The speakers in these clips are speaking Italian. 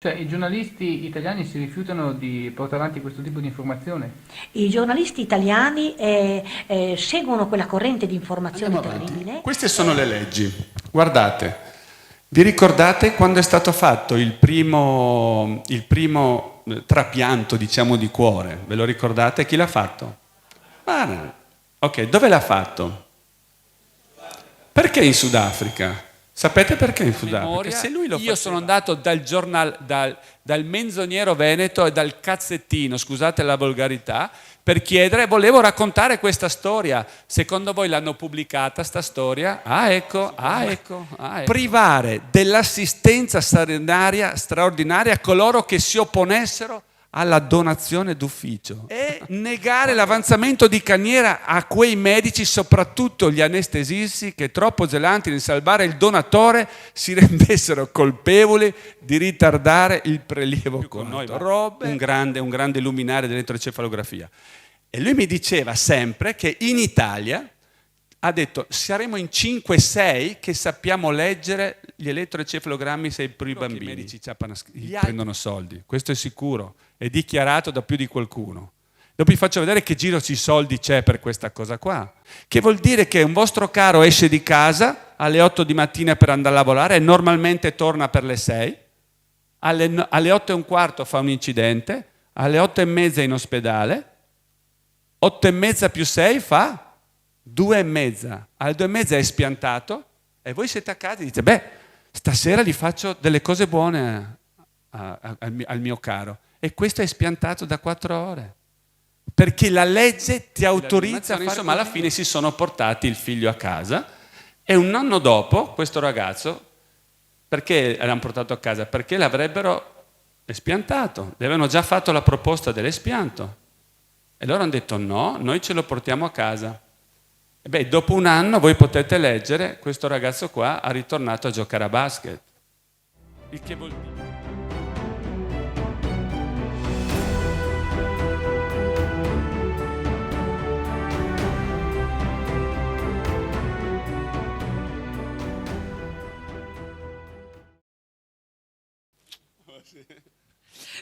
Cioè, i giornalisti italiani si rifiutano di portare avanti questo tipo di informazione? I giornalisti italiani seguono quella corrente di informazione Andiamo avanti. terribile. Queste sono le leggi. Guardate, vi ricordate quando è stato fatto il primo trapianto, diciamo, di cuore? Ve lo ricordate? Chi l'ha fatto? Guarda. Ok, dove l'ha fatto? Perché in Sudafrica? Sapete perché in Sudafrica? Memoria, Se lui lo io sono faceva. andato dal Menzognero Veneto e dal Cazzettino, scusate la volgarità, per chiedere, volevo raccontare questa storia. Secondo voi l'hanno pubblicata sta storia? Ah ecco, ah ecco, ah ecco. Privare dell'assistenza sanitaria straordinaria coloro che si opponessero alla donazione d'ufficio e negare l'avanzamento di carriera a quei medici, soprattutto gli anestesisti, che troppo zelanti nel salvare il donatore si rendessero colpevoli di ritardare il prelievo con noi. Un grande luminare dell'elettroencefalografia. E lui mi diceva sempre che in Italia, ha detto, saremo in 5-6 che sappiamo leggere gli elettroencefalogrammi per i bambini. I medici prendono soldi, questo è sicuro, è dichiarato da più di qualcuno. Dopo vi faccio vedere che giro di soldi c'è per questa cosa qua. Che vuol dire che un vostro caro esce di casa alle 8 di mattina per andare a lavorare e normalmente torna per le 6, alle 8 e un quarto fa un incidente, alle 8 e mezza è in ospedale, 8 e mezza più 6 fa 2 e mezza, alle 2 e mezza è spiantato e voi siete a casa e dite, beh, stasera gli faccio delle cose buone al mio caro. E questo è spiantato da 4 ore. Perché la legge ti autorizza a fare. Insomma, alla fine si sono portati il figlio a casa e un anno dopo questo ragazzo, perché l'hanno portato a casa? Perché l'avrebbero espiantato. Le avevano già fatto la proposta dell'espianto. E loro hanno detto no, noi ce lo portiamo a casa. E beh, dopo un anno voi potete leggere, questo ragazzo qua ha ritornato a giocare a basket. Il che vuol dire?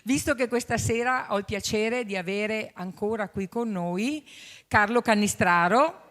Visto che questa sera ho il piacere di avere ancora qui con noi Carlo Cannistraro.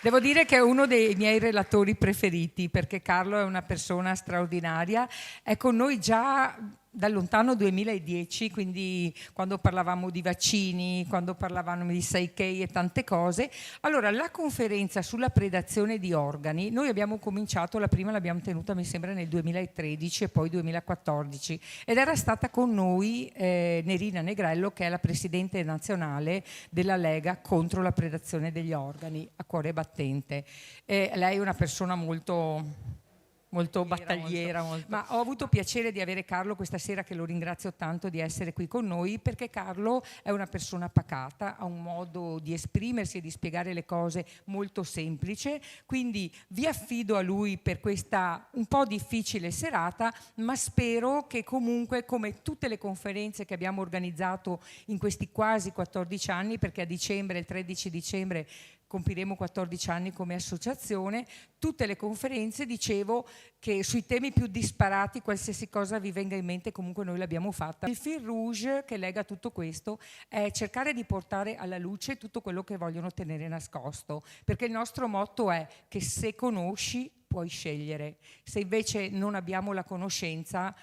Devo dire che è uno dei miei relatori preferiti perché Carlo è una persona straordinaria, è con noi già dal lontano 2010, quindi quando parlavamo di vaccini, quando parlavamo di 6K e tante cose. Allora, la conferenza sulla predazione di organi, noi abbiamo cominciato, la prima l'abbiamo tenuta mi sembra nel 2013 e poi 2014 ed era stata con noi Nerina Negrello, che è la presidente nazionale della Lega contro la predazione degli organi, a cuore battente. Lei è una persona molto battagliera, ma ho avuto piacere di avere Carlo questa sera, che lo ringrazio tanto di essere qui con noi, perché Carlo è una persona pacata, ha un modo di esprimersi e di spiegare le cose molto semplice, quindi vi affido a lui per questa un po' difficile serata, ma spero che comunque, come tutte le conferenze che abbiamo organizzato in questi quasi 14 anni, perché a dicembre, il 13 dicembre, compiremo 14 anni come associazione, tutte le conferenze, dicevo che sui temi più disparati, qualsiasi cosa vi venga in mente, comunque noi l'abbiamo fatta. Il fil rouge che lega tutto questo è cercare di portare alla luce tutto quello che vogliono tenere nascosto, perché il nostro motto è che se conosci puoi scegliere, se invece non abbiamo la conoscenza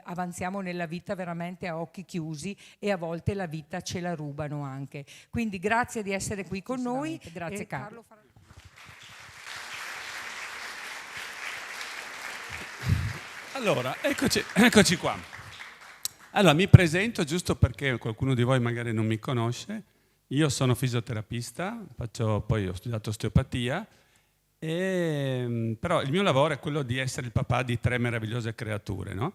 avanziamo nella vita veramente a occhi chiusi e a volte la vita ce la rubano anche. Quindi grazie di essere qui con noi. Grazie Carlo. Allora, eccoci qua. Allora, mi presento giusto perché qualcuno di voi magari non mi conosce. Io sono fisioterapista, poi ho studiato osteopatia, però il mio lavoro è quello di essere il papà di 3 meravigliose creature, no?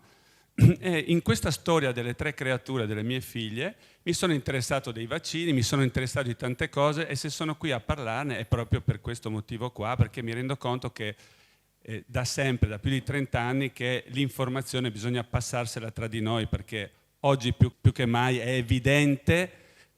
E in questa storia delle 3 creature delle mie figlie mi sono interessato dei vaccini, mi sono interessato di tante cose e se sono qui a parlarne è proprio per questo motivo qua, perché mi rendo conto che da sempre, da più di 30 anni, che l'informazione bisogna passarsela tra di noi, perché oggi più che mai è evidente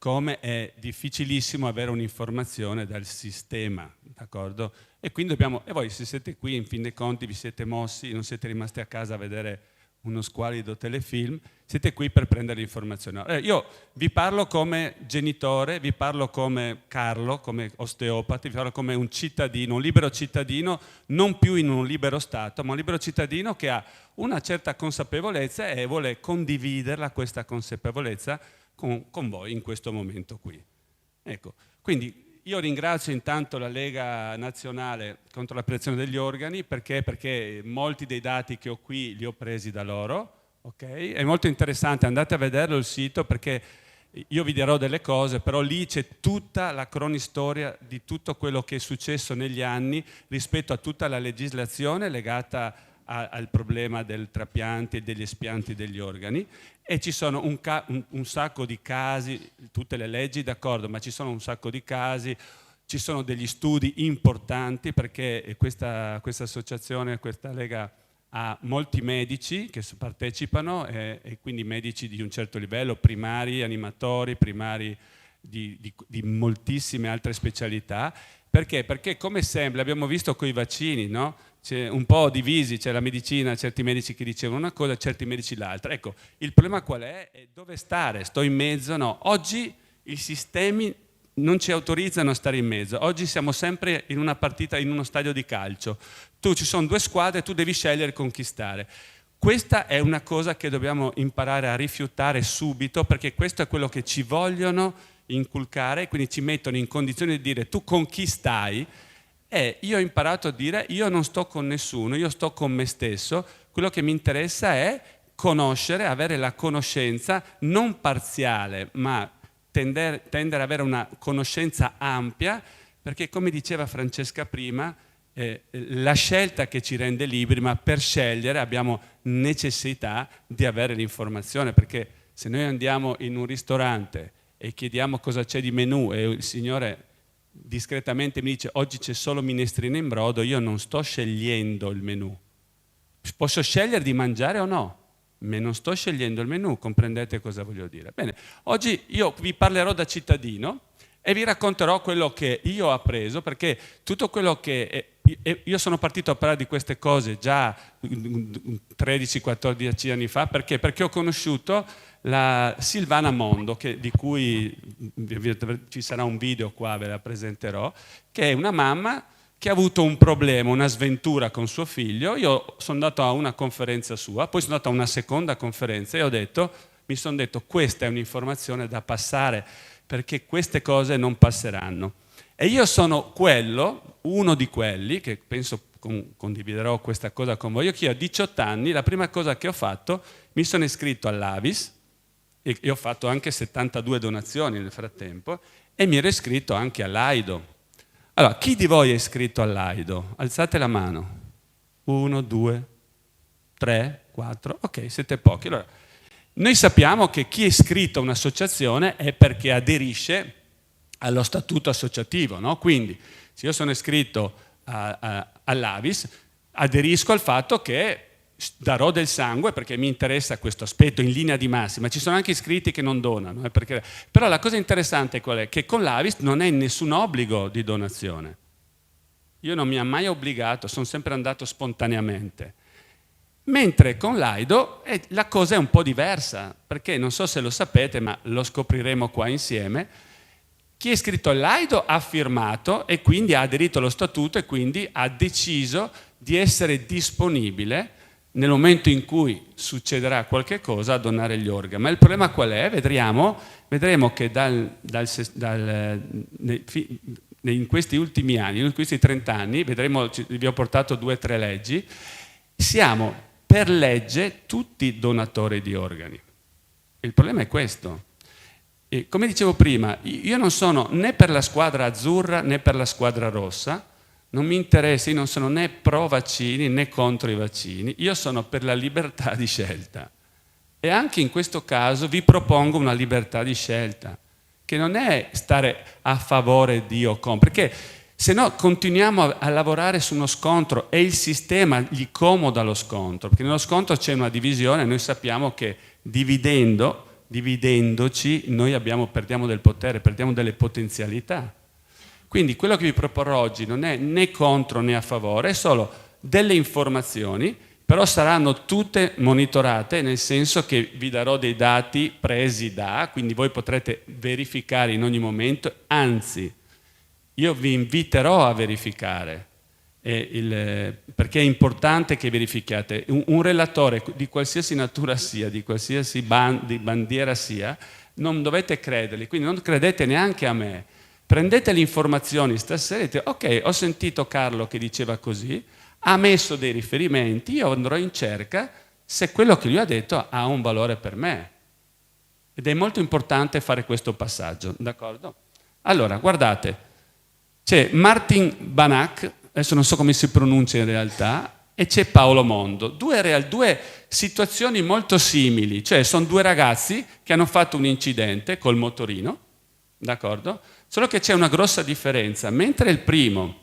come è difficilissimo avere un'informazione dal sistema, d'accordo? E quindi e voi se siete qui, in fin dei conti vi siete mossi, non siete rimasti a casa a vedere uno squallido telefilm, siete qui per prendere l'informazione. Io vi parlo come genitore, vi parlo come Carlo, come osteopata, vi parlo come un cittadino, un libero cittadino, non più in un libero stato, ma un libero cittadino che ha una certa consapevolezza e vuole condividerla, questa consapevolezza, con voi in questo momento qui. Ecco, quindi io ringrazio intanto la Lega Nazionale contro la predazione degli organi perché molti dei dati che ho qui li ho presi da loro, ok? È molto interessante, andate a vederlo il sito perché io vi dirò delle cose, però lì c'è tutta la cronistoria di tutto quello che è successo negli anni rispetto a tutta la legislazione legata al problema del trapianti e degli espianti degli organi, e ci sono un sacco di casi, tutte le leggi d'accordo, ma ci sono un sacco di casi, ci sono degli studi importanti perché questa associazione, questa Lega ha molti medici che partecipano e quindi medici di un certo livello, primari, animatori, primari di moltissime altre specialità. Perché? Perché come sempre abbiamo visto con i vaccini, no? C'è un po' divisi, c'è la medicina, certi medici che dicevano una cosa, certi medici l'altra. Ecco, il problema qual è? È dove stare? Sto in mezzo? No. Oggi i sistemi non ci autorizzano a stare in mezzo. Oggi siamo sempre in una partita, in uno stadio di calcio. Ci sono due squadre, tu devi scegliere con chi stare. Questa è una cosa che dobbiamo imparare a rifiutare subito, perché questo è quello che ci vogliono inculcare, quindi ci mettono in condizione di dire tu con chi stai. E io ho imparato a dire io non sto con nessuno, io sto con me stesso, quello che mi interessa è conoscere, avere la conoscenza non parziale, ma tendere ad avere una conoscenza ampia, perché come diceva Francesca prima, la scelta che ci rende liberi, ma per scegliere abbiamo necessità di avere l'informazione, perché se noi andiamo in un ristorante e chiediamo cosa c'è di menù e il signore discretamente mi dice oggi c'è solo minestrina in brodo, io non sto scegliendo il menù. Posso scegliere di mangiare o no, ma non sto scegliendo il menù, comprendete cosa voglio dire? Bene, oggi io vi parlerò da cittadino e vi racconterò quello che io ho appreso, perché tutto quello che io sono partito a parlare di queste cose già 13-14 anni fa, perché ho conosciuto la Silvana Mondo, di cui ci sarà un video qua, ve la presenterò, che è una mamma che ha avuto un problema, una sventura con suo figlio. Io sono andato a una conferenza sua, poi sono andato a una seconda conferenza e mi sono detto questa è un'informazione da passare, perché queste cose non passeranno. E io sono uno di quelli, che penso condividerò questa cosa con voi. Io a 18 anni, la prima cosa che ho fatto, mi sono iscritto all'Avis, e ho fatto anche 72 donazioni nel frattempo, e mi ero iscritto anche all'Aido. Allora, chi di voi è iscritto all'Aido? Alzate la mano. 1, 2, 3, 4, ok, siete pochi. Allora, noi sappiamo che chi è iscritto a un'associazione è perché aderisce allo statuto associativo, no? Quindi, se io sono iscritto all'Avis, aderisco al fatto che darò del sangue perché mi interessa questo aspetto in linea di massima. Ci sono anche iscritti che non donano, però la cosa interessante qual è? Che con l'Avis non è nessun obbligo di donazione. Io non mi ha mai obbligato, sono sempre andato spontaneamente. Mentre con l'Aido la cosa è un po' diversa, perché non so se lo sapete, ma lo scopriremo qua insieme. Chi è iscritto all'Aido ha firmato e quindi ha aderito allo statuto e quindi ha deciso di essere disponibile nel momento in cui succederà qualche cosa a donare gli organi. Ma il problema qual è? Vedremo che in questi ultimi anni, in questi 30 anni, vedremo, vi ho portato 2 o 3 leggi, siamo per legge tutti donatori di organi. Il problema è questo. E come dicevo prima, io non sono né per la squadra azzurra né per la squadra rossa, non mi interessa, io non sono né pro vaccini né contro i vaccini, io sono per la libertà di scelta. E anche in questo caso vi propongo una libertà di scelta, che non è stare a favore di o contro, perché se no continuiamo a lavorare su uno scontro e il sistema gli comoda lo scontro, perché nello scontro c'è una divisione, noi sappiamo che dividendo dividendoci noi perdiamo del potere, perdiamo delle potenzialità. Quindi quello che vi proporrò oggi non è né contro né a favore, è solo delle informazioni, però saranno tutte monitorate, nel senso che vi darò dei dati presi quindi voi potrete verificare in ogni momento, anzi io vi inviterò a verificare, perché è importante che verifichiate. Un relatore di qualsiasi natura sia, di qualsiasi di bandiera sia, non dovete crederli, quindi non credete neanche a me. Prendete le informazioni stasera e dite: ok, ho sentito Carlo che diceva così, ha messo dei riferimenti, io andrò in cerca se quello che lui ha detto ha un valore per me. Ed è molto importante fare questo passaggio, d'accordo? Allora, guardate, c'è Martin Banach, adesso non so come si pronuncia in realtà, e c'è Paolo Mondo, due situazioni molto simili, cioè sono due ragazzi che hanno fatto un incidente col motorino, d'accordo? Solo che c'è una grossa differenza. Mentre il primo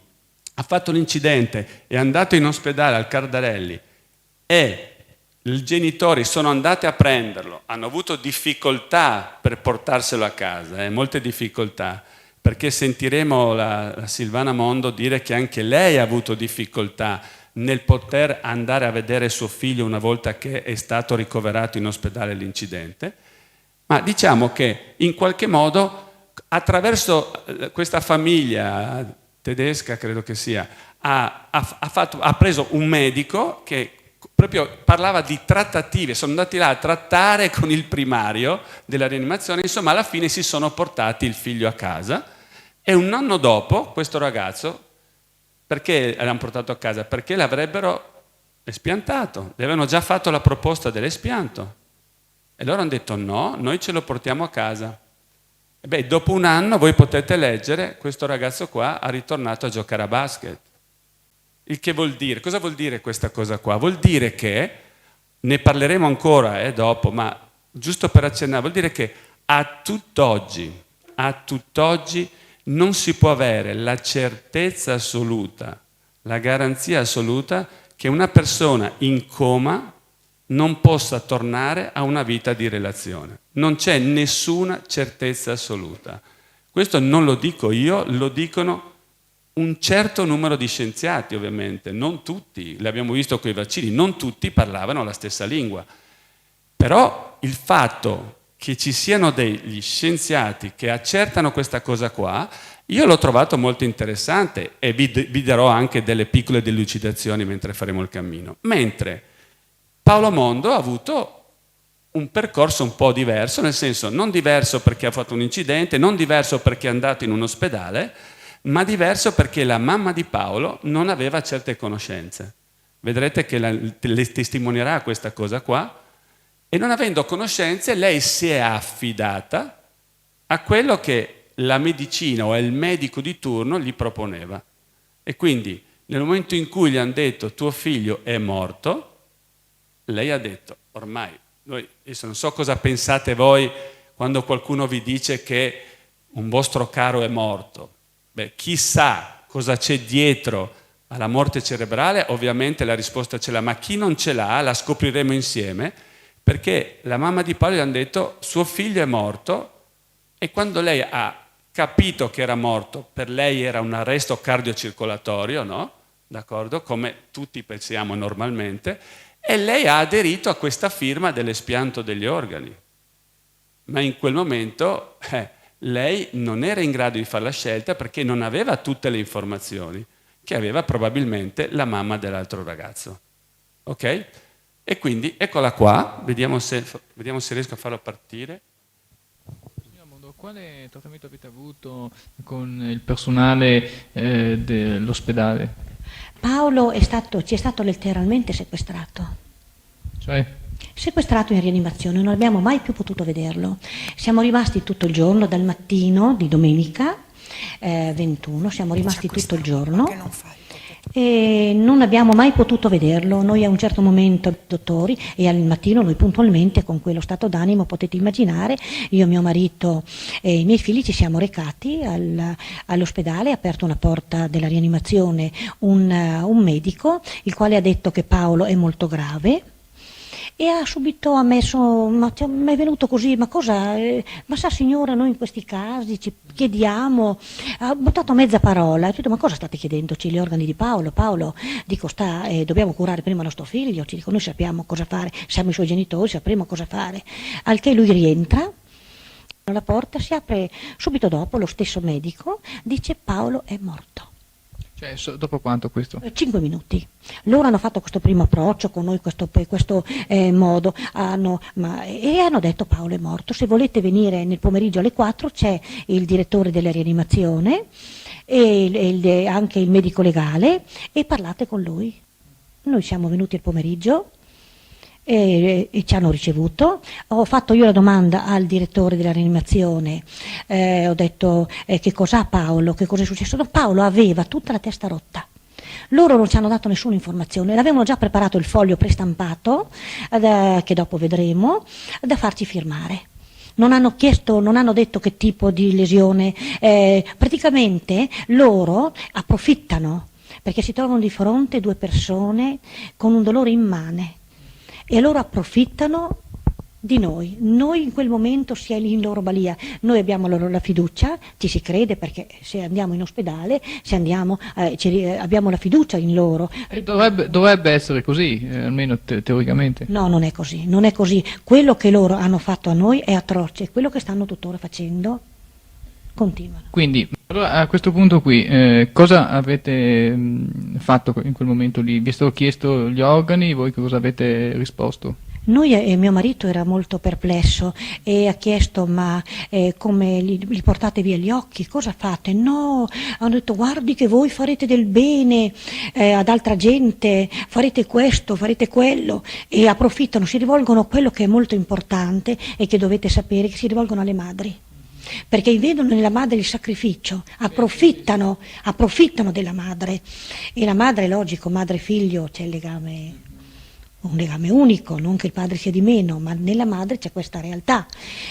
ha fatto l'incidente, è andato in ospedale al Cardarelli e i genitori sono andati a prenderlo, hanno avuto difficoltà per portarselo a casa, molte difficoltà, perché sentiremo la Silvana Mondo dire che anche lei ha avuto difficoltà nel poter andare a vedere suo figlio una volta che è stato ricoverato in ospedale l'incidente, ma diciamo che in qualche modo attraverso questa famiglia tedesca, credo che sia, ha preso un medico che proprio parlava di trattative, sono andati là a trattare con il primario della rianimazione, insomma alla fine si sono portati il figlio a casa e un anno dopo questo ragazzo, perché l'hanno portato a casa? Perché l'avrebbero espiantato, le avevano già fatto la proposta dell'espianto e loro hanno detto no, noi ce lo portiamo a casa. E beh, dopo un anno voi potete leggere, questo ragazzo qua ha ritornato a giocare a basket. Il che vuol dire, cosa vuol dire questa cosa qua? Vuol dire che, ne parleremo ancora dopo, ma giusto per accennare, vuol dire che a tutt'oggi non si può avere la certezza assoluta, la garanzia assoluta che una persona in coma non possa tornare a una vita di relazione. Non c'è nessuna certezza assoluta. Questo non lo dico io, lo dicono un certo numero di scienziati, ovviamente, non tutti, l'abbiamo visto con i vaccini, non tutti parlavano la stessa lingua. Però il fatto che ci siano degli scienziati che accertano questa cosa qua, io l'ho trovato molto interessante e vi darò anche delle piccole delucidazioni mentre faremo il cammino. Mentre Paolo Mondo ha avuto un percorso un po' diverso, nel senso non diverso perché ha fatto un incidente, non diverso perché è andato in un ospedale, ma diverso perché la mamma di Paolo non aveva certe conoscenze. Vedrete che le testimonierà questa cosa qua. E non avendo conoscenze, lei si è affidata a quello che la medicina o il medico di turno gli proponeva. E quindi nel momento in cui gli hanno detto tuo figlio è morto, lei ha detto ormai, adesso non so cosa pensate voi quando qualcuno vi dice che un vostro caro è morto. Beh, chissà cosa c'è dietro alla morte cerebrale, ovviamente la risposta ce l'ha, ma chi non ce l'ha la scopriremo insieme, perché la mamma di Paolo gli ha detto suo figlio è morto e quando lei ha capito che era morto, per lei era un arresto cardiocircolatorio, no? D'accordo? Come tutti pensiamo normalmente, e lei ha aderito a questa firma dell'espianto degli organi. Ma in quel momento lei non era in grado di fare la scelta perché non aveva tutte le informazioni che aveva probabilmente la mamma dell'altro ragazzo. Ok? E quindi eccola qua, vediamo se riesco a farlo partire. Signor Mondo, quale trattamento avete avuto con il personale dell'ospedale? Paolo ci è stato letteralmente sequestrato. Cioè? Sequestrato in rianimazione, non abbiamo mai più potuto vederlo. Siamo rimasti tutto il giorno, dal mattino di domenica 21, siamo rimasti tutto il giorno e non abbiamo mai potuto vederlo. Noi a un certo momento, dottori, e al mattino noi puntualmente, con quello stato d'animo potete immaginare, io, mio marito e i miei figli ci siamo recati all'ospedale, ha aperto una porta della rianimazione un medico, il quale ha detto che Paolo è molto grave e ha subito ammesso, mi è venuto così, ma cosa, ma sa signora, noi in questi casi ci chiediamo, ha buttato mezza parola, ha detto ma cosa state chiedendoci gli organi di Paolo? Paolo, dico, dobbiamo curare prima il nostro figlio, ci dico, noi sappiamo cosa fare, siamo i suoi genitori, sapremo cosa fare, al che lui rientra, la porta si apre subito dopo, lo stesso medico dice Paolo è morto. Cioè, dopo quanto questo? 5 minuti. Loro hanno fatto questo primo approccio con noi, questo modo, e hanno detto Paolo è morto, se volete venire nel pomeriggio alle 4 c'è il direttore della rianimazione e anche il medico legale e parlate con lui. Noi siamo venuti il pomeriggio e ci hanno ricevuto. Ho fatto io la domanda al direttore della rianimazione, ho detto che cos'ha Paolo, che cosa è successo. No, Paolo aveva tutta la testa rotta. Loro non ci hanno dato nessuna informazione, l'avevano già preparato il foglio prestampato, che dopo vedremo, da farci firmare. Non hanno detto che tipo di lesione, praticamente loro approfittano, perché si trovano di fronte due persone con un dolore immane. E loro approfittano di noi in quel momento si è lì in loro balia, noi abbiamo loro la fiducia, ci si crede perché se andiamo in ospedale, se andiamo, abbiamo la fiducia in loro. Dovrebbe essere così, almeno teoricamente. No, non è così, non è così. Quello che loro hanno fatto a noi è atroce, quello che stanno tuttora facendo continuano. Quindi, allora, a questo punto qui, cosa avete fatto in quel momento lì? Vi è stato chiesto gli organi, voi cosa avete risposto? Noi e mio marito era molto perplesso e ha chiesto ma come li portate via gli occhi, cosa fate? No, hanno detto guardi che voi farete del bene ad altra gente, farete questo, farete quello e approfittano, si rivolgono a quello che è molto importante e che dovete sapere, che si rivolgono alle madri. Perché vedono nella madre il sacrificio, approfittano della madre e la madre è logico, madre e figlio c'è il legame, un legame unico, non che il padre sia di meno, ma nella madre c'è questa realtà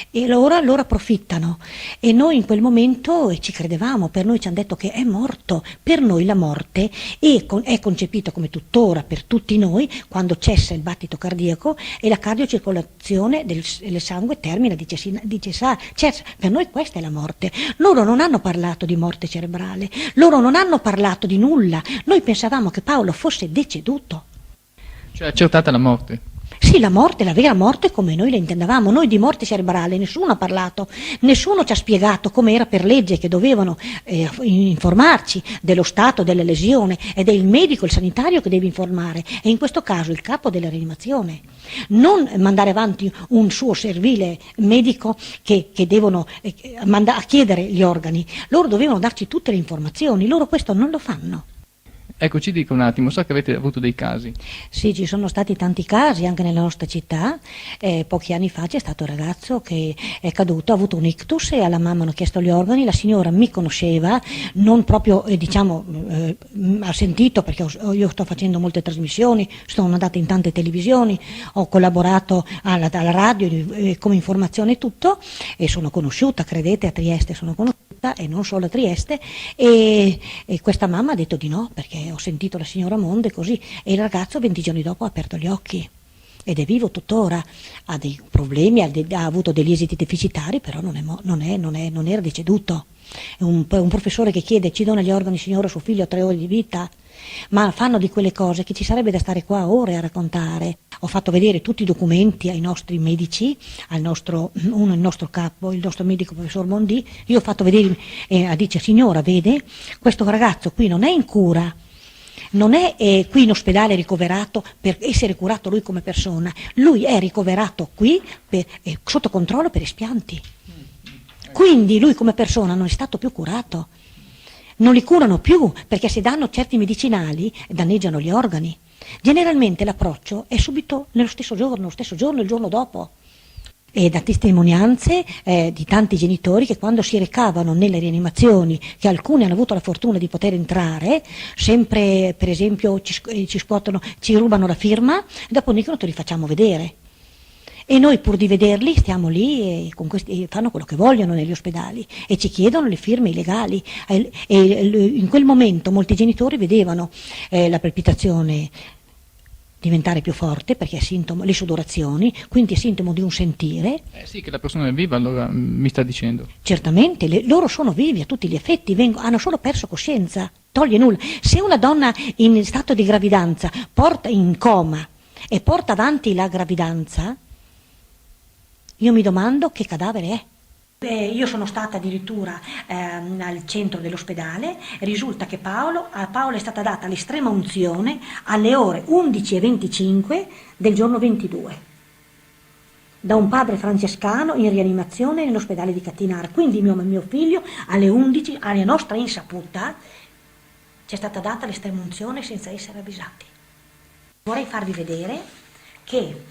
e loro approfittano e noi in quel momento ci credevamo, per noi ci hanno detto che è morto, per noi la morte è concepita come tuttora per tutti noi quando cessa il battito cardiaco e la cardiocircolazione del sangue termina di cessare, per noi questa è la morte. Loro non hanno parlato di morte cerebrale, loro non hanno parlato di nulla, noi pensavamo che Paolo fosse deceduto. Cioè accertata la morte? Sì, la morte, la vera morte come noi la intendavamo, noi di morte cerebrale nessuno ha parlato, nessuno ci ha spiegato come era per legge che dovevano informarci dello stato della lesione ed è il medico, il sanitario che deve informare e in questo caso il capo della rianimazione, non mandare avanti un suo servile medico che devono a chiedere gli organi, loro dovevano darci tutte le informazioni, loro questo non lo fanno. Ecco, ci dica un attimo, so che avete avuto dei casi. Sì, ci sono stati tanti casi anche nella nostra città, pochi anni fa c'è stato un ragazzo che è caduto, ha avuto un ictus e alla mamma hanno chiesto gli organi, la signora mi conosceva, non proprio ha sentito perché io sto facendo molte trasmissioni, sono andata in tante televisioni, ho collaborato alla radio come informazione e tutto e sono conosciuta, credete, a Trieste sono conosciuta e non solo a Trieste e questa mamma ha detto di no perché ho sentito la signora Monde così e il ragazzo 20 giorni dopo ha aperto gli occhi ed è vivo tuttora, ha dei problemi, ha avuto degli esiti deficitari però non era deceduto. È un professore che chiede ci dona gli organi signora suo figlio ha 3 ore di vita, ma fanno di quelle cose che ci sarebbe da stare qua ore a raccontare. Ho fatto vedere tutti i documenti ai nostri medici, il nostro capo, il nostro medico professor Mondi, io ho fatto vedere dice signora vede questo ragazzo qui non è in cura, non è qui in ospedale ricoverato per essere curato lui come persona, lui è ricoverato qui sotto controllo per espianti. Quindi lui come persona non è stato più curato, non li curano più perché se danno certi medicinali danneggiano gli organi. Generalmente l'approccio è subito nello stesso giorno, il giorno dopo. E da testimonianze di tanti genitori che quando si recavano nelle rianimazioni, che alcuni hanno avuto la fortuna di poter entrare, sempre per esempio ci rubano la firma, dopo dicono te li facciamo vedere. E noi pur di vederli stiamo lì e fanno quello che vogliono negli ospedali e ci chiedono le firme illegali. E in quel momento molti genitori vedevano la palpitazione diventare più forte perché è sintomo, le sudorazioni, quindi è sintomo di un sentire. Sì, che la persona è viva, allora mi sta dicendo. Certamente, loro sono vivi a tutti gli effetti, hanno solo perso coscienza, toglie nulla. Se una donna in stato di gravidanza porta in coma e porta avanti la gravidanza, io mi domando che cadavere è. Io sono stata addirittura al centro dell'ospedale, risulta che a Paolo è stata data l'estrema unzione alle ore 11:25 del giorno 22 da un padre francescano in rianimazione nell'ospedale di Cattinara. Quindi mio figlio alle 11, alla nostra insaputa, ci è stata data l'estrema unzione senza essere avvisati. Vorrei farvi vedere che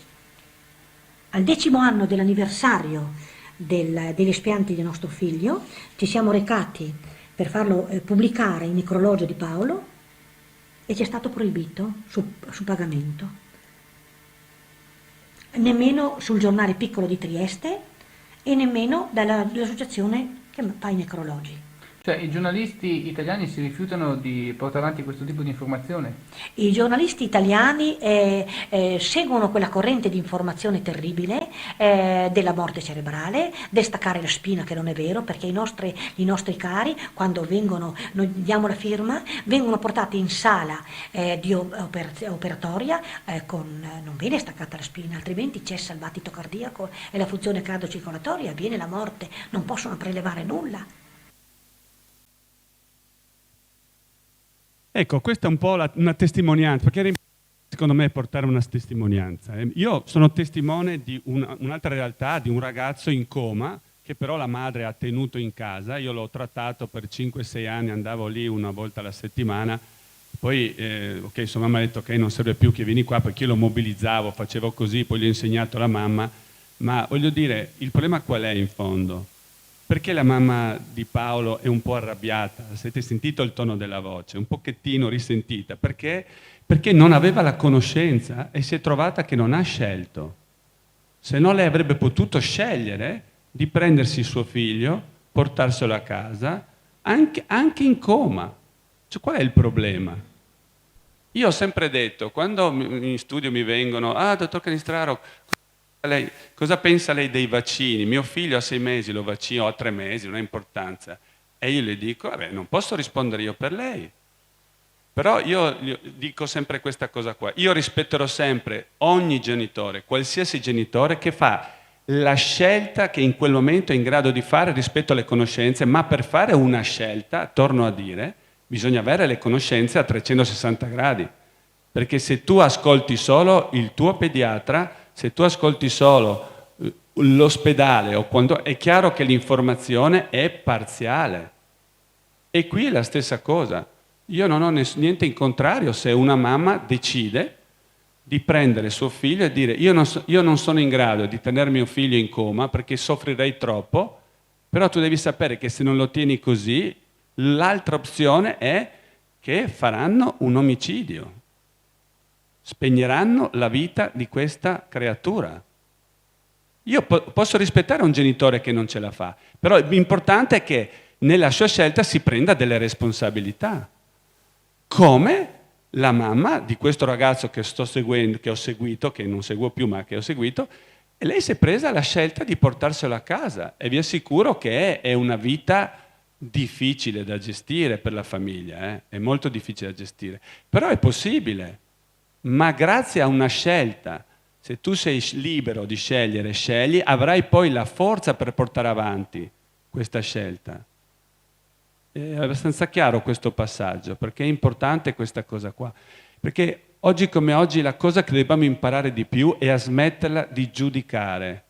al 10° anno dell'anniversario degli espianti di nostro figlio ci siamo recati per farlo pubblicare in necrologio di Paolo e ci è stato proibito su pagamento, nemmeno sul giornale piccolo di Trieste e nemmeno dall'associazione che fa i necrologi. Cioè i giornalisti italiani si rifiutano di portare avanti questo tipo di informazione? I giornalisti italiani seguono quella corrente di informazione terribile della morte cerebrale, del staccare la spina, che non è vero, perché i nostri cari, quando noi diamo la firma, vengono portati in sala di operatoria non viene staccata la spina, altrimenti cessa il battito cardiaco e la funzione cardiocircolatoria, avviene la morte, non possono prelevare nulla. Ecco, questa è un po' una testimonianza, perché secondo me portare una testimonianza. Io sono testimone di un'altra realtà, di un ragazzo in coma, che però la madre ha tenuto in casa. Io l'ho trattato per 5-6 anni, andavo lì una volta alla settimana, poi sua mamma ha detto che non serve più che vieni qua, perché io lo mobilizzavo, facevo così, poi gli ho insegnato alla mamma. Ma voglio dire, il problema qual è in fondo? Perché la mamma di Paolo è un po' arrabbiata? Avete sentito il tono della voce? Un pochettino risentita. Perché? Perché non aveva la conoscenza e si è trovata che non ha scelto. Se no lei avrebbe potuto scegliere di prendersi suo figlio, portarselo a casa, anche in coma. Cioè, qual è il problema? Io ho sempre detto, quando in studio mi vengono, dottor Canistraro, cosa pensa lei dei vaccini? Mio figlio a 6 mesi lo vaccino, a 3 mesi, non ha importanza. E io le dico, non posso rispondere io per lei. Però io dico sempre questa cosa qua. Io rispetterò sempre ogni genitore, qualsiasi genitore, che fa la scelta che in quel momento è in grado di fare rispetto alle conoscenze, ma per fare una scelta, torno a dire, bisogna avere le conoscenze a 360 gradi. Perché se tu ascolti solo il tuo pediatra, se tu ascolti solo l'ospedale, è chiaro che l'informazione è parziale. E qui è la stessa cosa. Io non ho niente in contrario se una mamma decide di prendere suo figlio e dire io non sono in grado di tenere mio figlio in coma perché soffrirei troppo, però tu devi sapere che se non lo tieni così, l'altra opzione è che faranno un omicidio. Spegneranno la vita di questa creatura. Io posso rispettare un genitore che non ce la fa, però l'importante è che nella sua scelta si prenda delle responsabilità. Come la mamma di questo ragazzo che sto seguendo, che ho seguito, che non seguo più ma che ho seguito, e lei si è presa la scelta di portarselo a casa e vi assicuro che è una vita difficile da gestire per la famiglia, è molto difficile da gestire, però è possibile. Ma grazie a una scelta, se tu sei libero di scegliere, scegli, avrai poi la forza per portare avanti questa scelta. È abbastanza chiaro questo passaggio, perché è importante questa cosa qua. Perché oggi come oggi la cosa che dobbiamo imparare di più è a smetterla di giudicare,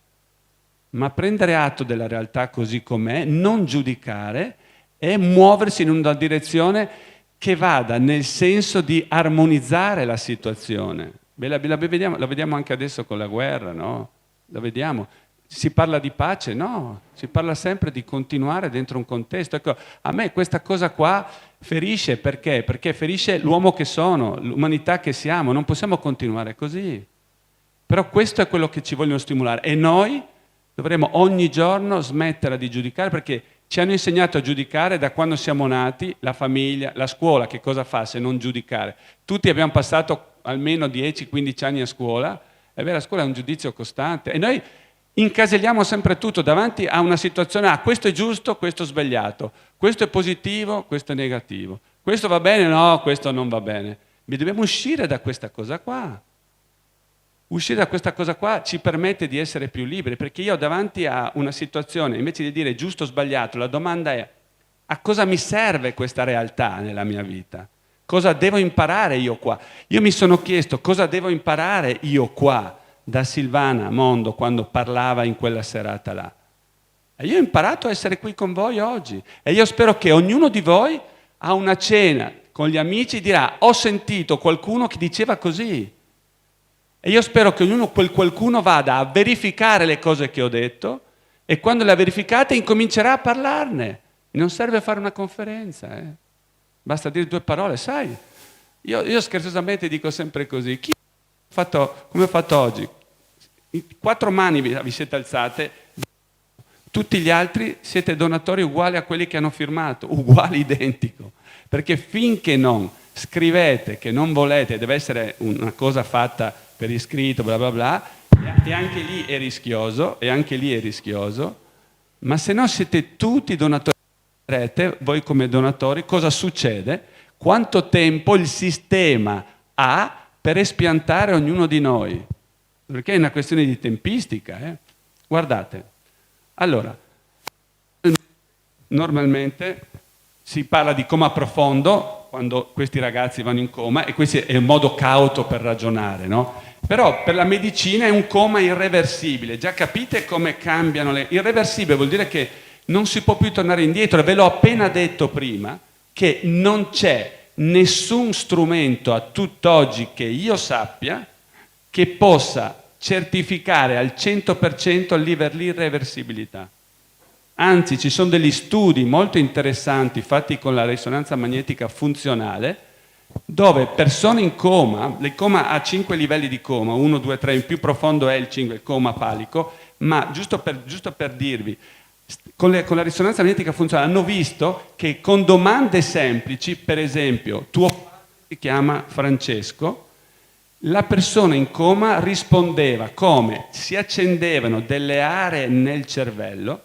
ma prendere atto della realtà così com'è, non giudicare e muoversi in una direzione che vada nel senso di armonizzare la situazione. La vediamo anche adesso con la guerra, no? La vediamo. Si parla di pace? No, si parla sempre di continuare dentro un contesto. Ecco, a me questa cosa qua ferisce, perché? Perché ferisce l'uomo che sono, l'umanità che siamo, non possiamo continuare così. Però questo è quello che ci vogliono stimolare e noi dovremo ogni giorno smettere di giudicare, perché ci hanno insegnato a giudicare da quando siamo nati, la famiglia, la scuola, che cosa fa se non giudicare? Tutti abbiamo passato almeno 10-15 anni a scuola, è vero, la scuola è un giudizio costante e noi incaselliamo sempre tutto davanti a una situazione, questo è giusto, questo è sbagliato, questo è positivo, questo è negativo, questo va bene, no, questo non va bene. Dobbiamo uscire da questa cosa qua. Uscire da questa cosa qua ci permette di essere più liberi, perché io davanti a una situazione, invece di dire giusto o sbagliato, la domanda è: a cosa mi serve questa realtà nella mia vita? Cosa devo imparare io qua? Io mi sono chiesto cosa devo imparare io qua da Silvana Mondo quando parlava in quella serata là. E io ho imparato a essere qui con voi oggi e io spero che ognuno di voi a una cena con gli amici dirà: ho sentito qualcuno che diceva così. E io spero che quel qualcuno vada a verificare le cose che ho detto e quando le ha verificate incomincerà a parlarne. Non serve fare una conferenza, basta dire 2 parole, sai? Io scherzosamente dico sempre così: come ho fatto oggi? 4 mani vi siete alzate, tutti gli altri siete donatori uguali a quelli che hanno firmato, uguali, identico. Perché finché non scrivete che non volete, deve essere una cosa fatta per iscritto, bla bla bla, e anche lì è rischioso, ma se no siete tutti donatori, voi come donatori, cosa succede? Quanto tempo il sistema ha per espiantare ognuno di noi? Perché è una questione di tempistica. Guardate, allora, normalmente si parla di coma profondo quando questi ragazzi vanno in coma, e questo è un modo cauto per ragionare, no? Però per la medicina è un coma irreversibile. Già capite come cambiano le... Irreversibile vuol dire che non si può più tornare indietro. Ve l'ho appena detto prima, che non c'è nessun strumento a tutt'oggi che io sappia che possa certificare al 100% l'irreversibilità. Anzi, ci sono degli studi molto interessanti fatti con la risonanza magnetica funzionale, dove persone in coma, il coma ha 5 livelli di coma, 1, 2, 3, il più profondo è il 5, il coma palico, ma giusto per dirvi, con la risonanza magnetica funzionale hanno visto che con domande semplici, per esempio, tuo padre si chiama Francesco, la persona in coma rispondeva come si accendevano delle aree nel cervello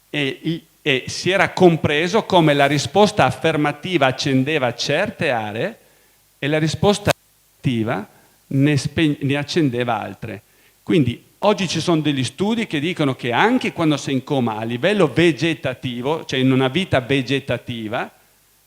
e si era compreso come la risposta affermativa accendeva certe aree e la risposta negativa ne accendeva altre. Quindi oggi ci sono degli studi che dicono che anche quando sei in coma a livello vegetativo, cioè in una vita vegetativa,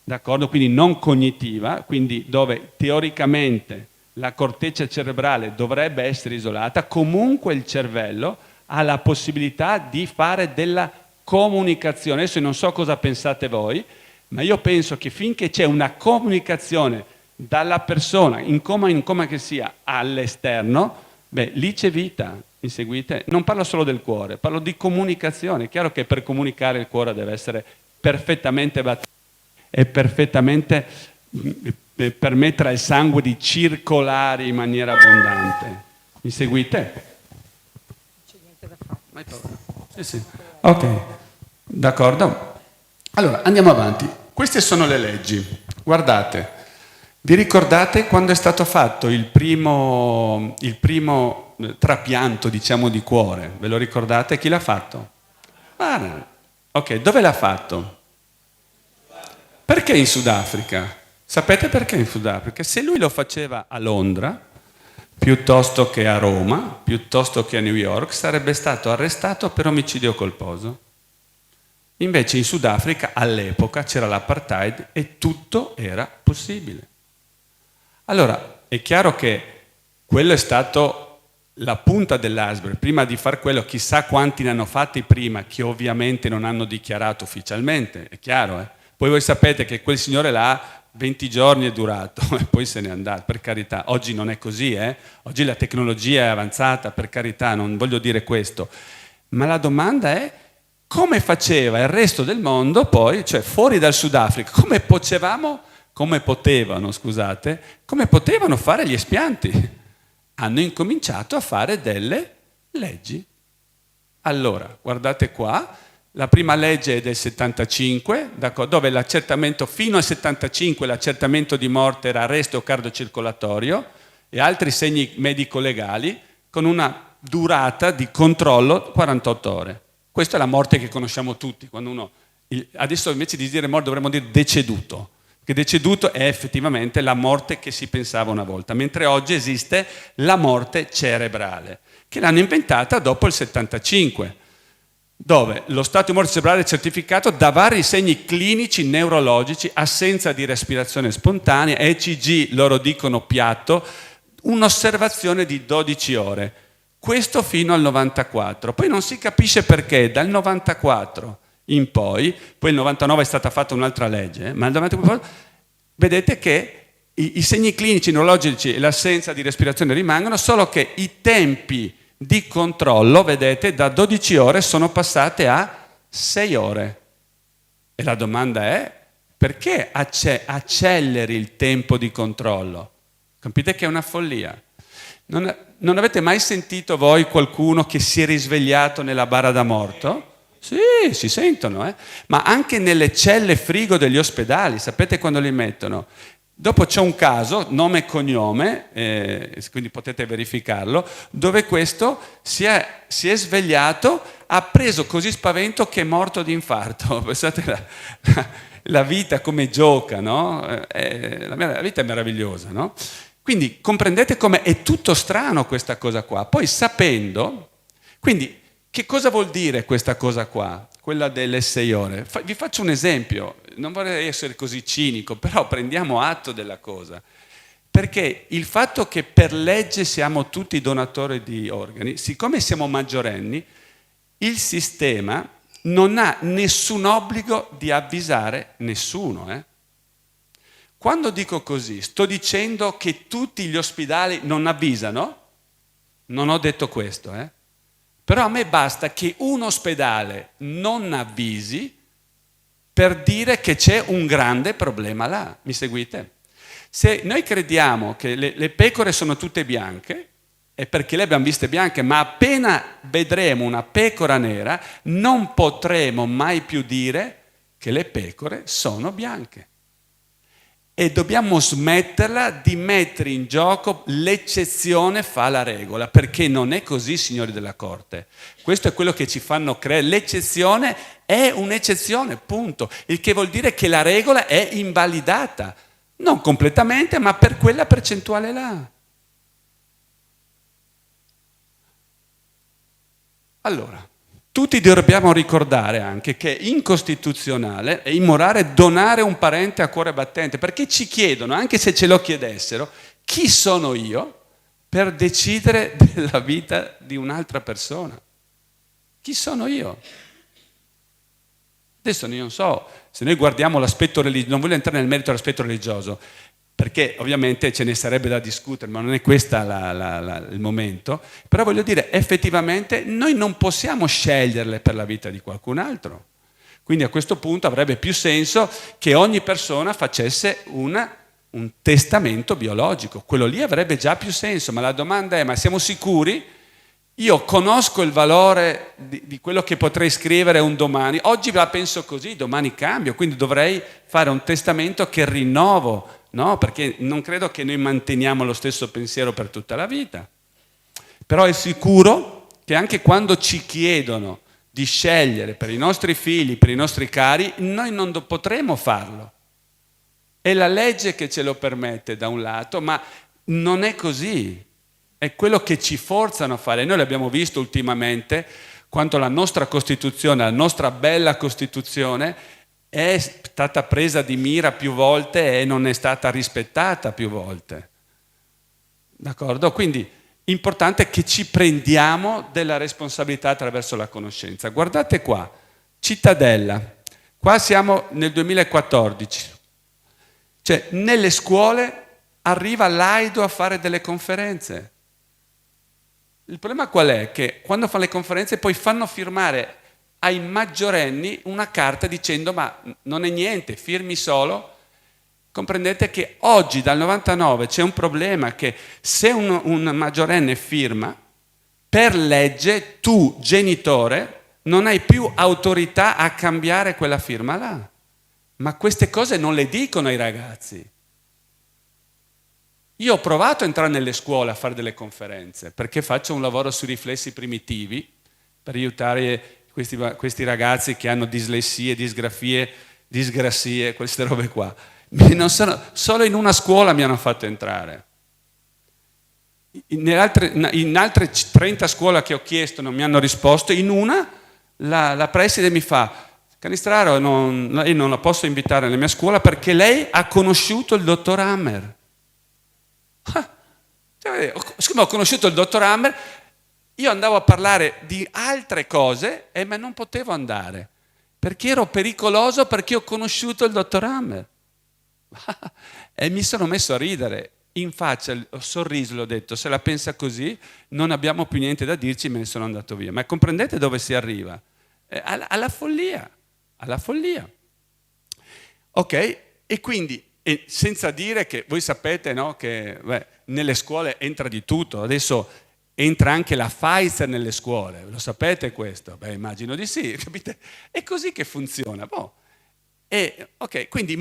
d'accordo? Quindi non cognitiva, quindi dove teoricamente la corteccia cerebrale dovrebbe essere isolata, comunque il cervello ha la possibilità di fare della comunicazione. Adesso non so cosa pensate voi, ma io penso che finché c'è una comunicazione dalla persona, in coma che sia, all'esterno, lì c'è vita, mi seguite? Non parlo solo del cuore, parlo di comunicazione. È chiaro che per comunicare il cuore deve essere perfettamente battuto e perfettamente permettere al sangue di circolare in maniera abbondante. Mi seguite? Non c'è niente da fare. Mai paura. Sì. Ok, d'accordo. Allora, andiamo avanti. Queste sono le leggi. Guardate, vi ricordate quando è stato fatto il primo trapianto, diciamo, di cuore? Ve lo ricordate? Chi l'ha fatto? Ok, dove l'ha fatto? Perché in Sudafrica? Sapete perché in Sudafrica? Se lui lo faceva a Londra, piuttosto che a Roma, piuttosto che a New York, sarebbe stato arrestato per omicidio colposo. Invece in Sudafrica all'epoca c'era l'apartheid e tutto era possibile. Allora, è chiaro che quello è stato la punta dell'iceberg. Prima di far quello, chissà quanti ne hanno fatti prima, che ovviamente non hanno dichiarato ufficialmente, è chiaro, Poi voi sapete che quel signore là 20 giorni è durato e poi se n'è andato, per carità. Oggi non è così, Oggi la tecnologia è avanzata, per carità, non voglio dire questo. Ma la domanda è: come faceva il resto del mondo poi, cioè fuori dal Sudafrica, come potevano fare gli espianti? Hanno incominciato a fare delle leggi. Allora, guardate qua, La prima legge è del 75, dove l'accertamento fino al 75, l'accertamento di morte era arresto cardiocircolatorio e altri segni medico-legali con una durata di controllo 48 ore. Questa è la morte che conosciamo tutti. Adesso invece di dire morte dovremmo dire deceduto, perché deceduto è effettivamente la morte che si pensava una volta, mentre oggi esiste la morte cerebrale, che l'hanno inventata dopo il 75. Dove lo stato di morte cerebrale è certificato da vari segni clinici neurologici, assenza di respirazione spontanea, ECG, loro dicono piatto, un'osservazione di 12 ore. Questo fino al 94. Poi non si capisce perché dal 94 in poi il 99 è stata fatta un'altra legge, ma dal 94 vedete che i segni clinici neurologici e l'assenza di respirazione rimangono, solo che i tempi di controllo, vedete, da 12 ore sono passate a 6 ore. E la domanda è, perché acceleri il tempo di controllo? Capite che è una follia. Non avete mai sentito voi qualcuno che si è risvegliato nella bara da morto? Sì, si sentono, ma anche nelle celle frigo degli ospedali, sapete quando li mettono? Dopo c'è un caso, nome e cognome, quindi potete verificarlo, dove questo si è svegliato, ha preso così spavento che è morto di infarto. Pensate la vita come gioca, no? La vita è meravigliosa, no? Quindi comprendete come è tutto strano questa cosa qua. Poi sapendo, quindi che cosa vuol dire questa cosa qua? Quella delle 6 ore. Vi faccio un esempio, non vorrei essere così cinico, però prendiamo atto della cosa. Perché il fatto che per legge siamo tutti donatori di organi, siccome siamo maggiorenni, il sistema non ha nessun obbligo di avvisare nessuno. Quando dico così, sto dicendo che tutti gli ospedali non avvisano? Non ho detto questo, Però a me basta che un ospedale non avvisi per dire che c'è un grande problema là. Mi seguite? Se noi crediamo che le pecore sono tutte bianche, è perché le abbiamo viste bianche, ma appena vedremo una pecora nera non potremo mai più dire che le pecore sono bianche. E dobbiamo smetterla di mettere in gioco l'eccezione fa la regola, perché non è così, signori della Corte. Questo è quello che ci fanno credere. L'eccezione è un'eccezione, punto. Il che vuol dire che la regola è invalidata, non completamente, ma per quella percentuale là. Allora, tutti dobbiamo ricordare anche che è incostituzionale e immorale donare un parente a cuore battente, perché ci chiedono, anche se ce lo chiedessero, chi sono io per decidere della vita di un'altra persona? Chi sono io? Adesso io non so, se noi guardiamo l'aspetto religioso, non voglio entrare nel merito dell'aspetto religioso, perché ovviamente ce ne sarebbe da discutere, ma non è questo il momento. Però voglio dire, effettivamente noi non possiamo sceglierle per la vita di qualcun altro. Quindi a questo punto avrebbe più senso che ogni persona facesse un testamento biologico. Quello lì avrebbe già più senso, ma la domanda è, ma siamo sicuri? Io conosco il valore di quello che potrei scrivere un domani. Oggi la penso così, domani cambio, quindi dovrei fare un testamento che rinnovo. No, perché non credo che noi manteniamo lo stesso pensiero per tutta la vita. Però è sicuro che anche quando ci chiedono di scegliere per i nostri figli, per i nostri cari, noi non potremo farlo. È la legge che ce lo permette da un lato, ma non è così. È quello che ci forzano a fare. Noi l'abbiamo visto ultimamente, quanto la nostra Costituzione, la nostra bella Costituzione, è stata presa di mira più volte e non è stata rispettata più volte. D'accordo? Quindi importante che ci prendiamo della responsabilità attraverso la conoscenza. Guardate qua, Cittadella, qua siamo nel 2014. Cioè, nelle scuole arriva l'AIDO a fare delle conferenze. Il problema qual è? Che quando fanno le conferenze poi fanno firmare ai maggiorenni una carta dicendo ma non è niente, firmi solo. Comprendete che oggi dal 99 c'è un problema che se un maggiorenne firma, per legge tu, genitore, non hai più autorità a cambiare quella firma là. Ma queste cose non le dicono ai ragazzi. Io ho provato a entrare nelle scuole a fare delle conferenze, perché faccio un lavoro sui riflessi primitivi, per aiutare questi ragazzi che hanno dislessie, disgrassie, queste robe qua. Solo in una scuola mi hanno fatto entrare. In altre 30 scuole che ho chiesto non mi hanno risposto. In una la preside mi fa: Canistraro, io non la posso invitare nella mia scuola perché lei ha conosciuto il dottor Hammer. Siccome ho conosciuto il dottor Hammer, io andavo a parlare di altre cose, ma non potevo andare perché ero pericoloso, perché ho conosciuto il dottor Hammer. E mi sono messo a ridere in faccia, ho sorriso, l'ho detto: se la pensa così non abbiamo più niente da dirci, me ne sono andato via. Ma comprendete dove si arriva? Alla follia, alla follia. Ok? E quindi, senza dire che voi sapete, no, che nelle scuole entra di tutto. Adesso entra anche la Pfizer nelle scuole, lo sapete questo? Immagino di sì, capite? È così che funziona. Quindi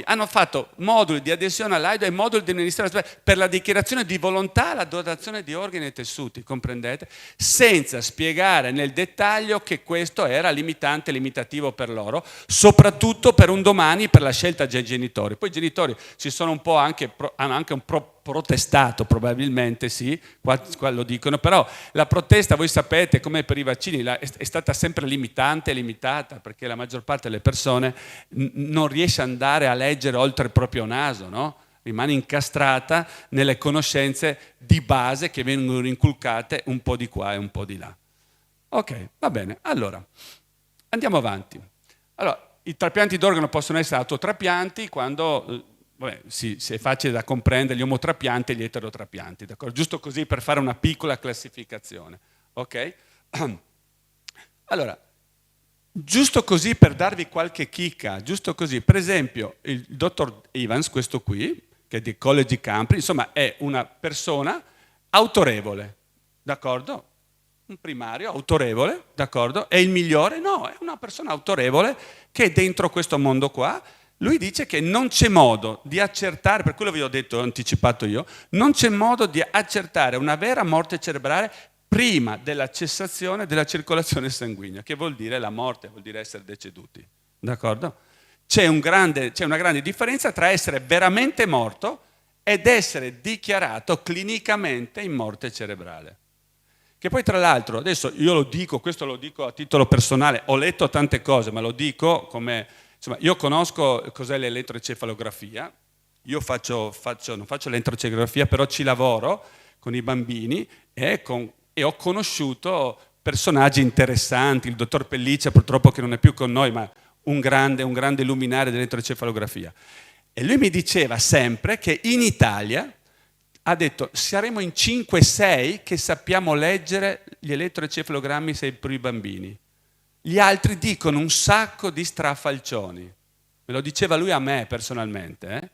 hanno fatto moduli di adesione all'AIDO e moduli del Ministero per la dichiarazione di volontà, la dotazione di organi e tessuti, comprendete? Senza spiegare nel dettaglio che questo era limitativo per loro, soprattutto per un domani, per la scelta dei genitori. Poi i genitori ci sono un po' hanno anche un protestato, probabilmente sì, qua lo dicono, però la protesta, voi sapete, come per i vaccini, è stata sempre limitata, perché la maggior parte delle persone non riesce ad andare a leggere oltre il proprio naso, no? Rimane incastrata nelle conoscenze di base che vengono inculcate un po' di qua e un po' di là. Ok, va bene, allora andiamo avanti. Allora, i trapianti d'organo possono essere autotrapianti quando è facile da comprendere gli omotrapianti e gli eterotrapianti, d'accordo? Giusto così per fare una piccola classificazione, ok? Allora, giusto così per darvi qualche chicca, giusto così, per esempio il dottor Evans, questo qui, che è di College Cambridge, insomma è una persona autorevole, d'accordo? Un primario autorevole, d'accordo? È il migliore? No, è una persona autorevole che è dentro questo mondo qua. Lui dice che non c'è modo di accertare, per quello vi ho detto, ho anticipato io, non c'è modo di accertare una vera morte cerebrale prima della cessazione della circolazione sanguigna, che vuol dire la morte, vuol dire essere deceduti, d'accordo? C'è una grande differenza tra essere veramente morto ed essere dichiarato clinicamente in morte cerebrale. Che poi tra l'altro, adesso io lo dico, questo lo dico a titolo personale, ho letto tante cose, ma lo dico come... Insomma, io conosco cos'è l'elettroencefalografia, io non faccio l'elettroencefalografia, però ci lavoro con i bambini e ho conosciuto personaggi interessanti, il dottor Pelliccia purtroppo che non è più con noi, ma un grande luminario dell'elettroencefalografia. E lui mi diceva sempre che in Italia, ha detto, saremo in 5-6 che sappiamo leggere gli elettroencefalogrammi per i bambini. Gli altri dicono un sacco di strafalcioni. Me lo diceva lui a me personalmente.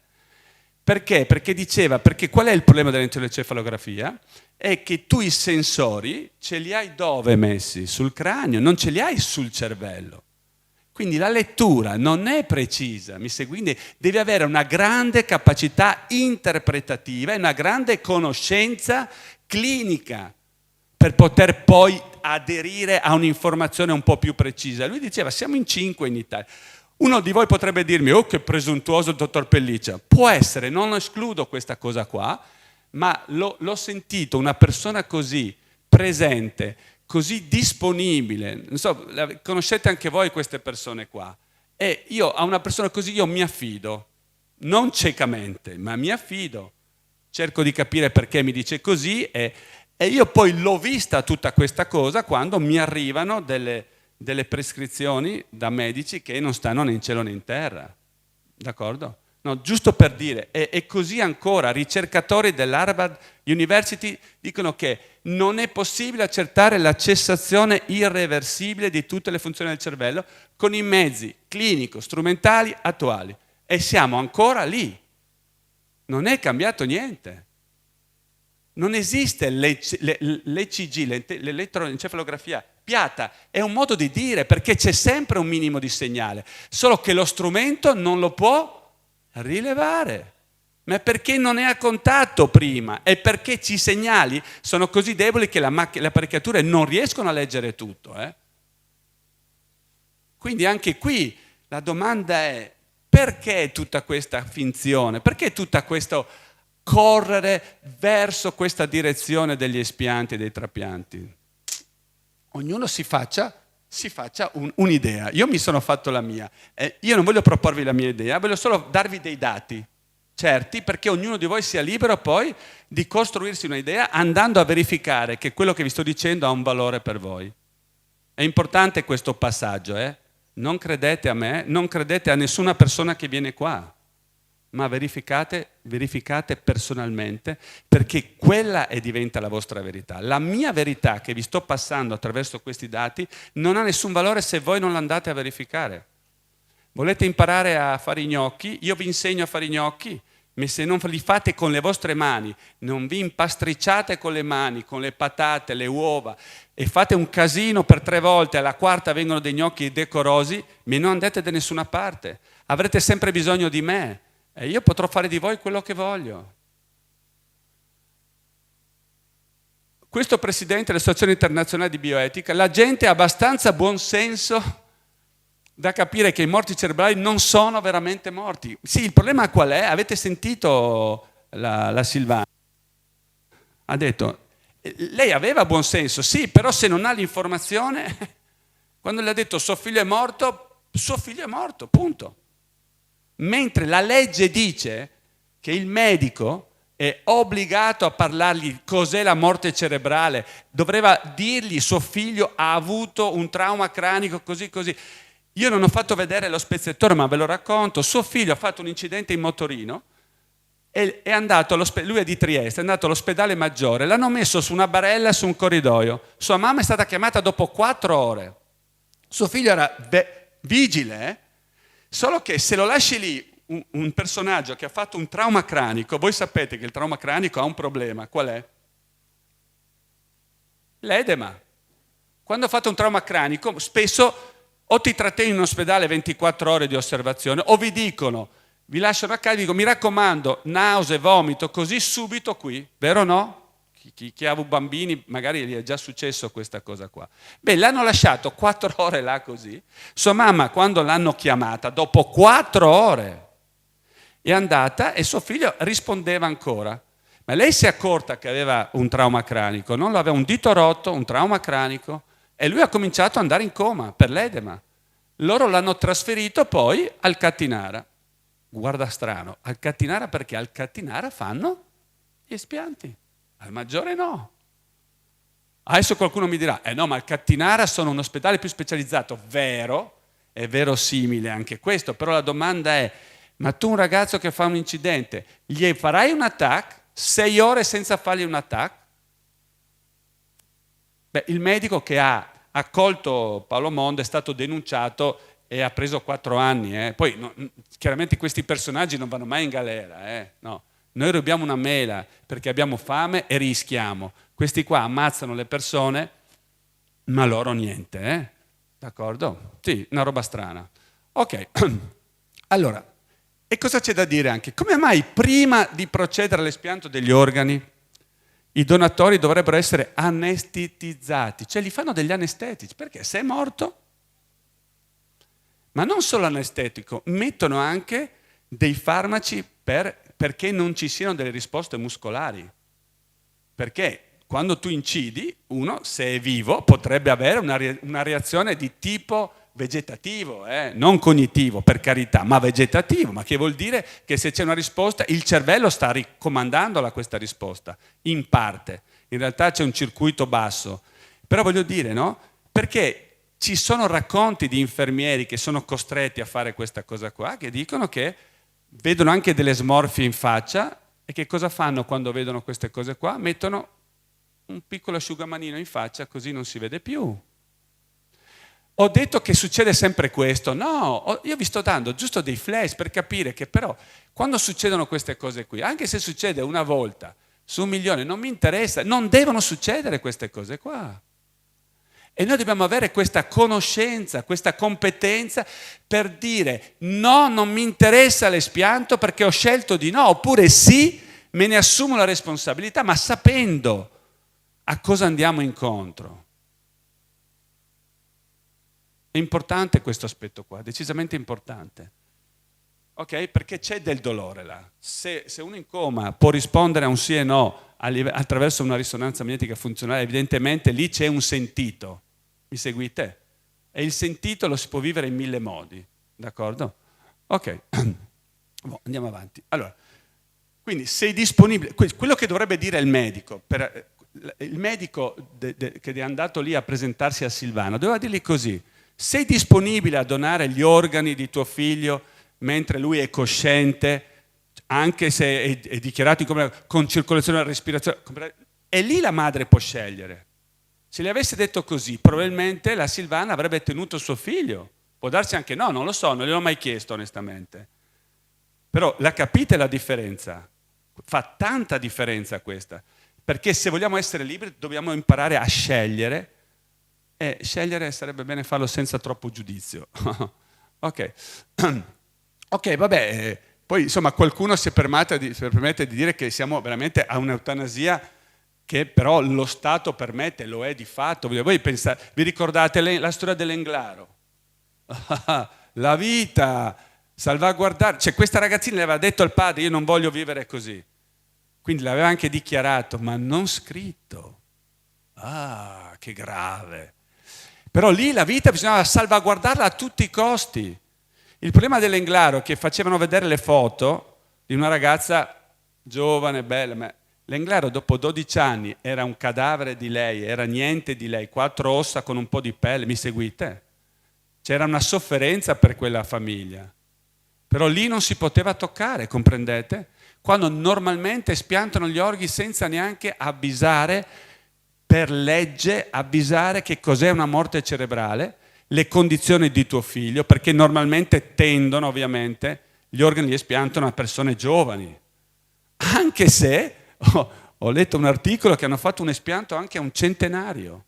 Perché? Perché qual è il problema dell'elettroencefalografia? È che tu i sensori ce li hai dove messi? Sul cranio, non ce li hai sul cervello. Quindi la lettura non è precisa, mi segui? Quindi devi avere una grande capacità interpretativa e una grande conoscenza clinica per poter poi aderire a un'informazione un po' più precisa. Lui diceva, siamo in 5 in Italia. Uno di voi potrebbe dirmi, oh che presuntuoso il dottor Pelliccia. Può essere, non escludo questa cosa qua, ma l'ho sentito, una persona così presente, così disponibile. Non so, conoscete anche voi queste persone qua. E io a una persona così io mi affido, non ciecamente, ma mi affido. Cerco di capire perché mi dice così e io poi l'ho vista tutta questa cosa quando mi arrivano delle prescrizioni da medici che non stanno né in cielo né in terra, d'accordo? No, giusto per dire, e così ancora, ricercatori dell'Harvard University dicono che non è possibile accertare la cessazione irreversibile di tutte le funzioni del cervello con i mezzi clinico-strumentali attuali. E siamo ancora lì. Non è cambiato niente. Non esiste l'ECG, l'elettroencefalografia piatta, è un modo di dire, perché c'è sempre un minimo di segnale, solo che lo strumento non lo può rilevare. Ma perché non è a contatto prima? E perché i segnali sono così deboli che le apparecchiature non riescono a leggere tutto. Quindi anche qui la domanda è: perché tutta questa finzione? Perché tutto questo correre verso questa direzione degli espianti e dei trapianti? Ognuno si faccia un'idea. Io mi sono fatto la mia. Io non voglio proporvi la mia idea, voglio solo darvi dei dati certi, perché ognuno di voi sia libero poi di costruirsi un'idea andando a verificare che quello che vi sto dicendo ha un valore per voi. È importante questo passaggio, Non credete a me, non credete a nessuna persona che viene qua, ma verificate personalmente, perché quella diventa la vostra verità. La mia verità che vi sto passando attraverso questi dati non ha nessun valore se voi non l'andate a verificare. Volete imparare a fare i gnocchi? Io vi insegno a fare i gnocchi, ma se non li fate con le vostre mani, non vi impastricciate con le mani, con le patate, le uova, e fate un casino per 3 volte, alla quarta vengono dei gnocchi decorosi, ma non andate da nessuna parte. Avrete sempre bisogno di me e io potrò fare di voi quello che voglio. Questo presidente dell'Associazione Internazionale di Bioetica, la gente ha abbastanza buon senso da capire che i morti cerebrali non sono veramente morti. Sì, il problema qual è? Avete sentito la Silvana? Ha detto, lei aveva buon senso, sì, però se non ha l'informazione, quando le ha detto suo figlio è morto, punto. Mentre la legge dice che il medico è obbligato a parlargli cos'è la morte cerebrale, doveva dirgli suo figlio ha avuto un trauma cranico così. Io non ho fatto vedere lo spezzettore, ma ve lo racconto. Suo figlio ha fatto un incidente in motorino e è andato lui è di Trieste, è andato all'ospedale Maggiore, l'hanno messo su una barella su un corridoio. Sua mamma è stata chiamata dopo 4 ore. Suo figlio era vigile, solo che se lo lasci lì un personaggio che ha fatto un trauma cranico, voi sapete che il trauma cranico ha un problema. Qual è? L'edema. Quando ha fatto un trauma cranico, spesso o ti trattieni in ospedale 24 ore di osservazione, o vi dicono, vi lasciano a casa, dico mi raccomando, nausea, vomito, così subito qui, vero o no? Chi ha avuto bambini magari gli è già successo questa cosa qua. L'hanno lasciato 4 ore là così. Sua mamma, quando l'hanno chiamata, dopo 4 ore, è andata e suo figlio rispondeva ancora. Ma lei si è accorta che aveva un trauma cranico, non aveva un dito rotto, un trauma cranico, e lui ha cominciato ad andare in coma per l'edema. Loro l'hanno trasferito poi al Cattinara. Guarda strano, al Cattinara perché al Cattinara fanno gli espianti, al Maggiore no. Adesso qualcuno mi dirà, no, ma al Cattinara sono un ospedale più specializzato. Vero, è verosimile anche questo, però la domanda è, ma tu un ragazzo che fa un incidente, gli farai un TAC 6 ore senza fargli un TAC? Il medico che ha accolto Paolo Mondo è stato denunciato e ha preso 4 anni. Poi chiaramente questi personaggi non vanno mai in galera. No. Noi rubiamo una mela perché abbiamo fame e rischiamo. Questi qua ammazzano le persone, ma loro niente. D'accordo? Sì, una roba strana. Ok, allora, e cosa c'è da dire anche? Come mai prima di procedere all'espianto degli organi i donatori dovrebbero essere anestetizzati? Cioè li fanno degli anestetici, perché se è morto, ma non solo anestetico, mettono anche dei farmaci perché non ci siano delle risposte muscolari. Perché quando tu incidi, uno, se è vivo, potrebbe avere una reazione di tipo vegetativo, non cognitivo, per carità, ma vegetativo, ma che vuol dire che se c'è una risposta, il cervello sta ricomandandola questa risposta, in parte. In realtà c'è un circuito basso. Però voglio dire, no? Perché ci sono racconti di infermieri che sono costretti a fare questa cosa qua, che dicono che vedono anche delle smorfie in faccia e che cosa fanno quando vedono queste cose qua? Mettono un piccolo asciugamanino in faccia, così non si vede più. Ho detto che succede sempre questo. No, io vi sto dando giusto dei flash per capire che però quando succedono queste cose qui, anche se succede una volta su 1 milione, non mi interessa, non devono succedere queste cose qua. E noi dobbiamo avere questa conoscenza, questa competenza per dire no, non mi interessa l'espianto perché ho scelto di no, oppure sì, me ne assumo la responsabilità, ma sapendo a cosa andiamo incontro. È importante questo aspetto qua, decisamente importante. Ok? Perché c'è del dolore là. Se uno in coma può rispondere a un sì e no attraverso una risonanza magnetica funzionale, evidentemente lì c'è un sentito. Mi seguite? E il sentito lo si può vivere in 1000 modi, d'accordo? Ok, andiamo avanti. Allora, quindi sei disponibile, quello che dovrebbe dire il medico che è andato lì a presentarsi a Silvano, doveva dirgli così: sei disponibile a donare gli organi di tuo figlio mentre lui è cosciente, anche se è dichiarato con circolazione e respirazione? E lì la madre può scegliere. Se gli avesse detto così, probabilmente la Silvana avrebbe tenuto suo figlio. Può darsi anche no, non lo so, non gliel'ho mai chiesto onestamente. Però la capite la differenza? Fa tanta differenza questa. Perché se vogliamo essere liberi dobbiamo imparare a scegliere, e scegliere sarebbe bene farlo senza troppo giudizio. Ok, vabbè, poi insomma qualcuno si permette di dire che siamo veramente a un'eutanasia che però lo Stato permette, lo è di fatto. Voi pensate, vi ricordate la storia dell'Englaro? La vita, salvaguardare. Cioè questa ragazzina le aveva detto al padre: io non voglio vivere così. Quindi l'aveva anche dichiarato, ma non scritto. Ah, che grave. Però lì la vita bisognava salvaguardarla a tutti i costi. Il problema dell'Englaro è che facevano vedere le foto di una ragazza giovane, bella, ma l'Englaro dopo 12 anni era un cadavere di lei, era niente di lei, 4 ossa con un po' di pelle, mi seguite? C'era una sofferenza per quella famiglia, però lì non si poteva toccare, comprendete? Quando normalmente espiantano gli organi senza neanche avvisare, per legge, avvisare che cos'è una morte cerebrale, le condizioni di tuo figlio, perché normalmente tendono ovviamente, gli organi li espiantano a persone giovani, anche se ho letto un articolo che hanno fatto un espianto anche a un centenario.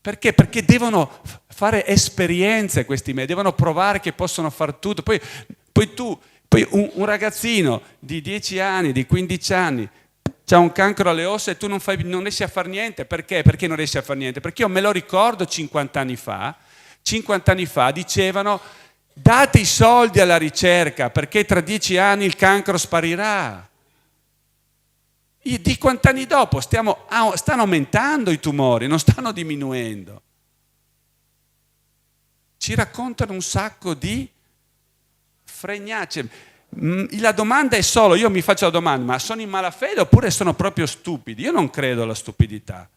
Perché? Perché devono fare esperienze questi medici, devono provare che possono far tutto. Poi un ragazzino di 10 anni, di 15 anni, c'ha un cancro alle ossa e tu non riesci a fare niente. Perché? Perché non riesci a fare niente? Perché io me lo ricordo 50 anni fa dicevano: date i soldi alla ricerca perché tra 10 anni il cancro sparirà. Io dico, quanti anni dopo stanno aumentando i tumori, non stanno diminuendo. Ci raccontano un sacco di fregnacce. La domanda è solo, io mi faccio la domanda: ma sono in malafede oppure sono proprio stupidi? Io non credo alla stupidità.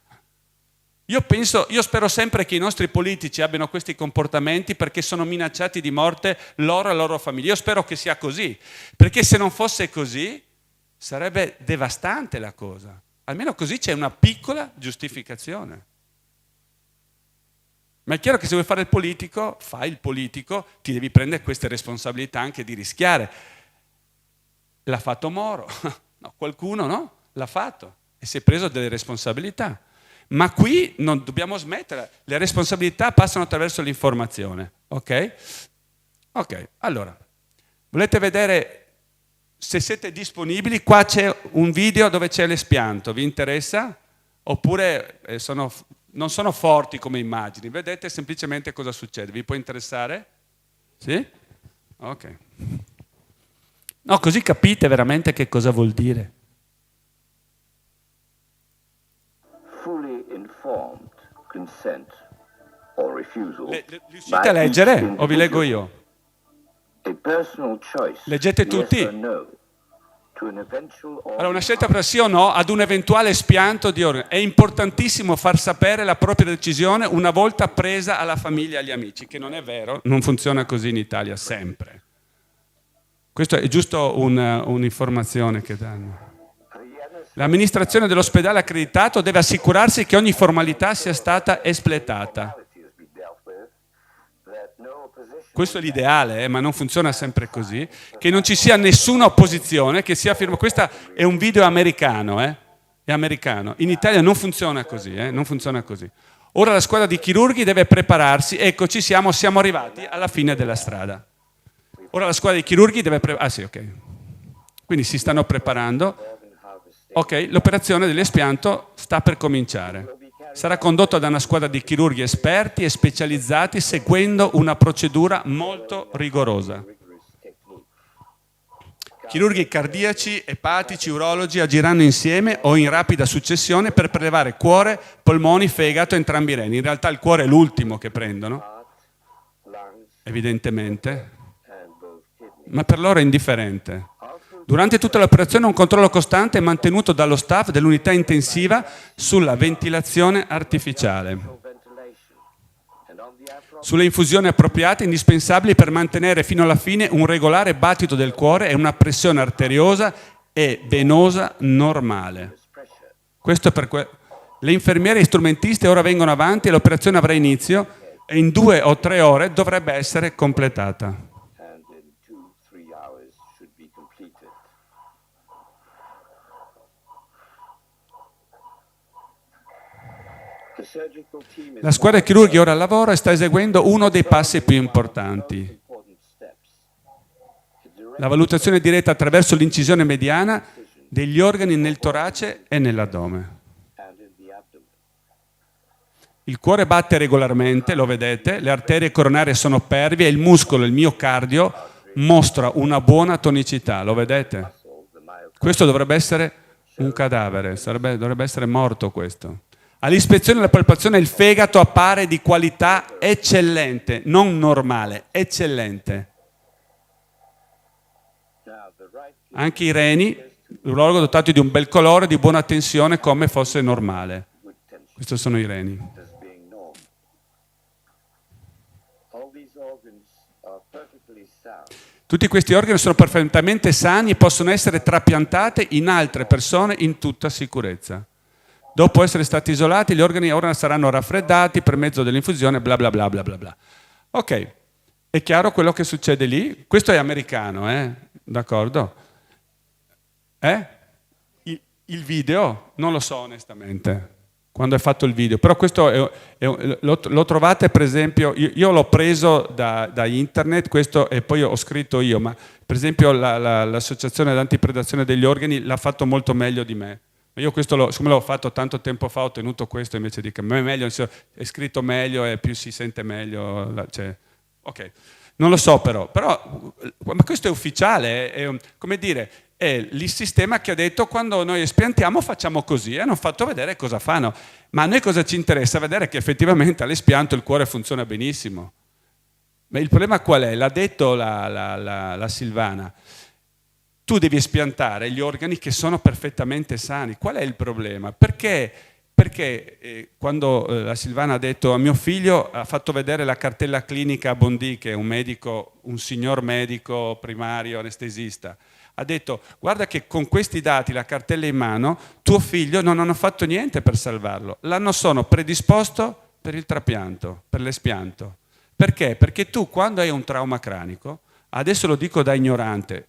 Io spero sempre che i nostri politici abbiano questi comportamenti perché sono minacciati di morte loro e la loro famiglia. Io spero che sia così, perché se non fosse così sarebbe devastante la cosa. Almeno così c'è una piccola giustificazione. Ma è chiaro che se vuoi fare il politico, fai il politico, ti devi prendere queste responsabilità anche di rischiare. L'ha fatto Moro, no, qualcuno no? L'ha fatto e si è preso delle responsabilità. Ma qui non dobbiamo smettere, le responsabilità passano attraverso l'informazione, ok? Ok, allora, volete vedere, se siete disponibili, qua c'è un video dove c'è l'espianto, vi interessa? Oppure non sono forti come immagini, vedete semplicemente cosa succede, vi può interessare? Sì? Ok. No, così capite veramente che cosa vuol dire. Fully informed consent or refusal. Riuscite a leggere o vi leggo io? A personal choice. Leggete tutti? Yes or no, to an eventual Allora, una scelta per sì o no ad un eventuale espianto di organi. È importantissimo far sapere la propria decisione una volta presa alla famiglia e agli amici, che non è vero, non funziona così in Italia sempre. Questo è giusto un'informazione che danno. L'amministrazione dell'ospedale accreditato deve assicurarsi che ogni formalità sia stata espletata. Questo è l'ideale, ma non funziona sempre così. Che non ci sia nessuna opposizione, che sia firma. Questo è un video americano, È americano. In Italia non funziona così, non funziona così. Ora la squadra di chirurghi deve prepararsi, eccoci siamo arrivati alla fine della strada. Ora la squadra di chirurghi deve prepararsi, ok. Quindi si stanno preparando. Ok, l'operazione dell'espianto sta per cominciare. Sarà condotta da una squadra di chirurghi esperti e specializzati seguendo una procedura molto rigorosa. Chirurghi cardiaci, epatici, urologi agiranno insieme o in rapida successione per prelevare cuore, polmoni, fegato e entrambi i reni. In realtà il cuore è l'ultimo che prendono, evidentemente, ma per loro è indifferente. Durante tutta l'operazione un controllo costante è mantenuto dallo staff dell'unità intensiva sulla ventilazione artificiale, sulle infusioni appropriate indispensabili per mantenere fino alla fine un regolare battito del cuore e una pressione arteriosa e venosa normale. Questo per le infermiere e strumentiste ora vengono avanti e l'operazione avrà inizio e in 2 o 3 ore dovrebbe essere completata. La squadra chirurghi ora al lavoro e sta eseguendo uno dei passi più importanti. La valutazione diretta attraverso l'incisione mediana degli organi nel torace e nell'addome. Il cuore batte regolarmente, lo vedete, le arterie coronarie sono pervie e il muscolo, il miocardio, mostra una buona tonicità, lo vedete? Questo dovrebbe essere un cadavere, dovrebbe essere morto questo. All'ispezione della palpazione il fegato appare di qualità eccellente, non normale, eccellente. Anche i reni, l'urologo dotato di un bel colore, di buona tensione come fosse normale. Questi sono i reni. Tutti questi organi sono perfettamente sani e possono essere trapiantati in altre persone in tutta sicurezza. Dopo essere stati isolati, gli organi ora saranno raffreddati per mezzo dell'infusione, bla bla bla bla bla bla. Ok, è chiaro quello che succede lì? Questo è americano, d'accordo? Il video? Non lo so onestamente, quando è fatto il video, però questo lo trovate per esempio, io l'ho preso da internet, questo e poi ho scritto io, ma per esempio l'associazione d'antipredazione degli organi l'ha fatto molto meglio di me. Io questo, siccome l'ho fatto tanto tempo fa, ho ottenuto questo invece di che è meglio, è scritto meglio e più si sente meglio. Ok, non lo so però, ma questo è ufficiale, come dire, è il sistema che ha detto quando noi espiantiamo facciamo così e hanno fatto vedere cosa fanno. Ma a noi cosa ci interessa? Vedere che effettivamente all'espianto il cuore funziona benissimo. Ma il problema qual è? L'ha detto la Silvana. Tu devi espiantare gli organi che sono perfettamente sani. Qual è il problema? Perché quando la Silvana ha detto a mio figlio, ha fatto vedere la cartella clinica a Bondi, che è un medico, un signor medico primario, anestesista, ha detto guarda che con questi dati, la cartella in mano, tuo figlio non hanno fatto niente per salvarlo, l'hanno solo predisposto per il trapianto, per l'espianto. Perché? Perché tu quando hai un trauma cranico, adesso lo dico da ignorante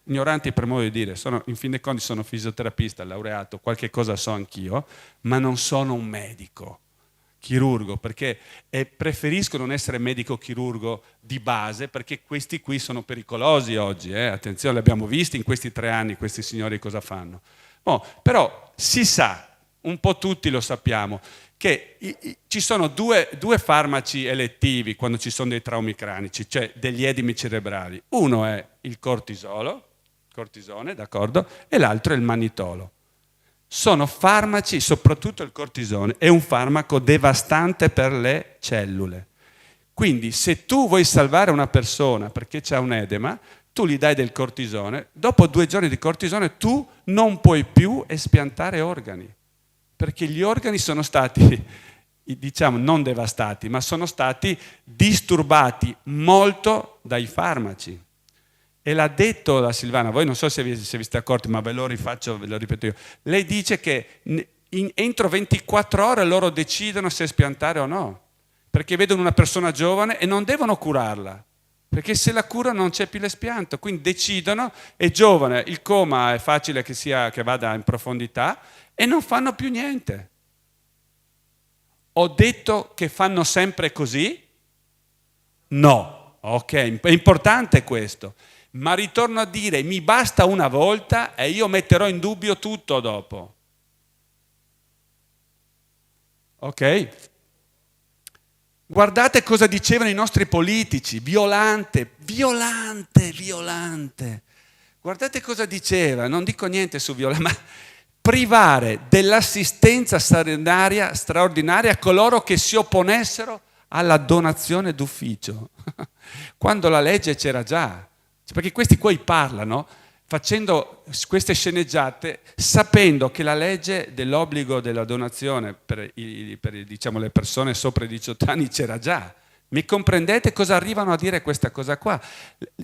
per modo di dire, in fin dei conti sono fisioterapista, laureato, qualche cosa so anch'io, ma non sono un medico, chirurgo, perché preferisco non essere medico chirurgo di base, perché questi qui sono pericolosi oggi, attenzione, li abbiamo visti in questi 3 anni, questi signori cosa fanno. Però si sa, un po' tutti lo sappiamo, che ci sono due farmaci elettivi quando ci sono dei traumi cranici, cioè degli edemi cerebrali. Uno è il cortisone, d'accordo? E l'altro è il mannitolo. Sono farmaci, soprattutto il cortisone, è un farmaco devastante per le cellule. Quindi se tu vuoi salvare una persona perché c'ha un edema, tu gli dai del cortisone, dopo 2 giorni di cortisone tu non puoi più espiantare organi. Perché gli organi sono stati, diciamo, non devastati, ma sono stati disturbati molto dai farmaci. E l'ha detto la Silvana, voi non so se vi siete accorti, ma ve lo rifaccio, ve lo ripeto io. Lei dice che entro 24 ore loro decidono se espiantare o no, perché vedono una persona giovane e non devono curarla, perché se la curano non c'è più l'espianto, quindi decidono, è giovane, il coma è facile che vada in profondità, e non fanno più niente. Ho detto che fanno sempre così? No. Ok, è importante questo. Ma ritorno a dire, mi basta una volta e io metterò in dubbio tutto dopo. Ok? Guardate cosa dicevano i nostri politici, violante. Guardate cosa diceva, non dico niente su violante, ma privare dell'assistenza straordinaria coloro che si opponessero alla donazione d'ufficio. Quando la legge c'era già. Perché questi qua parlano facendo queste sceneggiate sapendo che la legge dell'obbligo della donazione per diciamo, le persone sopra i 18 anni c'era già. Mi comprendete cosa arrivano a dire questa cosa qua?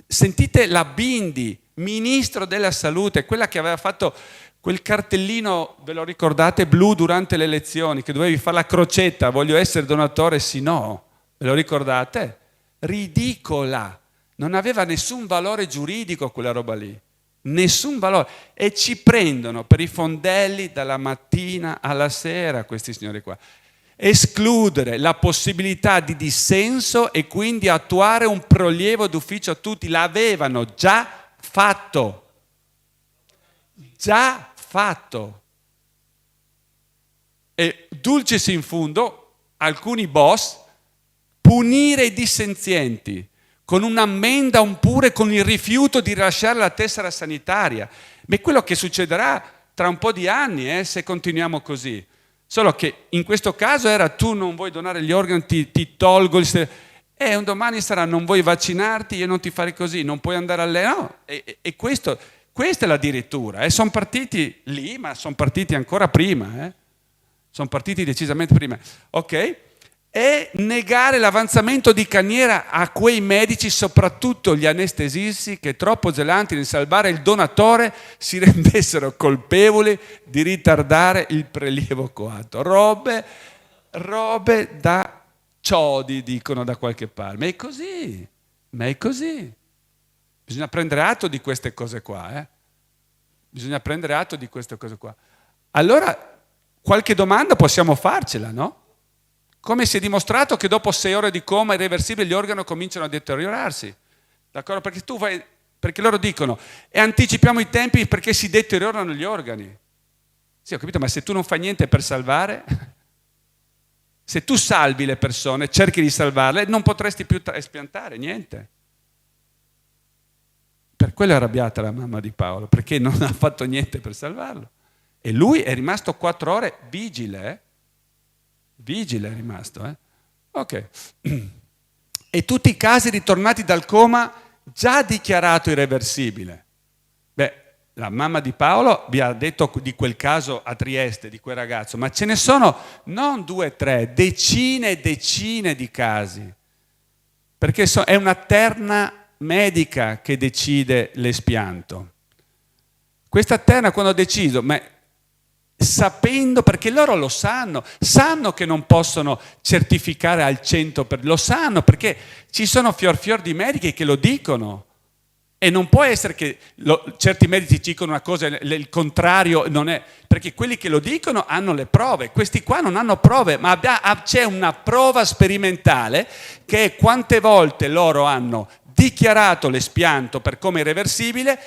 Sentite la Bindi, ministro della salute, quella che aveva fatto quel cartellino, ve lo ricordate, blu durante le elezioni, che dovevi fare la crocetta, voglio essere donatore, sì no. Ve lo ricordate? Ridicola. Non aveva nessun valore giuridico quella roba lì. Nessun valore. E ci prendono per i fondelli dalla mattina alla sera questi signori qua. Escludere la possibilità di dissenso e quindi attuare un prelievo d'ufficio a tutti. L'avevano già fatto. Già fatto. E dulcis in fundo, alcuni boss, punire i dissenzienti con un'ammenda oppure con il rifiuto di rilasciare la tessera sanitaria. Ma è quello che succederà tra un po' di anni se continuiamo così. Solo che in questo caso era tu non vuoi donare gli organi, ti tolgo un domani sarà non vuoi vaccinarti, io non ti farei così, non puoi andare no. E questa è l'addirittura. Sono partiti lì, ma sono partiti ancora prima. Sono partiti decisamente prima. Ok? E negare l'avanzamento di carriera a quei medici, soprattutto gli anestesisti, che troppo zelanti nel salvare il donatore si rendessero colpevoli di ritardare il prelievo coatto. Robe da ciodi, dicono da qualche parte. Ma è così. Bisogna prendere atto di queste cose qua. Bisogna prendere atto di queste cose qua. Allora, qualche domanda possiamo farcela, no? Come si è dimostrato che dopo 6 ore di coma irreversibile gli organi cominciano a deteriorarsi. D'accordo? Perché loro dicono, e anticipiamo i tempi perché si deteriorano gli organi. Sì, ho capito, ma se tu non fai niente per salvare, se tu salvi le persone, cerchi di salvarle, non potresti più espiantare, niente. Per quello è arrabbiata la mamma di Paolo, perché non ha fatto niente per salvarlo. E lui è rimasto 4 ore vigile, Vigile è rimasto, Ok. E tutti i casi ritornati dal coma già dichiarato irreversibile. La mamma di Paolo vi ha detto di quel caso a Trieste, di quel ragazzo, ma ce ne sono non 2, 3, decine e decine di casi. Perché è una terna medica che decide l'espianto. Questa terna quando ha deciso, sapendo, perché loro lo sanno che non possono certificare al 100%, lo sanno perché ci sono fior di medici che lo dicono e non può essere che certi medici dicono una cosa e il contrario non è, perché quelli che lo dicono hanno le prove, questi qua non hanno prove, ma c'è una prova sperimentale che è quante volte loro hanno dichiarato l'espianto per come irreversibile.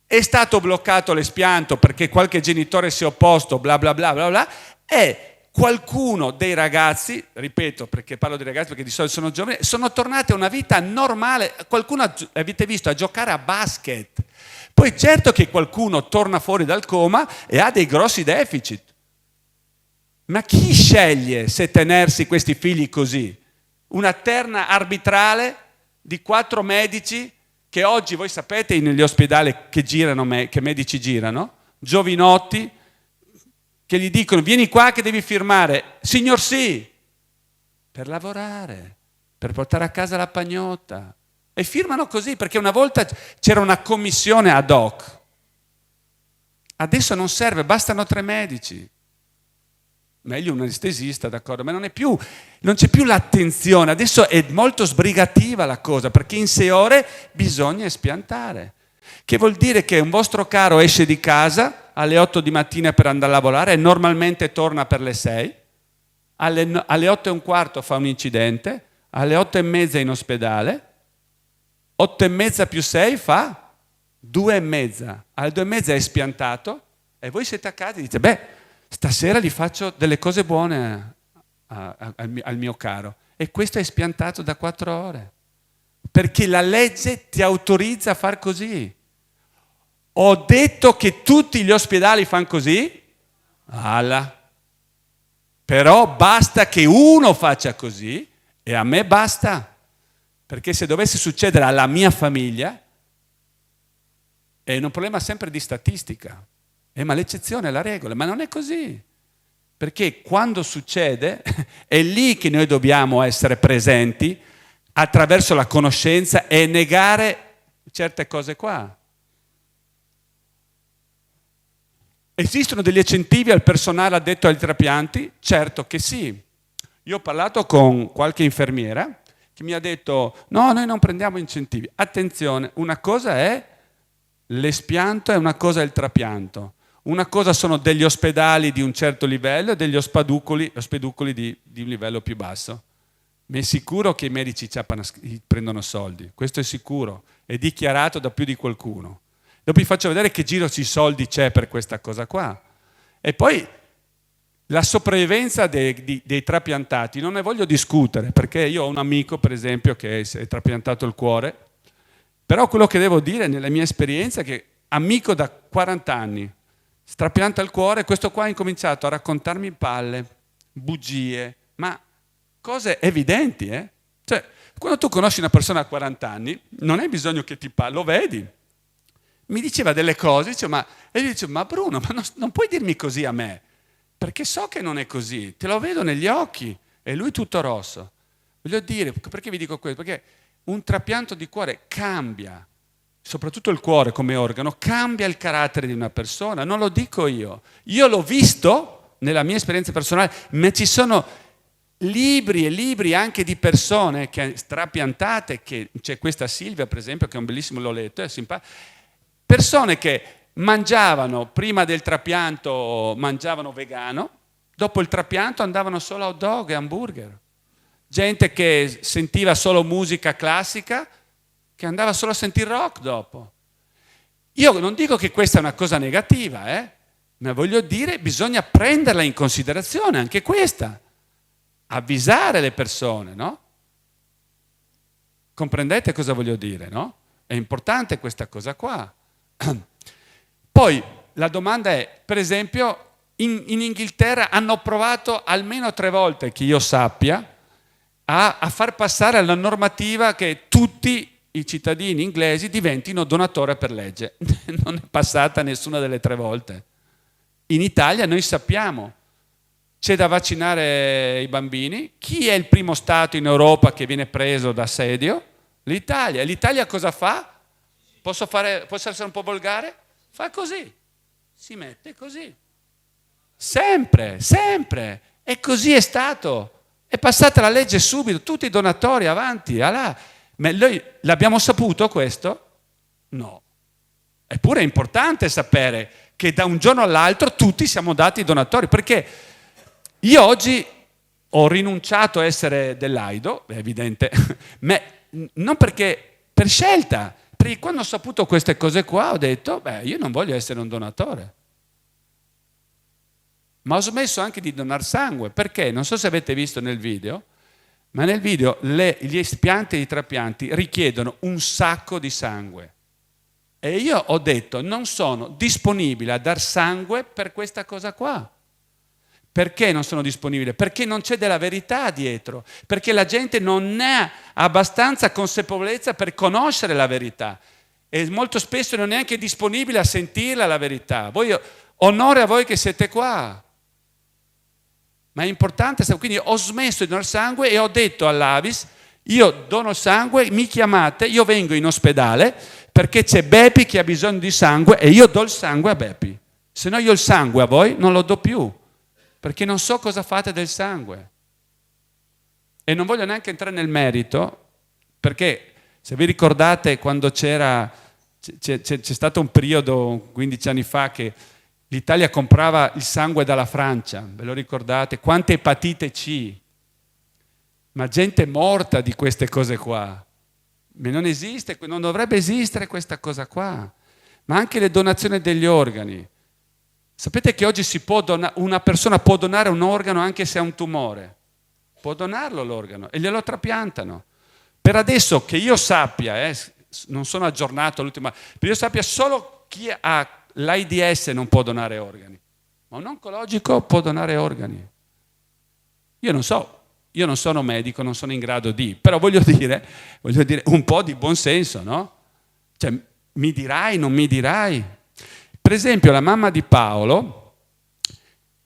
È stato bloccato l'espianto perché qualche genitore si è opposto, bla bla bla bla bla, e qualcuno dei ragazzi, ripeto perché parlo di ragazzi perché di solito sono giovani, sono tornati a una vita normale. Qualcuno avete visto a giocare a basket. Poi certo che qualcuno torna fuori dal coma e ha dei grossi deficit. Ma chi sceglie se tenersi questi figli così? Una terna arbitrale di 4 medici che oggi voi sapete negli ospedali che medici girano, giovinotti, che gli dicono vieni qua che devi firmare, signor sì, per lavorare, per portare a casa la pagnotta. E firmano così perché una volta c'era una commissione ad hoc. Adesso non serve, bastano 3 medici. Meglio un anestesista, d'accordo, ma non c'è più l'attenzione, adesso è molto sbrigativa la cosa, perché in 6 ore bisogna espiantare. Che vuol dire che un vostro caro esce di casa alle 8 di mattina per andare a lavorare e normalmente torna per le 6, alle 8:15 fa un incidente, alle 8:30 in ospedale, 8:30 più 6 fa 2:30. Alle 2:30 è spiantato e voi siete a casa e dite, beh, stasera gli faccio delle cose buone al mio caro. E questo è spiantato da 4 ore. Perché la legge ti autorizza a far così. Ho detto che tutti gli ospedali fanno così? Però basta che uno faccia così e a me basta. Perché se dovesse succedere alla mia famiglia è un problema sempre di statistica. Ma l'eccezione è la regola, ma non è così. Perché quando succede è lì che noi dobbiamo essere presenti attraverso la conoscenza e negare certe cose qua. Esistono degli incentivi al personale addetto ai trapianti? Certo che sì. Io ho parlato con qualche infermiera che mi ha detto no, noi non prendiamo incentivi. Attenzione, una cosa è l'espianto e una cosa è il trapianto. Una cosa sono degli ospedali di un certo livello e degli ospeducoli di un livello più basso. Ma è sicuro che i medici prendono soldi, questo è sicuro, è dichiarato da più di qualcuno. Dopo vi faccio vedere che giro di soldi c'è per questa cosa qua. E poi la sopravvivenza dei trapiantati, non ne voglio discutere, perché io ho un amico, per esempio, che si è trapiantato il cuore, però quello che devo dire nella mia esperienza è che amico da 40 anni, strapianta il cuore, questo qua ha incominciato a raccontarmi palle, bugie, ma cose evidenti, eh? Cioè, quando tu conosci una persona a 40 anni, non hai bisogno che ti parli, lo vedi. Mi diceva delle cose, e io dicevo, ma Bruno, ma non puoi dirmi così a me, perché so che non è così, te lo vedo negli occhi, e lui tutto rosso. Voglio dire, perché vi dico questo? Perché un trapianto di cuore cambia, soprattutto il cuore come organo, cambia il carattere di una persona, non lo dico io l'ho visto nella mia esperienza personale, ma ci sono libri e libri anche di persone che strapiantate, che c'è questa Silvia per esempio che è un bellissimo, l'ho letto, è simpatico, persone che mangiavano prima del trapianto, mangiavano vegano, dopo il trapianto andavano solo a hot dog e hamburger, gente che sentiva solo musica classica che andava solo a sentire rock dopo. Io non dico che questa è una cosa negativa, ma voglio dire, bisogna prenderla in considerazione anche questa, avvisare le persone, no? Comprendete cosa voglio dire, no? È importante questa cosa qua. Poi la domanda è, per esempio, in Inghilterra hanno provato almeno 3 volte, che io sappia, a far passare la normativa che tutti i cittadini inglesi diventino donatori per legge. Non è passata nessuna delle 3 volte. In Italia noi sappiamo, c'è da vaccinare i bambini. Chi è il primo Stato in Europa che viene preso d'assedio? L'Italia. E l'Italia cosa fa? Posso essere un po' volgare? Fa così. Si mette così. Sempre, sempre. E così è stato. È passata la legge subito, tutti i donatori avanti, alà. Ma noi l'abbiamo saputo questo? No. Eppure è importante sapere che da un giorno all'altro tutti siamo dati donatori, perché io oggi ho rinunciato a essere dell'Aido, è evidente, ma non perché, per scelta, perché quando ho saputo queste cose qua ho detto, io non voglio essere un donatore. Ma ho smesso anche di donare sangue, perché, non so se avete visto nel video, ma nel video gli espianti e i trapianti richiedono un sacco di sangue. E io ho detto, non sono disponibile a dar sangue per questa cosa qua. Perché non sono disponibile? Perché non c'è della verità dietro, perché la gente non ha abbastanza consapevolezza per conoscere la verità e molto spesso non è neanche disponibile a sentirla la verità. Onore a voi che siete qua. Ma è importante, quindi ho smesso di donare sangue e ho detto all'Avis, io dono sangue, mi chiamate, io vengo in ospedale perché c'è Bepi che ha bisogno di sangue e io do il sangue a Bepi. Se no io il sangue a voi non lo do più, perché non so cosa fate del sangue. E non voglio neanche entrare nel merito, perché se vi ricordate quando c'è stato un periodo 15 anni fa che L'Italia comprava il sangue dalla Francia, ve lo ricordate? Quante epatite C? Ma gente morta di queste cose qua. Ma non esiste, non dovrebbe esistere questa cosa qua. Ma anche le donazioni degli organi. Sapete che oggi una persona può donare un organo anche se ha un tumore? Può donarlo l'organo e glielo trapiantano. Per adesso che io sappia, non sono aggiornato all'ultima, per io sappia solo chi ha l'AIDS non può donare organi, ma un oncologico può donare organi. Io non so, io non sono medico, non sono in grado di, però voglio dire un po' di buonsenso, no? Cioè, mi dirai, non mi dirai? Per esempio, la mamma di Paolo,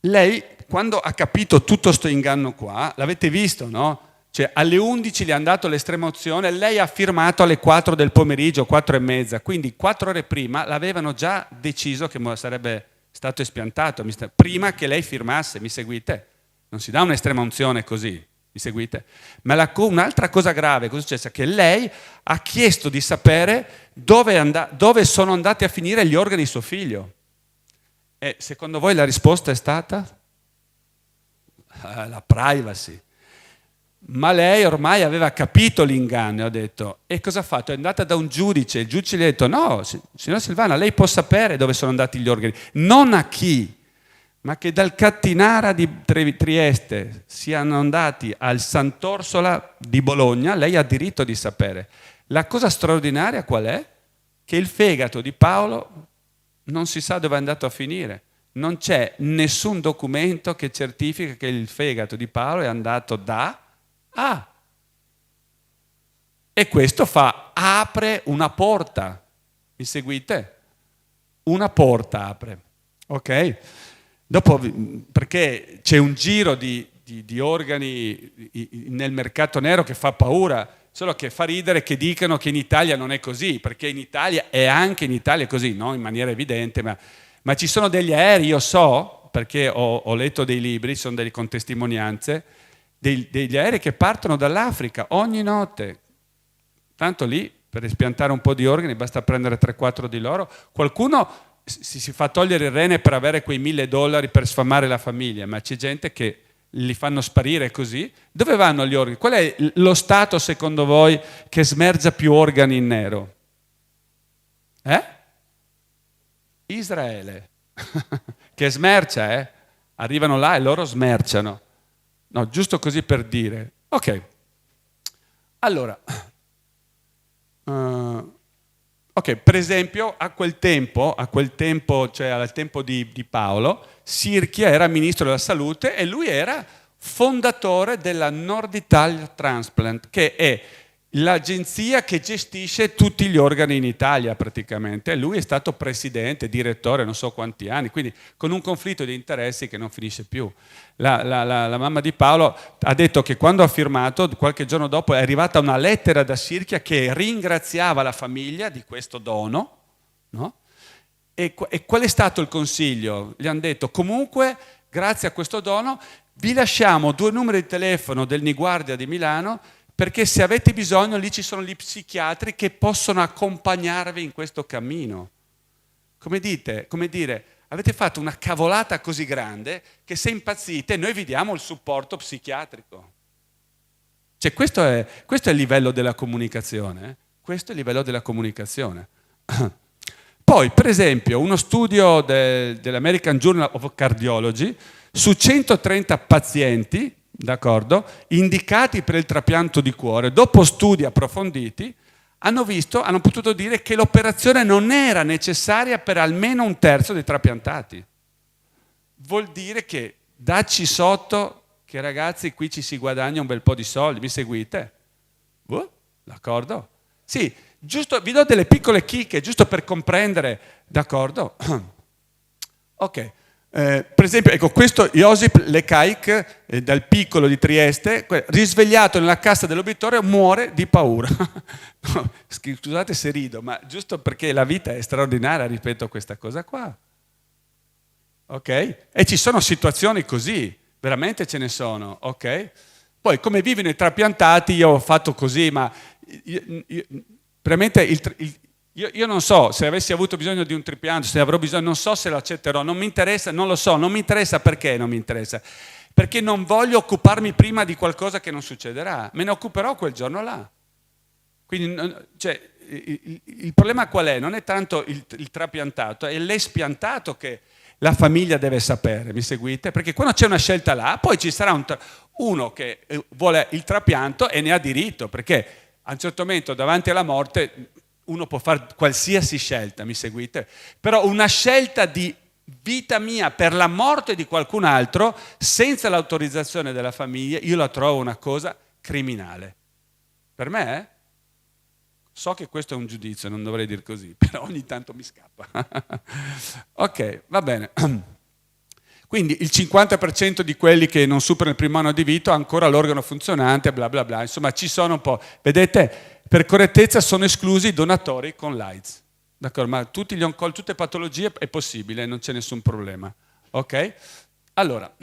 lei, quando ha capito tutto sto inganno qua, l'avete visto, no? Cioè, alle 11 gli hanno dato l'estrema unzione, lei ha firmato alle 4 del pomeriggio, 4 e mezza, quindi 4 ore prima l'avevano già deciso che sarebbe stato espiantato, prima che lei firmasse, mi seguite? Non si dà un'estrema unzione così, mi seguite? Ma un'altra cosa grave, cosa è successo? Che lei ha chiesto di sapere dove sono andati a finire gli organi di suo figlio. E secondo voi la risposta è stata? La privacy. Ma lei ormai aveva capito l'inganno e ha detto, e cosa ha fatto? È andata da un giudice, il giudice gli ha detto, no, signora Silvana, lei può sapere dove sono andati gli organi, non a chi, ma che dal Cattinara di Trieste siano andati al Sant'Orsola di Bologna, lei ha diritto di sapere. La cosa straordinaria qual è? Che il fegato di Paolo non si sa dove è andato a finire. Non c'è nessun documento che certifica che il fegato di Paolo è andato da A. E questo apre una porta. Mi seguite? Una porta apre. Ok? Dopo, perché c'è un giro di organi nel mercato nero che fa paura, solo che fa ridere che dicano che in Italia non è così, perché in Italia è anche in Italia così, non in maniera evidente, ma ci sono degli aerei, io so, perché ho letto dei libri, sono delle contestimonianze, degli aerei che partono dall'Africa ogni notte. Tanto lì, per espiantare un po' di organi, basta prendere 3-4 di loro. Qualcuno si fa togliere il rene per avere quei $1.000 per sfamare la famiglia, ma c'è gente che li fanno sparire così. Dove vanno gli organi? Qual è lo Stato, secondo voi, che smergia più organi in nero? Israele. Che smercia, Arrivano là e loro smerciano. No, giusto così per dire. Ok. Allora, per esempio, a quel tempo, cioè al tempo di Paolo, Sirchia era ministro della salute e lui era fondatore della Nord Italia Transplant, che è l'agenzia che gestisce tutti gli organi in Italia praticamente. E lui è stato presidente, direttore, non so quanti anni, quindi con un conflitto di interessi che non finisce più. La mamma di Paolo ha detto che quando ha firmato, qualche giorno dopo, è arrivata una lettera da Sirchia che ringraziava la famiglia di questo dono, no? E qual è stato il consiglio? Gli hanno detto, comunque, grazie a questo dono, vi lasciamo 2 numeri di telefono del Niguardia di Milano, perché se avete bisogno lì ci sono gli psichiatri che possono accompagnarvi in questo cammino. Come dire, avete fatto una cavolata così grande che se impazzite noi vi diamo il supporto psichiatrico. Cioè questo è il livello della comunicazione. Questo è il livello della comunicazione. Poi, per esempio, uno studio dell'American Journal of Cardiology su 130 pazienti, d'accordo, indicati per il trapianto di cuore, dopo studi approfonditi, hanno potuto dire che l'operazione non era necessaria per almeno 1/3 dei trapiantati. Vuol dire che dacci sotto che ragazzi qui ci si guadagna un bel po' di soldi, mi seguite? D'accordo? Sì, giusto, vi do delle piccole chicche, giusto per comprendere, d'accordo? Ok. Per esempio, ecco, questo Josip Lekaik dal Piccolo di Trieste, risvegliato nella cassa dell'obitorio, muore di paura. No, scusate se rido, ma giusto perché la vita è straordinaria, ripeto questa cosa qua. Ok? E ci sono situazioni così, veramente ce ne sono, ok? Poi come vivono i trapiantati, io ho fatto così, ma veramente Io non so se avessi avuto bisogno di un trapianto, se avrò bisogno, non so se lo accetterò, non mi interessa, non lo so, non mi interessa perché non mi interessa. Perché non voglio occuparmi prima di qualcosa che non succederà, me ne occuperò quel giorno là. Quindi, cioè, il problema qual è? Non è tanto il trapiantato, è l'espiantato che la famiglia deve sapere, mi seguite? Perché quando c'è una scelta là, poi ci sarà uno che vuole il trapianto e ne ha diritto, perché a un certo momento davanti alla morte uno può fare qualsiasi scelta, mi seguite? Però una scelta di vita mia per la morte di qualcun altro, senza l'autorizzazione della famiglia, io la trovo una cosa criminale. Per me, so che questo è un giudizio, non dovrei dire così, però ogni tanto mi scappa. Ok, va bene. Quindi il 50% di quelli che non superano il primo anno di vita ha ancora l'organo funzionante, bla bla bla. Insomma, ci sono un po'. Vedete, per correttezza sono esclusi i donatori con l'AIDS. D'accordo? Ma tutte le patologie è possibile, non c'è nessun problema. Ok? Allora,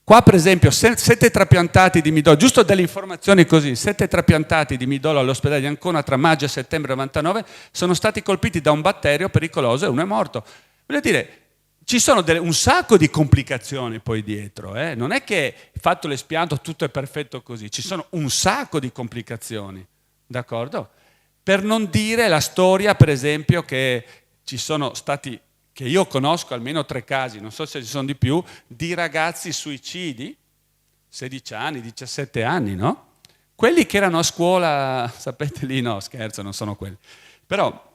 qua per esempio 7 trapiantati di midollo, giusto delle informazioni così, 7 trapiantati di midollo all'ospedale di Ancona tra maggio e settembre 99 sono stati colpiti da un batterio pericoloso e uno è morto. Voglio dire, ci sono un sacco di complicazioni poi dietro, non è che fatto l'espianto tutto è perfetto così, ci sono un sacco di complicazioni, d'accordo? Per non dire la storia, per esempio, che ci sono stati, che io conosco almeno 3 casi, non so se ci sono di più, di ragazzi suicidi, 16 anni, 17 anni, no? Quelli che erano a scuola, sapete lì, no, scherzo, non sono quelli. Però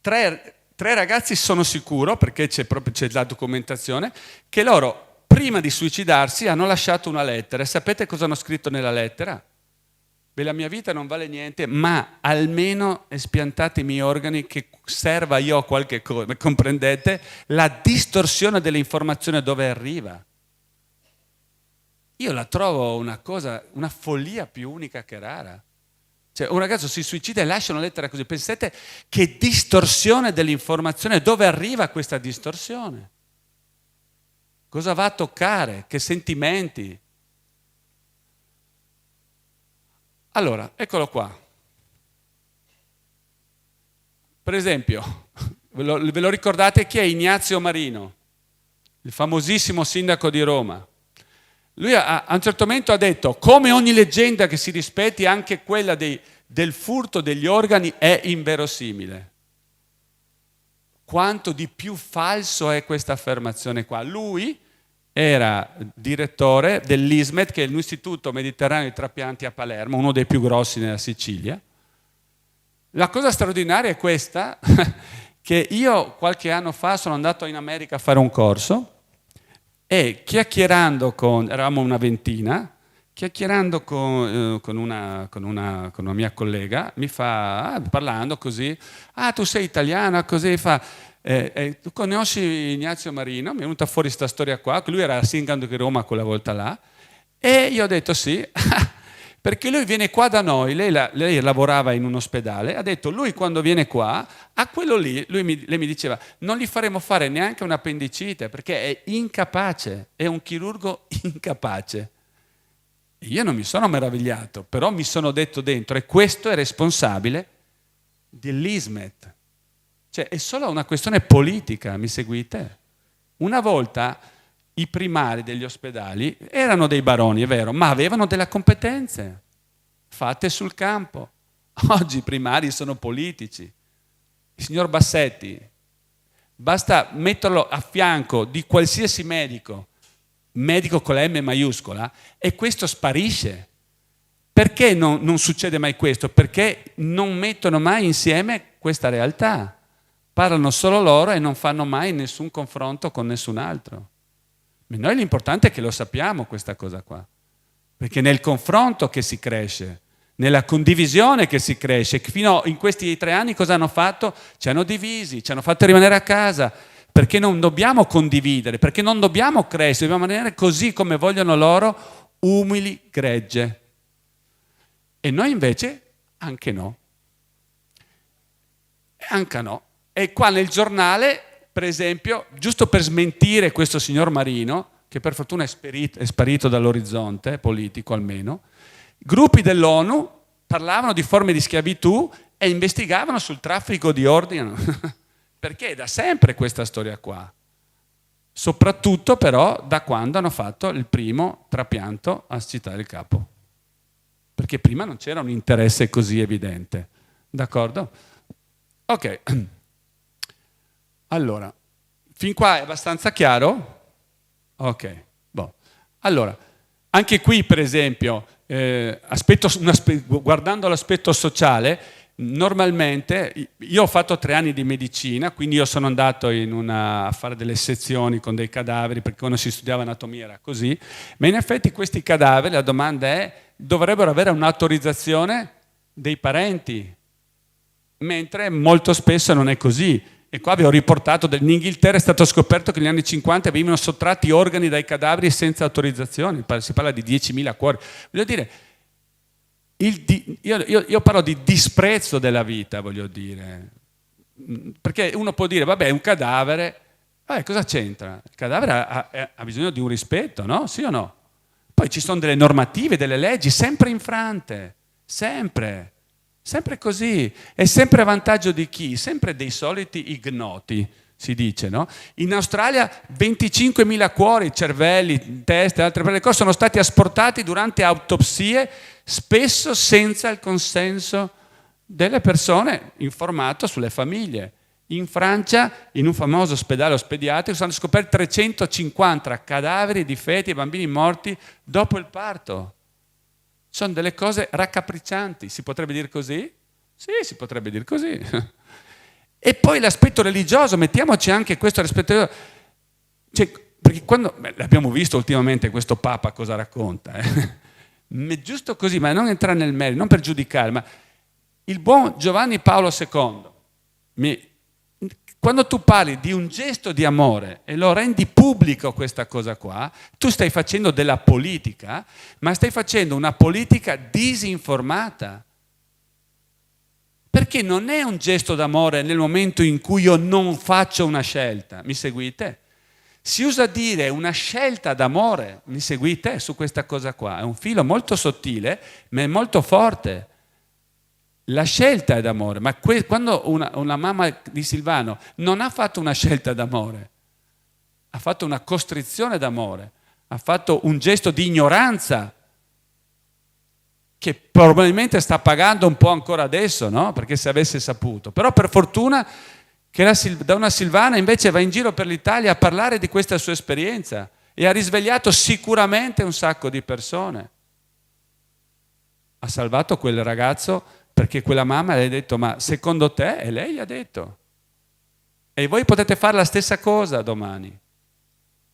3 ragazzi sono sicuro, perché c'è la documentazione, che loro prima di suicidarsi hanno lasciato una lettera. E sapete cosa hanno scritto nella lettera? Beh, la mia vita non vale niente, ma almeno espiantate i miei organi che serva io a qualche cosa. Comprendete? La distorsione dell'informazione dove arriva. Io la trovo una cosa, una follia più unica che rara. Cioè, un ragazzo si suicida e lascia una lettera così. Pensate che distorsione dell'informazione, dove arriva questa distorsione? Cosa va a toccare? Che sentimenti? Allora, eccolo qua. Per esempio, ve lo ricordate chi è Ignazio Marino? Il famosissimo sindaco di Roma. Lui a un certo momento ha detto, come ogni leggenda che si rispetti, anche quella del furto degli organi è inverosimile. Quanto di più falso è questa affermazione qua? Lui era direttore dell'ISMET, che è l'Istituto Mediterraneo di Trapianti a Palermo, uno dei più grossi nella Sicilia. La cosa straordinaria è questa, che io qualche anno fa sono andato in America a fare un corso, e chiacchierando eravamo una ventina, chiacchierando con una mia collega, mi fa, parlando così, tu sei italiana, così fa, tu conosci Ignazio Marino? Mi è venuta fuori questa storia qua, che lui era a sindaco di Roma quella volta là, e io ho detto sì, perché lui viene qua da noi, lei lavorava in un ospedale, ha detto lui quando viene qua, a quello lì, lei mi diceva, non gli faremo fare neanche un'appendicite perché è incapace, è un chirurgo incapace. Io non mi sono meravigliato, però mi sono detto dentro, e questo è responsabile dell'ISMET. Cioè è solo una questione politica, mi seguite? Una volta i primari degli ospedali erano dei baroni, è vero, ma avevano delle competenze fatte sul campo. Oggi i primari sono politici. Il signor Bassetti, basta metterlo a fianco di qualsiasi medico con la M maiuscola, e questo sparisce. Perché non succede mai questo? Perché non mettono mai insieme questa realtà. Parlano solo loro e non fanno mai nessun confronto con nessun altro. Ma noi l'importante è che lo sappiamo questa cosa qua, perché nel confronto che si cresce, nella condivisione che si cresce. Fino in questi 3 anni cosa hanno fatto? Ci hanno divisi, ci hanno fatto rimanere a casa, perché non dobbiamo condividere, perché non dobbiamo crescere, dobbiamo rimanere così come vogliono loro, umili, gregge. E noi invece anche no. Anche no. E qua nel giornale, per esempio, giusto per smentire questo signor Marino, che per fortuna è sparito dall'orizzonte politico almeno, gruppi dell'ONU parlavano di forme di schiavitù e investigavano sul traffico di ordini, perché è da sempre questa storia qua. Soprattutto però da quando hanno fatto il primo trapianto a Città del Capo. Perché prima non c'era un interesse così evidente. D'accordo? Ok. Allora, fin qua è abbastanza chiaro? Ok. Boh. Allora, anche qui per esempio, guardando l'aspetto sociale, normalmente, io ho fatto 3 anni di medicina, quindi io sono andato a fare delle sezioni con dei cadaveri, perché quando si studiava anatomia era così, ma in effetti questi cadaveri, la domanda è, dovrebbero avere un'autorizzazione dei parenti, mentre molto spesso non è così. E qua vi ho riportato, in Inghilterra è stato scoperto che negli anni 50 venivano sottratti organi dai cadaveri senza autorizzazione, si parla di 10.000 cuori. Voglio dire, io parlo di disprezzo della vita, voglio dire, perché uno può dire, vabbè, è un cadavere, cosa c'entra? Il cadavere ha bisogno di un rispetto, no? Sì o no? Poi ci sono delle normative, delle leggi sempre infrante, sempre così, è sempre a vantaggio di chi? Sempre dei soliti ignoti, si dice, no? In Australia 25.000 cuori, cervelli, teste, altre cose sono stati asportati durante autopsie, spesso senza il consenso delle persone, informato sulle famiglie. In Francia, in un famoso ospedale ospediatico, sono scoperti 350 cadaveri di feti e bambini morti dopo il parto. Sono delle cose raccapriccianti, si potrebbe dire così? Sì, si potrebbe dire così. E poi l'aspetto religioso, mettiamoci anche questo aspetto, cioè, perché quando l'abbiamo visto ultimamente questo Papa cosa racconta, giusto così, ma non entrare nel merito, non per giudicare, ma il buon Giovanni Paolo II, quando tu parli di un gesto di amore e lo rendi pubblico questa cosa qua, tu stai facendo della politica, ma stai facendo una politica disinformata. Perché non è un gesto d'amore nel momento in cui io non faccio una scelta, mi seguite? Si usa dire una scelta d'amore, mi seguite su questa cosa qua? È un filo molto sottile, ma è molto forte. La scelta è d'amore, ma quando una mamma di Silvano non ha fatto una scelta d'amore, ha fatto una costrizione d'amore, ha fatto un gesto di ignoranza che probabilmente sta pagando un po' ancora adesso, no? Perché se avesse saputo. Però per fortuna che Donna Silvana invece va in giro per l'Italia a parlare di questa sua esperienza e ha risvegliato sicuramente un sacco di persone. Ha salvato quel ragazzo perché quella mamma le ha detto, ma secondo te? E lei gli ha detto. E voi potete fare la stessa cosa domani.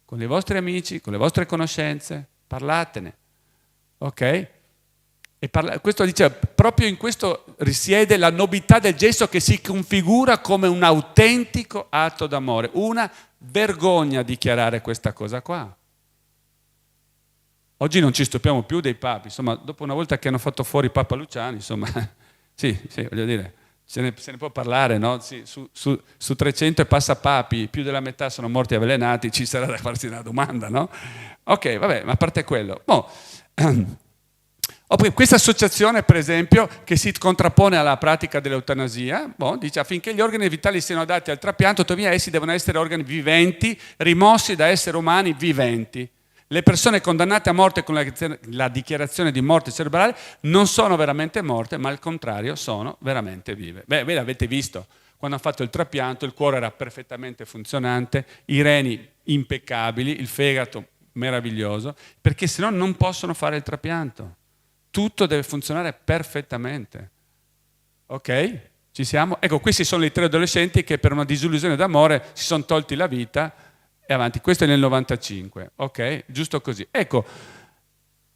Con i vostri amici, con le vostre conoscenze, parlatene. Ok? Questo dice, proprio in questo risiede la nobiltà del gesto che si configura come un autentico atto d'amore. Una vergogna dichiarare questa cosa qua. Oggi non ci stupiamo più dei papi, insomma, dopo una volta che hanno fatto fuori Papa Luciani, insomma, sì, voglio dire, se ne può parlare, no? Sì, su 300 e passa papi, più della metà sono morti avvelenati, ci sarà da farsi una domanda, no? Ok, vabbè, ma a parte quello. Questa associazione, per esempio, che si contrappone alla pratica dell'eutanasia, dice affinché gli organi vitali siano adatti al trapianto, tuttavia essi devono essere organi viventi, rimossi da esseri umani viventi. Le persone condannate a morte con la dichiarazione di morte cerebrale non sono veramente morte, ma al contrario sono veramente vive. Voi l'avete visto, quando hanno fatto il trapianto il cuore era perfettamente funzionante, i reni impeccabili, il fegato meraviglioso, perché sennò non possono fare il trapianto. Tutto deve funzionare perfettamente. Ok? Ci siamo? Ecco, questi sono i 3 adolescenti che per una disillusione d'amore si sono tolti la vita e avanti. Questo è nel 95, ok? Giusto così. Ecco,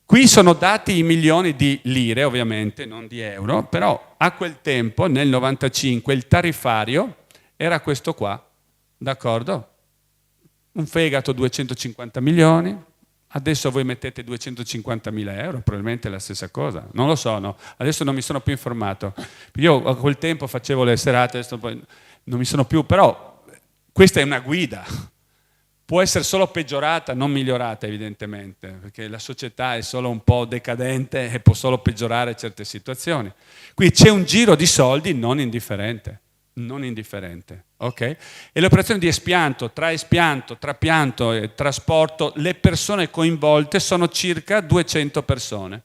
qui sono dati in milioni di lire, ovviamente, non di euro, però a quel tempo, nel 95, il tariffario era questo qua, d'accordo? Un fegato 250 milioni, adesso voi mettete 250.000 euro, probabilmente è la stessa cosa, non lo so, no? Adesso non mi sono più informato. Io a quel tempo facevo le serate, adesso poi non mi sono più, però questa è una guida. può essere solo peggiorata, non migliorata evidentemente, perché la società è solo un po' decadente e può solo peggiorare certe situazioni. Qui c'è un giro di soldi non indifferente, ok? E l'operazione di espianto, trapianto e trasporto, le persone coinvolte sono circa 200 persone,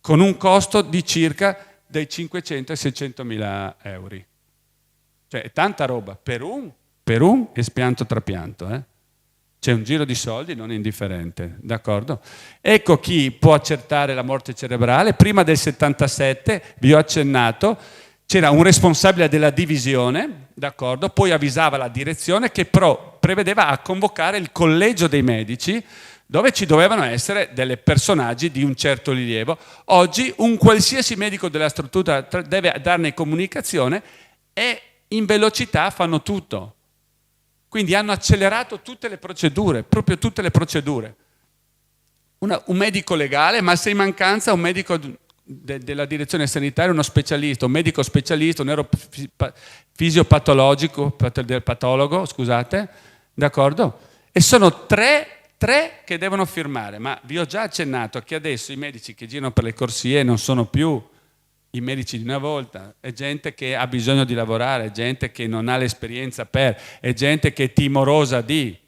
con un costo di circa dai 500 ai 600 mila euro. Cioè è tanta roba per un espianto trapianto, C'è un giro di soldi non indifferente, d'accordo? Ecco chi può accertare la morte cerebrale. Prima del 77, vi ho accennato, c'era un responsabile della divisione, d'accordo? Poi avvisava la direzione che però prevedeva a convocare il collegio dei medici, dove ci dovevano essere delle personaggi di un certo rilievo. Oggi un qualsiasi medico della struttura deve darne comunicazione e in velocità fanno tutto. Quindi hanno accelerato tutte le procedure, proprio tutte le procedure. Un medico legale, ma se in mancanza un medico della direzione sanitaria, uno specialista, un medico specialista, un neurofisiopatologico, patologo, scusate, d'accordo? E sono tre che devono firmare, ma vi ho già accennato che adesso i medici che girano per le corsie non sono più i medici di una volta, è gente che ha bisogno di lavorare, è gente che non ha l'esperienza è gente che è timorosa di.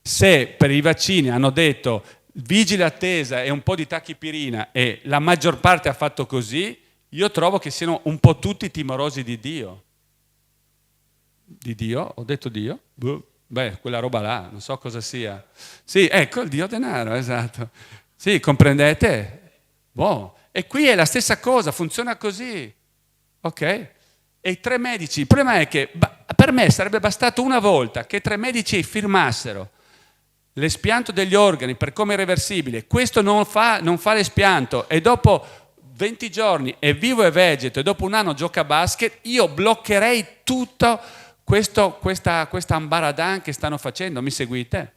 Se per i vaccini hanno detto vigile attesa e un po' di tachipirina e la maggior parte ha fatto così, io trovo che siano un po' tutti timorosi di Dio. Di Dio? Ho detto Dio? Beh, quella roba là, non so cosa sia. Sì, ecco il Dio denaro, esatto. Sì, comprendete? Boh. E qui è la stessa cosa, funziona così, ok? E i 3 medici, il problema è che per me sarebbe bastato una volta che 3 medici firmassero l'espianto degli organi per come irreversibile, questo non fa l'espianto e dopo 20 giorni è vivo e vegeto e dopo un anno gioca a basket, io bloccherei tutto questa ambaradan che stanno facendo, mi seguite?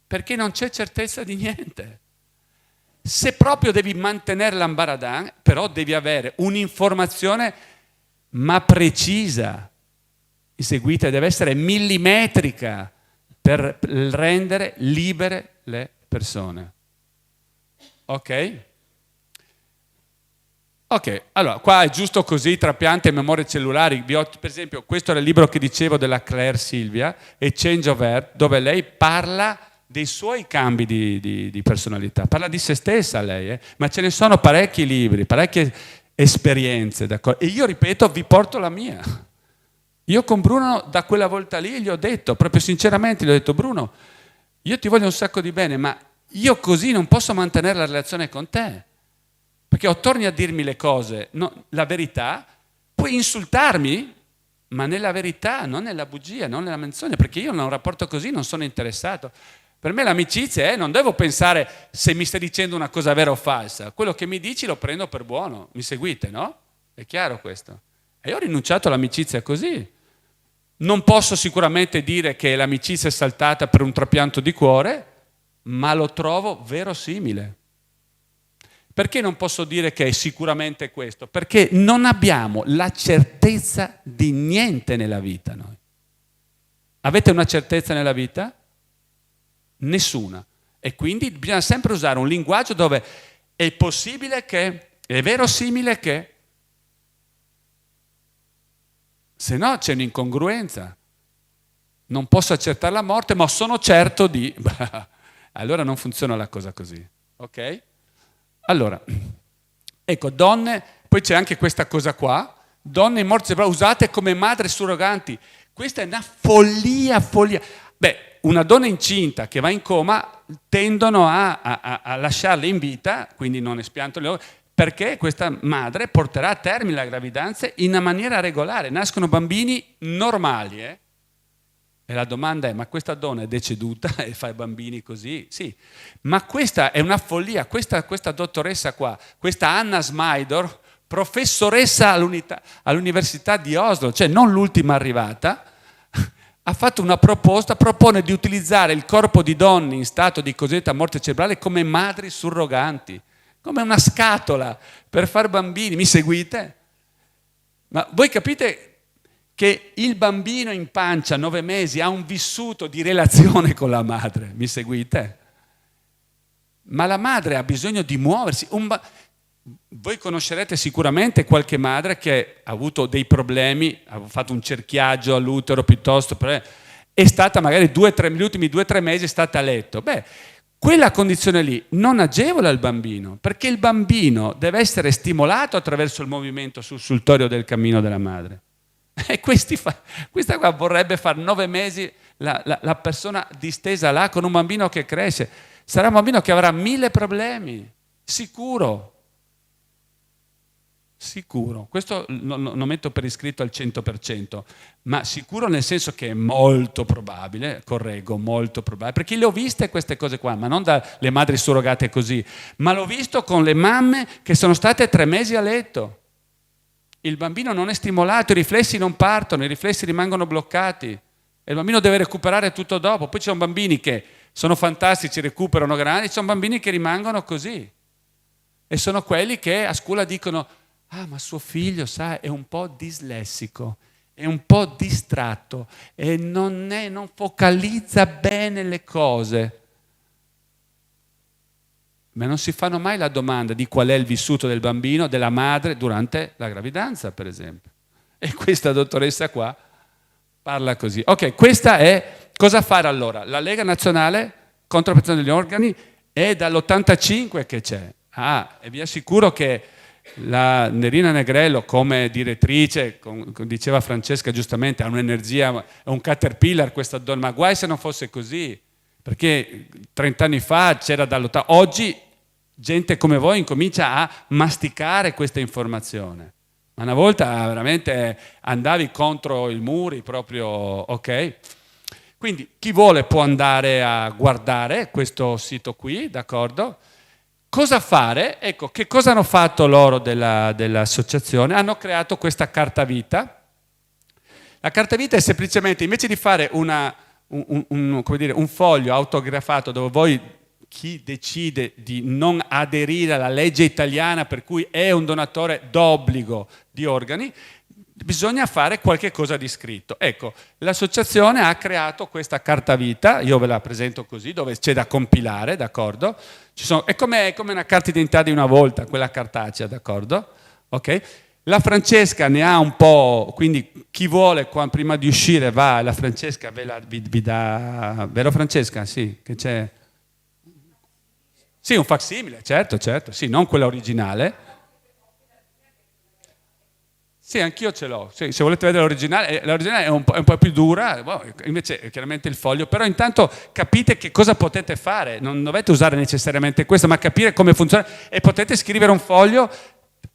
Perché non c'è certezza di niente. Se proprio devi mantenere l'ambaradan, però devi avere un'informazione ma precisa, mi seguite? Deve essere millimetrica per rendere libere le persone. Ok? Ok, allora qua è giusto così, trapianti e memorie cellulari. Per esempio, questo era il libro che dicevo della Claire Silvia, e Change of Heart, dove lei parla dei suoi cambi di personalità, parla di se stessa lei, ma ce ne sono parecchi libri, parecchie esperienze, d'accordo? E io ripeto, vi porto la mia. Io con Bruno da quella volta lì gli ho detto, proprio sinceramente gli ho detto: Bruno, io ti voglio un sacco di bene, ma io così non posso mantenere la relazione con te, perché o torni a dirmi le cose, no, la verità, puoi insultarmi, ma nella verità, non nella bugia, non nella menzogna, perché io in un rapporto così non sono interessato. Per me l'amicizia non devo pensare se mi stai dicendo una cosa vera o falsa. Quello che mi dici lo prendo per buono. Mi seguite, no? È chiaro questo? E io ho rinunciato all'amicizia così. Non posso sicuramente dire che l'amicizia è saltata per un trapianto di cuore, ma lo trovo verosimile. Perché non posso dire che è sicuramente questo? Perché non abbiamo la certezza di niente nella vita noi. Avete una certezza nella vita? Nessuna. E quindi bisogna sempre usare un linguaggio dove è possibile che, è verosimile che, se no c'è un'incongruenza. Non posso accertare la morte, ma sono certo di... Allora non funziona la cosa così, ok? Allora, ecco, donne, poi c'è anche questa cosa qua, donne in morte cerebrale usate come madri surroganti. Questa è una follia. Beh, una donna incinta che va in coma tendono a lasciarla in vita, quindi non espianto le organi, perché questa madre porterà a termine la gravidanza in una maniera regolare. Nascono bambini normali, E la domanda è: ma questa donna è deceduta e fa i bambini così? Sì, ma questa è una follia. Questa dottoressa qua, questa Anna Smaidor, professoressa all'Università di Oslo, cioè non l'ultima arrivata, ha fatto una proposta, propone di utilizzare il corpo di donne in stato di cosiddetta morte cerebrale come madri surroganti, come una scatola per fare bambini. Mi seguite? Ma voi capite che il bambino in pancia a 9 mesi ha un vissuto di relazione con la madre, mi seguite? Ma la madre ha bisogno di muoversi. Voi conoscerete sicuramente qualche madre che ha avuto dei problemi, ha fatto un cerchiaggio all'utero piuttosto, è stata magari gli ultimi 2-3 mesi è stata a letto. Beh, quella condizione lì non agevola il bambino, perché il bambino deve essere stimolato attraverso il movimento sussultorio del cammino della madre. E questa qua vorrebbe fare 9 mesi la persona distesa là con un bambino che cresce. Sarà un bambino che avrà 1000 problemi, sicuro. Sicuro, questo non metto per iscritto al 100%, ma sicuro nel senso che è molto probabile, correggo, molto probabile, perché le ho viste queste cose qua, ma non dalle madri surrogate così, ma l'ho visto con le mamme che sono state 3 mesi a letto. Il bambino non è stimolato, i riflessi non partono, i riflessi rimangono bloccati e il bambino deve recuperare tutto dopo. Poi ci sono bambini che sono fantastici, recuperano grandi, ci sono bambini che rimangono così e sono quelli che a scuola dicono: ah, ma suo figlio, sa, è un po' dislessico, è un po' distratto e non focalizza bene le cose. Ma non si fanno mai la domanda di qual è il vissuto del bambino, della madre, durante la gravidanza, per esempio. E questa dottoressa qua parla così. Ok, questa è cosa fare allora? La Lega Nazionale contro la protezione degli organi è dall'85 che c'è. E vi assicuro che la Nerina Negrello come direttrice, come diceva Francesca giustamente, ha un'energia, è un caterpillar questa donna, ma guai se non fosse così, perché 30 anni fa c'era oggi gente come voi incomincia a masticare questa informazione, ma una volta veramente andavi contro i muri proprio, ok? Quindi chi vuole può andare a guardare questo sito qui, d'accordo? Cosa fare? Ecco, che cosa hanno fatto loro dell'associazione? Hanno creato questa carta vita. La carta vita è semplicemente, invece di fare un foglio autografato dove voi, chi decide di non aderire alla legge italiana per cui è un donatore d'obbligo di organi, bisogna fare qualche cosa di scritto. Ecco, l'associazione ha creato questa carta vita, io ve la presento così, dove c'è da compilare, d'accordo? È come una carta d'identità di una volta, quella cartacea, d'accordo? Ok? La Francesca ne ha un po', quindi chi vuole prima di uscire va, la Francesca vi dà, vero Francesca? Sì, che c'è? Sì, un facsimile, certo, sì, non quella originale. Sì, anch'io ce l'ho. Sì, se volete vedere l'originale è un po' più dura, invece è chiaramente il foglio, però intanto capite che cosa potete fare, non dovete usare necessariamente questo, ma capire come funziona e potete scrivere un foglio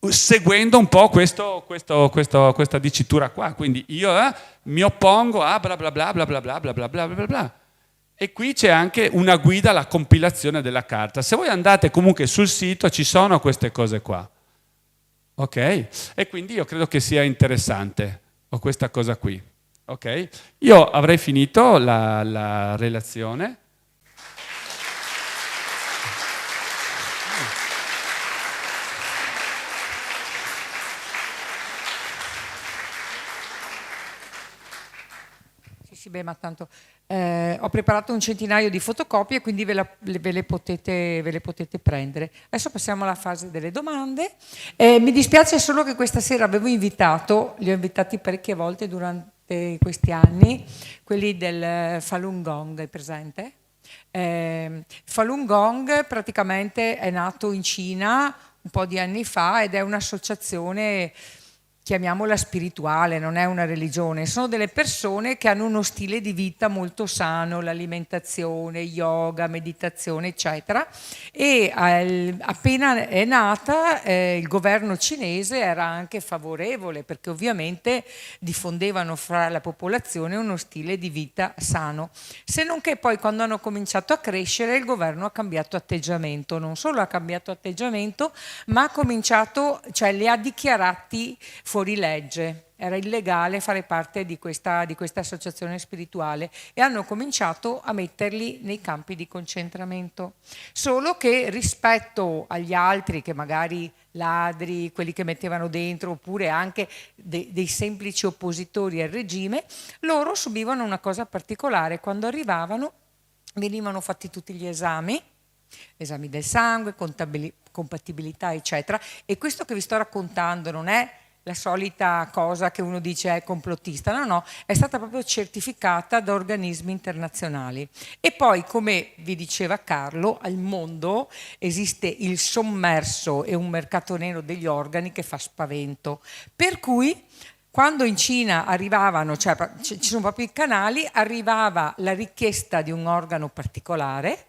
seguendo un po' questa dicitura qua. Quindi io mi oppongo a bla bla bla bla bla bla bla bla bla bla bla. E qui c'è anche una guida alla compilazione della carta. Se voi andate comunque sul sito ci sono queste cose qua. Ok? E quindi io credo che sia interessante questa cosa qui. Ok? Io avrei finito la relazione. Sì, beh, ma tanto ho preparato un centinaio di fotocopie, quindi ve le potete prendere. Adesso passiamo alla fase delle domande. Mi dispiace solo che questa sera li ho invitati parecchie volte durante questi anni, quelli del Falun Gong, è presente? Falun Gong praticamente è nato in Cina un po' di anni fa ed è un'associazione, chiamiamola spirituale, non è una religione, sono delle persone che hanno uno stile di vita molto sano, l'alimentazione, yoga, meditazione, eccetera, e appena è nata il governo cinese era anche favorevole perché ovviamente diffondevano fra la popolazione uno stile di vita sano, se non che poi quando hanno cominciato a crescere il governo ha cambiato atteggiamento, non solo ha cambiato atteggiamento ma ha cominciato, cioè li ha dichiarati fuori legge. era illegale fare parte di questa associazione spirituale, e hanno cominciato a metterli nei campi di concentramento. Solo che rispetto agli altri, che magari ladri, quelli che mettevano dentro, oppure anche dei semplici oppositori al regime, loro subivano una cosa particolare: quando arrivavano venivano fatti tutti gli esami del sangue, compatibilità, eccetera. E questo che vi sto raccontando non è la solita cosa che uno dice è complottista, no, è stata proprio certificata da organismi internazionali. E poi, come vi diceva Carlo, al mondo esiste il sommerso e un mercato nero degli organi che fa spavento. Per cui quando in Cina arrivavano, cioè ci sono proprio i canali, arrivava la richiesta di un organo particolare,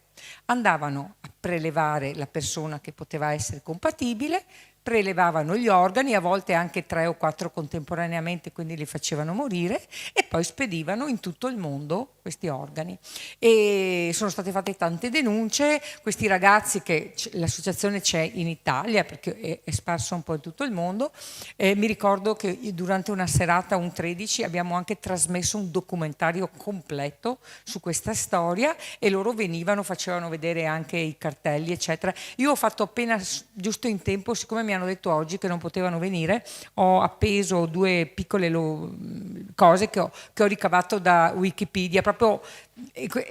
andavano a prelevare la persona che poteva essere compatibile, prelevavano gli organi, a volte anche 3 o 4 contemporaneamente, quindi li facevano morire, e poi spedivano in tutto il mondo questi organi. E sono state fatte tante denunce. Questi ragazzi, che l'associazione c'è in Italia perché è sparsa un po' in tutto il mondo, mi ricordo che durante una serata, un 13, abbiamo anche trasmesso un documentario completo su questa storia, e loro venivano, facevano vedere anche i cartelli, eccetera. Io ho fatto appena giusto in tempo, siccome mi hanno detto oggi che non potevano venire, ho appeso 2 piccole cose che ho ricavato da Wikipedia. Proprio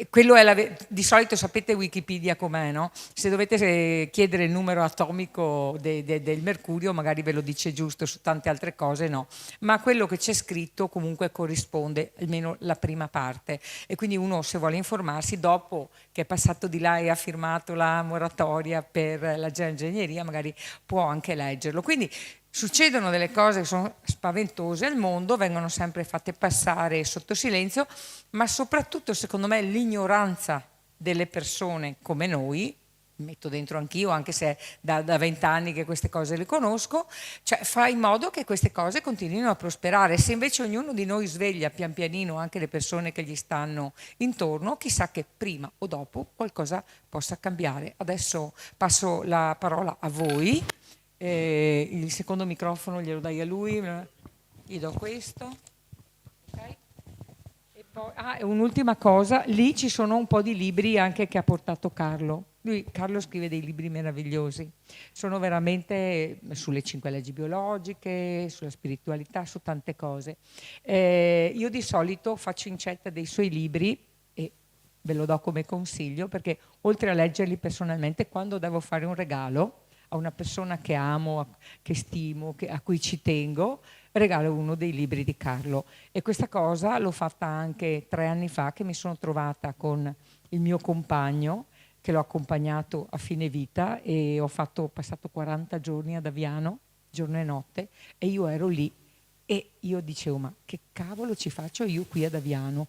quello è di solito sapete Wikipedia com'è, no? Se dovete chiedere il numero atomico del mercurio, magari ve lo dice giusto, su tante altre cose no, ma quello che c'è scritto comunque corrisponde, almeno la prima parte. E quindi uno, se vuole informarsi, dopo che è passato di là e ha firmato la moratoria per la geoingegneria, magari può anche leggerlo. Quindi succedono delle cose che sono spaventose al mondo, vengono sempre fatte passare sotto silenzio, ma soprattutto, secondo me, l'ignoranza delle persone come noi, metto dentro anch'io, anche se è da 20 anni che queste cose le conosco, cioè fa in modo che queste cose continuino a prosperare. Se invece ognuno di noi sveglia pian pianino anche le persone che gli stanno intorno, chissà che prima o dopo qualcosa possa cambiare. Adesso passo la parola a voi. Il secondo microfono glielo dai a lui, gli do questo. Okay. E poi, un'ultima cosa, lì ci sono un po' di libri anche che ha portato Carlo. Carlo scrive dei libri meravigliosi, sono veramente sulle 5 leggi biologiche, sulla spiritualità, su tante cose. Io di solito faccio incetta dei suoi libri e ve lo do come consiglio, perché oltre a leggerli personalmente, quando devo fare un regalo a una persona che amo, che stimo, a cui ci tengo, regalo uno dei libri di Carlo. E questa cosa l'ho fatta anche 3 anni fa, che mi sono trovata con il mio compagno, che l'ho accompagnato a fine vita, e ho passato 40 giorni ad Aviano, giorno e notte, e io ero lì e io dicevo: ma che cavolo ci faccio io qui ad Aviano?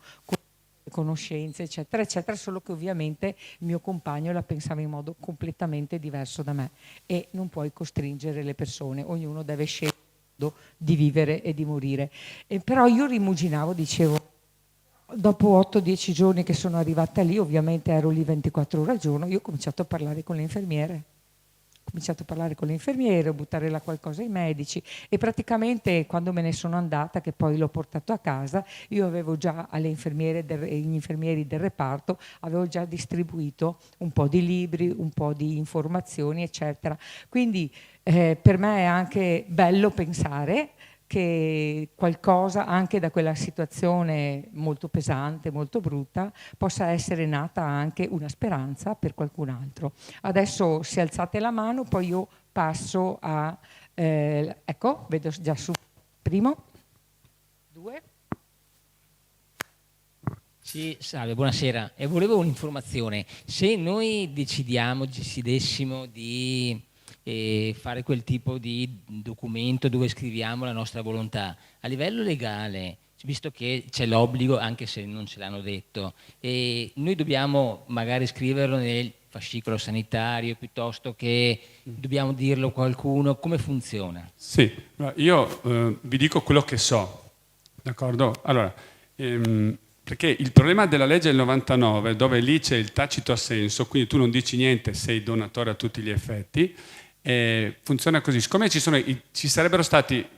Conoscenze, eccetera, eccetera, solo che ovviamente il mio compagno la pensava in modo completamente diverso da me, e non puoi costringere le persone, ognuno deve scegliere di vivere e di morire. Però io rimuginavo, dicevo, dopo 8-10 giorni che sono arrivata lì, ovviamente ero lì 24 ore al giorno, io ho cominciato a parlare con le infermiere. Ho buttare là qualcosa ai medici, e praticamente quando me ne sono andata, che poi l'ho portato a casa, io avevo già alle infermiere e gli infermieri del reparto, avevo già distribuito un po' di libri, un po' di informazioni, eccetera. Quindi per me è anche bello pensare che qualcosa anche da quella situazione molto pesante, molto brutta, possa essere nata anche una speranza per qualcun altro. Adesso se alzate la mano, poi io passo a... ecco, vedo già su primo, 2. Sì, salve, buonasera. E volevo un'informazione. Se noi decidessimo di fare quel tipo di documento dove scriviamo la nostra volontà, a livello legale, visto che c'è l'obbligo, anche se non ce l'hanno detto, e noi dobbiamo magari scriverlo nel fascicolo sanitario, piuttosto che dobbiamo dirlo a qualcuno, come funziona? Sì, io vi dico quello che so, d'accordo? Allora, perché il problema della legge del 99, dove lì c'è il tacito assenso, quindi tu non dici niente, sei donatore a tutti gli effetti, funziona così. Siccome ci sarebbero stati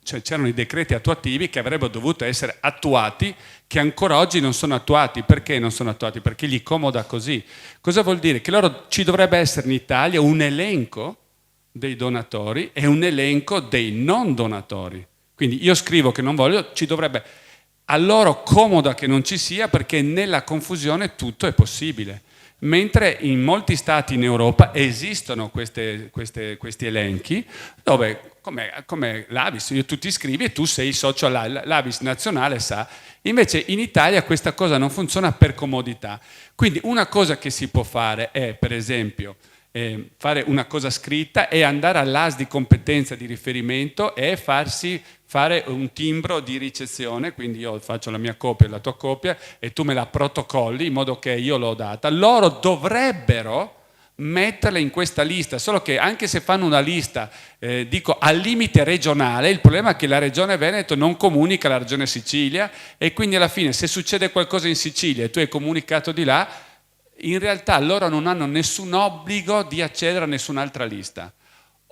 cioè c'erano i decreti attuativi che avrebbero dovuto essere attuati, che ancora oggi non sono attuati. Perché non sono attuati? Perché gli comoda così. Cosa vuol dire? Che ci dovrebbe essere in Italia un elenco dei donatori e un elenco dei non donatori. Quindi io scrivo che non voglio, ci dovrebbe... A loro comoda che non ci sia, perché nella confusione tutto è possibile. Mentre in molti stati in Europa esistono questi elenchi dove, come l'ABIS, tu ti iscrivi e tu sei socio all'ABIS nazionale, sa. Invece in Italia questa cosa non funziona per comodità. Quindi una cosa che si può fare è, per esempio, fare una cosa scritta e andare all'AS di competenza di riferimento e farsi fare un timbro di ricezione, quindi io faccio la mia copia e la tua copia e tu me la protocolli in modo che io l'ho data. Loro dovrebbero metterla in questa lista, solo che anche se fanno una lista, dico al limite regionale, il problema è che la regione Veneto non comunica alla regione Sicilia e quindi alla fine se succede qualcosa in Sicilia e tu hai comunicato di là, in realtà loro non hanno nessun obbligo di accedere a nessun'altra lista.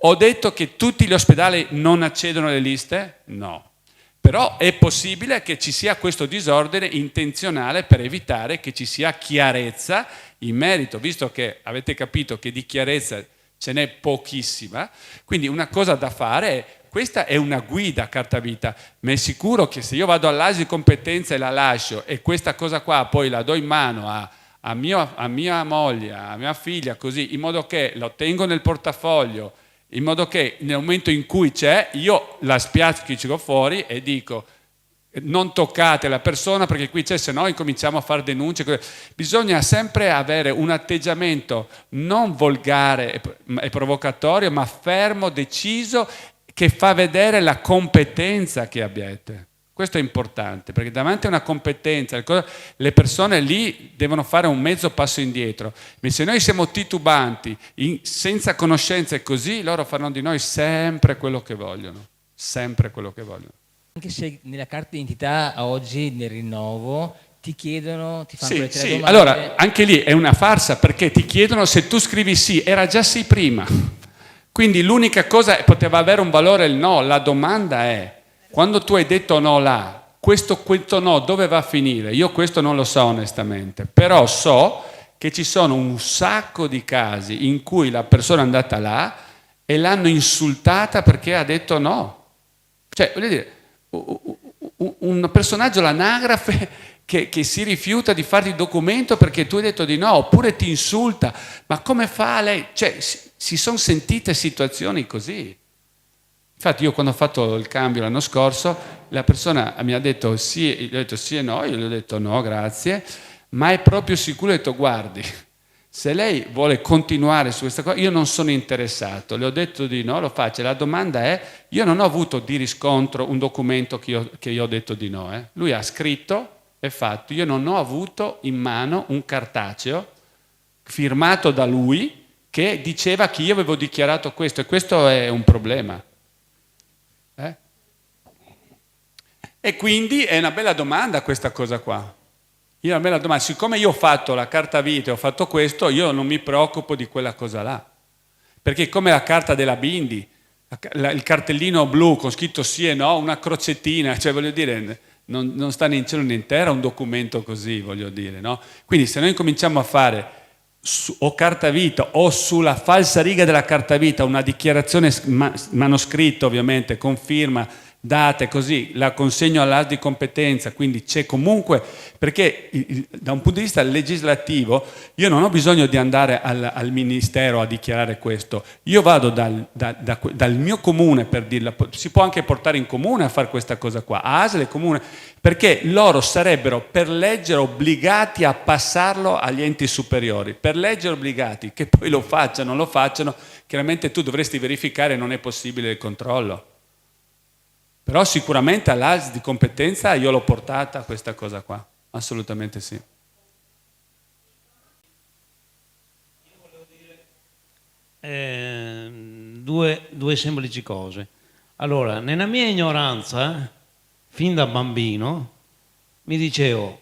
Ho detto che tutti gli ospedali non accedono alle liste? No. Però è possibile che ci sia questo disordine intenzionale per evitare che ci sia chiarezza in merito, visto che avete capito che di chiarezza ce n'è pochissima. Quindi una cosa da fare è, questa è una guida carta vita, ma è sicuro che se io vado all'ASI di competenza e la lascio e questa cosa qua poi la do in mano a mia moglie, a mia figlia, così, in modo che lo tengo nel portafoglio, in modo che nel momento in cui c'è, io la spiaccico fuori e dico non toccate la persona perché qui c'è, se no incominciamo a fare denunce. Bisogna sempre avere un atteggiamento non volgare e provocatorio, ma fermo, deciso, che fa vedere la competenza che abbiate. Questo è importante, perché davanti a una competenza le persone lì devono fare un mezzo passo indietro. Ma se noi siamo titubanti, senza conoscenze così, loro faranno di noi sempre quello che vogliono. Sempre quello che vogliono. Anche se nella carta d'identità oggi, nel rinnovo, ti chiedono, ti fanno sì. domande. Allora, anche lì è una farsa, perché ti chiedono se tu scrivi sì, era già sì prima. Quindi l'unica cosa poteva avere un valore il no, la domanda è: quando tu hai detto no là, questo no dove va a finire? Io questo non lo so onestamente, però so che ci sono un sacco di casi in cui la persona è andata là e l'hanno insultata perché ha detto no. Cioè, voglio dire, un personaggio, l'anagrafe, che si rifiuta di farti il documento perché tu hai detto di no, oppure ti insulta. Ma come fa lei? Cioè, si sono sentite situazioni così. Infatti io quando ho fatto il cambio l'anno scorso, la persona mi ha detto sì, gli ho detto sì e no, io gli ho detto no, grazie, ma è proprio sicuro, ho detto guardi, se lei vuole continuare su questa cosa, io non sono interessato, le ho detto di no, lo faccio, la domanda è, io non ho avuto di riscontro un documento che io ho detto di no, lui ha scritto e fatto, io non ho avuto in mano un cartaceo firmato da lui che diceva che io avevo dichiarato questo, e questo è un problema. E quindi è una bella domanda questa cosa qua. Una bella domanda. Siccome io ho fatto la carta vita e ho fatto questo, io non mi preoccupo di quella cosa là. Perché come la carta della Bindi, il cartellino blu con scritto sì e no, una crocettina, cioè voglio dire, non sta né in cielo né in terra un documento così, voglio dire, no? Quindi se noi cominciamo a fare o carta vita o sulla falsa riga della carta vita una dichiarazione manoscritta, ovviamente, con firma, date, così la consegno all'AS di competenza, quindi c'è comunque, perché da un punto di vista legislativo io non ho bisogno di andare al ministero a dichiarare questo, io vado dal mio comune, per dirla, si può anche portare in comune a fare questa cosa qua, a ASL e comune, perché loro sarebbero per legge obbligati a passarlo agli enti superiori, per legge obbligati, che poi lo facciano o non lo facciano, chiaramente tu dovresti verificare, non è possibile il controllo. Però sicuramente all'AS di competenza io l'ho portata questa cosa qua, assolutamente sì. Due semplici cose. Allora, nella mia ignoranza, fin da bambino, mi dicevo,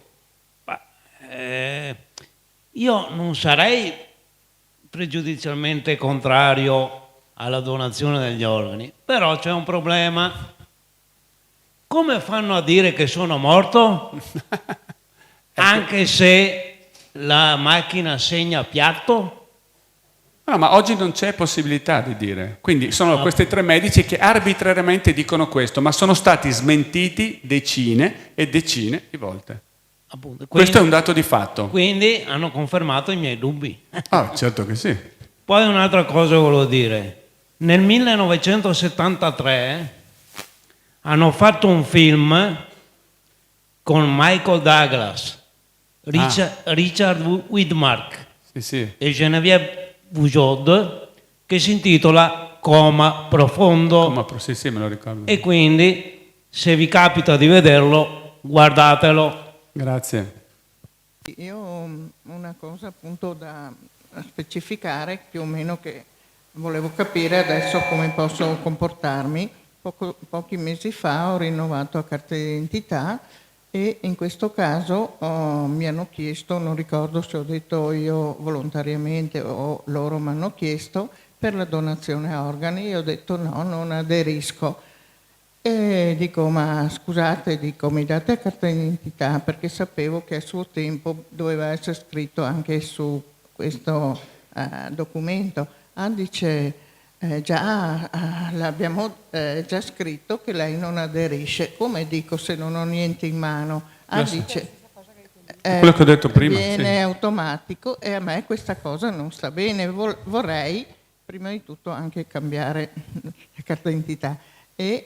io non sarei pregiudizialmente contrario alla donazione degli organi, però c'è un problema. Come fanno a dire che sono morto? Anche se la macchina segna piatto? No, ma oggi non c'è possibilità di dire. Quindi sono questi 3 medici che arbitrariamente dicono questo, ma sono stati smentiti decine e decine di volte. Appunto, Questo è un dato di fatto. Quindi hanno confermato i miei dubbi. Ah, certo che sì. Poi un'altra cosa volevo dire. Nel 1973 hanno fatto un film con Michael Douglas, Richard Widmark Sì. e Geneviève Bujold, che si intitola Coma profondo. Sì, me lo ricordo. E quindi, se vi capita di vederlo, guardatelo. Grazie. Io ho una cosa appunto da specificare, più o meno, che volevo capire adesso come posso comportarmi. Pochi mesi fa ho rinnovato la carta d'identità e in questo caso mi hanno chiesto, non ricordo se ho detto io volontariamente o loro mi hanno chiesto, per la donazione a organi. Io ho detto no, non aderisco. E dico, ma scusate, mi date la carta d'identità, perché sapevo che a suo tempo doveva essere scritto anche su questo documento. Dice, l'abbiamo già scritto che lei non aderisce. Come dico se non ho niente in mano? Dice, quello che ho detto prima. Viene sì. automatico e a me questa cosa non sta bene. Vorrei, prima di tutto, anche cambiare la carta d'identità. E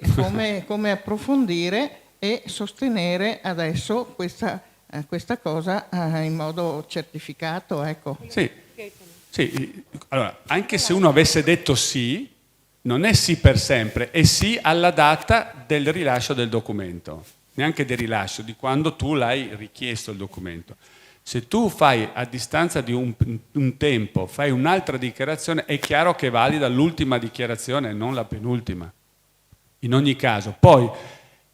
come approfondire e sostenere adesso questa cosa in modo certificato, ecco. Sì, allora, anche se uno avesse detto sì, non è sì per sempre, è sì alla data del rilascio del documento, neanche del rilascio, di quando tu l'hai richiesto il documento. Se tu fai a distanza di un tempo, fai un'altra dichiarazione, è chiaro che valida l'ultima dichiarazione e non la penultima. In ogni caso, poi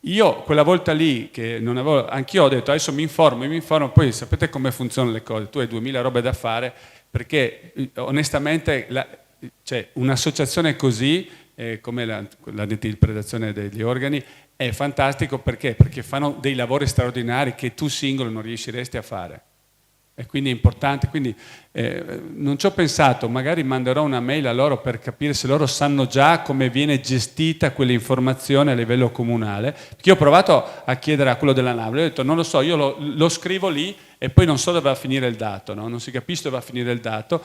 io quella volta lì che non avevo, anch'io ho detto adesso mi informo, poi sapete come funzionano le cose, tu hai 2000 robe da fare, perché onestamente cioè, un'associazione così come l'interpretazione degli organi è fantastico perché fanno dei lavori straordinari che tu singolo non riusciresti a fare. E quindi è importante, quindi non ci ho pensato, magari manderò una mail a loro per capire se loro sanno già come viene gestita quell'informazione a livello comunale, perché io ho provato a chiedere a quello della NAV, ho detto non lo so, io lo scrivo lì e poi non so dove va a finire il dato, no? Non si capisce dove va a finire il dato,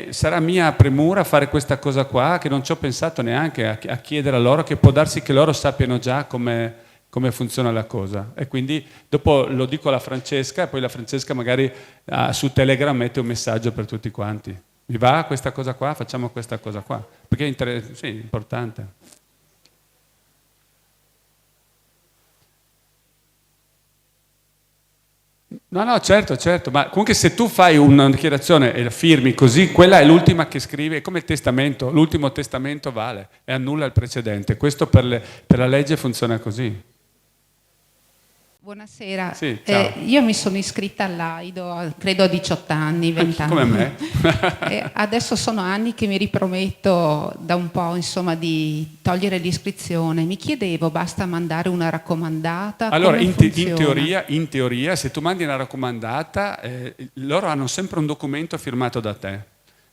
sarà mia premura fare questa cosa qua che non ci ho pensato neanche a chiedere a loro, che può darsi che loro sappiano già come funziona la cosa, e quindi dopo lo dico alla Francesca e poi la Francesca magari su Telegram mette un messaggio per tutti quanti. Vi va questa cosa qua? Facciamo questa cosa qua, perché è importante. No, certo, ma comunque se tu fai una dichiarazione e la firmi così, quella è l'ultima che scrivi, è come il testamento, l'ultimo testamento vale e annulla il precedente. Questo per la legge funziona così. Buonasera, sì, io mi sono iscritta all'AIDO credo a 18 anni, 20 anni. Come me. Adesso sono anni che mi riprometto da un po' insomma di togliere l'iscrizione. Mi chiedevo, basta mandare una raccomandata? Allora come in teoria se tu mandi una raccomandata loro hanno sempre un documento firmato da te.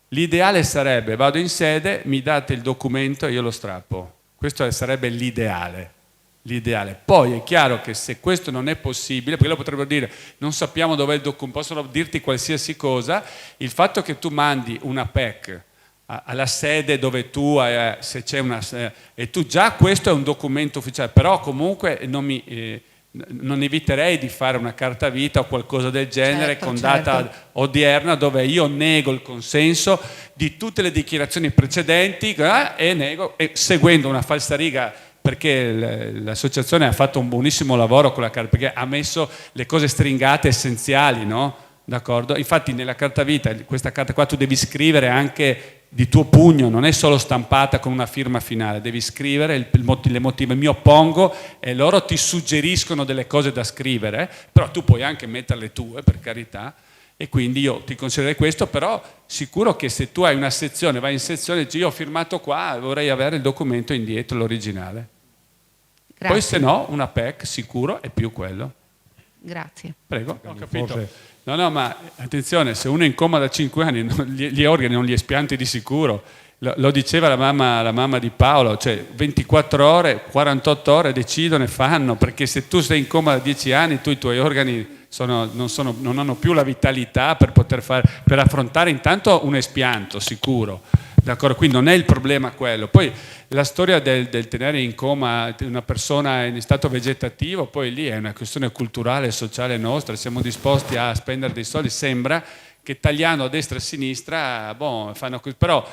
L'ideale sarebbe vado in sede, mi date il documento e io lo strappo. Questo sarebbe l'ideale. Poi è chiaro che se questo non è possibile, perché loro potrebbero dire non sappiamo dov'è il documento, possono dirti qualsiasi cosa, il fatto che tu mandi una PEC alla sede dove tu se c'è una e tu già questo è un documento ufficiale, però comunque non eviterei di fare una carta vita o qualcosa del genere con data odierna dove io nego il consenso di tutte le dichiarazioni precedenti e seguendo una falsariga, perché l'associazione ha fatto un buonissimo lavoro con la carta, perché ha messo le cose stringate essenziali, no? D'accordo? Infatti nella carta vita, questa carta qua tu devi scrivere anche di tuo pugno, non è solo stampata con una firma finale, devi scrivere le motivi, mi oppongo, e loro ti suggeriscono delle cose da scrivere, però tu puoi anche mettere le tue, per carità, E quindi io ti consiglierei questo, però sicuro che se tu hai una sezione, vai in sezione e dici io ho firmato qua, vorrei avere il documento indietro, l'originale. Grazie. Poi se no una PEC sicuro è più quello. Grazie. Prego, ho capito. No, ma attenzione, se uno è in coma da 5 anni, gli organi non li espianti di sicuro. Lo diceva la mamma di Paolo, cioè 24 ore, 48 ore decidono e fanno, perché se tu sei in coma da 10 anni, i tuoi organi non hanno più la vitalità per affrontare intanto un espianto sicuro. D'accordo? Quindi non è il problema quello. Poi la storia del tenere in coma una persona in stato vegetativo, poi lì è una questione culturale e sociale nostra, siamo disposti a spendere dei soldi, sembra che tagliando a destra e a sinistra, fanno così, però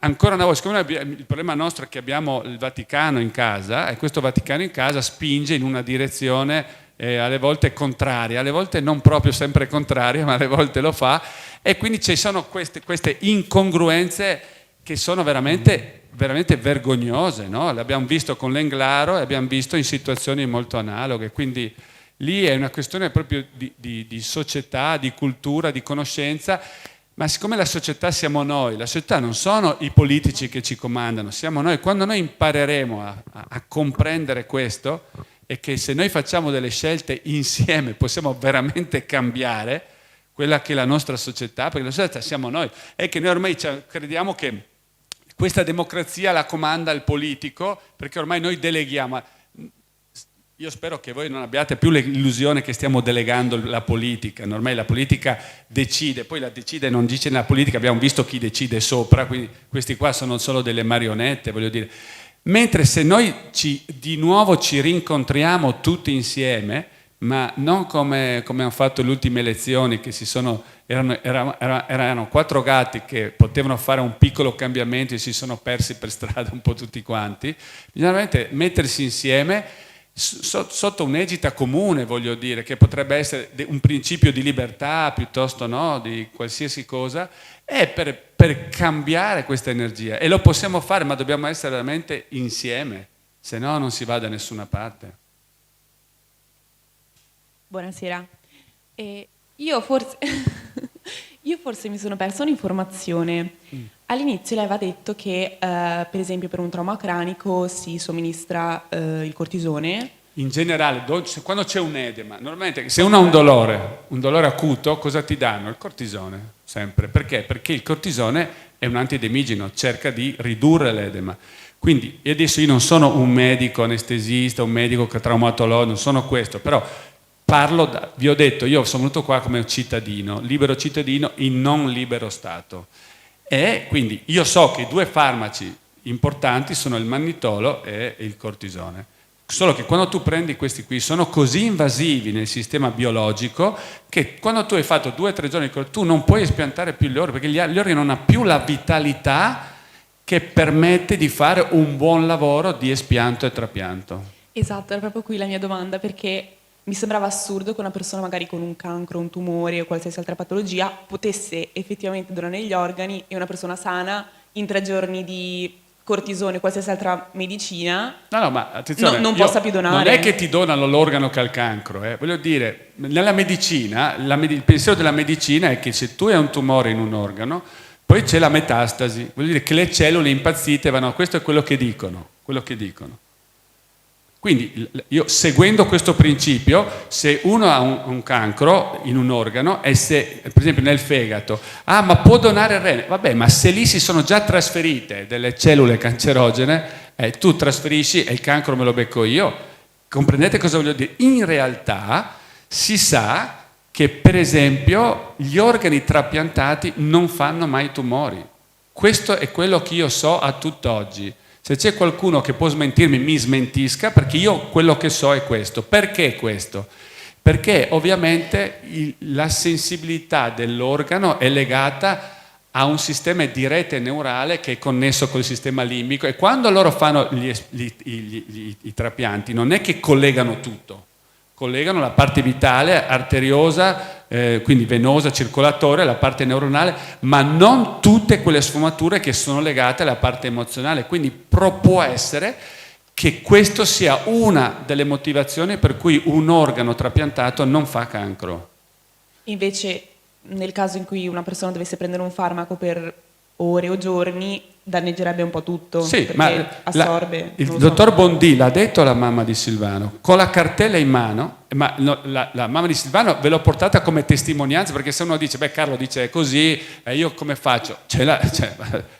ancora una volta, siccome il problema nostro è che abbiamo il Vaticano in casa e questo Vaticano in casa spinge in una direzione alle volte contraria, alle volte non proprio sempre contraria, ma alle volte lo fa, e quindi ci sono queste incongruenze che sono veramente, veramente vergognose, no? L'abbiamo visto con l'Englaro e abbiamo visto in situazioni molto analoghe, quindi lì è una questione proprio di società, di cultura, di conoscenza, ma siccome la società siamo noi, la società non sono i politici che ci comandano, siamo noi. Quando noi impareremo a comprendere questo e che se noi facciamo delle scelte insieme possiamo veramente cambiare quella che è la nostra società, perché la società siamo noi, è che noi ormai crediamo che questa democrazia la comanda il politico, perché ormai noi deleghiamo. Io spero che voi non abbiate più l'illusione che stiamo delegando la politica, ormai la politica decide, poi la decide non dice nella politica, abbiamo visto chi decide sopra, quindi questi qua sono solo delle marionette, voglio dire. Mentre se noi di nuovo ci rincontriamo tutti insieme, ma non come hanno fatto le ultime elezioni, che erano 4 gatti che potevano fare un piccolo cambiamento e si sono persi per strada un po' tutti quanti, bisogna veramente mettersi insieme sotto un'egida comune, voglio dire, che potrebbe essere un principio di libertà piuttosto di qualsiasi cosa, è per cambiare questa energia, e lo possiamo fare, ma dobbiamo essere veramente insieme, se no non si va da nessuna parte. Buonasera. Io forse mi sono persa un'informazione. All'inizio lei aveva detto che per esempio per un trauma cranico si somministra il cortisone. In generale, quando c'è un edema, normalmente se uno ha un dolore acuto, cosa ti danno? Il cortisone, sempre. Perché? Perché il cortisone è un antiedemigeno, cerca di ridurre l'edema. Quindi, adesso io non sono un medico anestesista, un medico traumatologo, non sono questo, però vi ho detto, io sono venuto qua come cittadino, libero cittadino in non libero stato. E quindi io so che i 2 farmaci importanti sono il mannitolo e il cortisone. Solo che quando tu prendi questi qui sono così invasivi nel sistema biologico che quando tu hai fatto 2 o 3 giorni tu non puoi espiantare più gli organi, perché gli organi non hanno più la vitalità che permette di fare un buon lavoro di espianto e trapianto. Esatto, era proprio qui la mia domanda, perché mi sembrava assurdo che una persona magari con un cancro, un tumore o qualsiasi altra patologia potesse effettivamente donare gli organi, e una persona sana in 3 giorni di cortisone o qualsiasi altra medicina ma attenzione, non possa più donare. Non è che ti donano l'organo che ha il cancro, voglio dire, nella medicina, il pensiero della medicina è che se tu hai un tumore in un organo, poi c'è la metastasi, vuol dire che le cellule impazzite vanno, questo è quello che dicono. Quindi io, seguendo questo principio, se uno ha un cancro in un organo e se, per esempio nel fegato, ma può donare il rene, vabbè, ma se lì si sono già trasferite delle cellule cancerogene, tu trasferisci e il cancro me lo becco io. Comprendete cosa voglio dire? In realtà si sa che, per esempio, gli organi trapiantati non fanno mai tumori. Questo è quello che io so a tutt'oggi. Se c'è qualcuno che può smentirmi, mi smentisca, perché io quello che so è questo. Perché questo? Perché ovviamente la sensibilità dell'organo è legata a un sistema di rete neurale che è connesso col sistema limbico, e quando loro fanno i trapianti non è che collegano tutto, collegano la parte vitale, arteriosa, quindi venosa, circolatoria, la parte neuronale, ma non tutte quelle sfumature che sono legate alla parte emozionale. Quindi può essere che questo sia una delle motivazioni per cui un organo trapiantato non fa cancro. Invece nel caso in cui una persona dovesse prendere un farmaco per ore o giorni, danneggerebbe un po' tutto, Sì, perché ma assorbe. il non lo so. dottor Bondi l'ha detto alla mamma di Silvano, con la cartella in mano, ma la mamma di Silvano ve l'ho portata come testimonianza, perché se uno dice, beh Carlo dice così, io come faccio?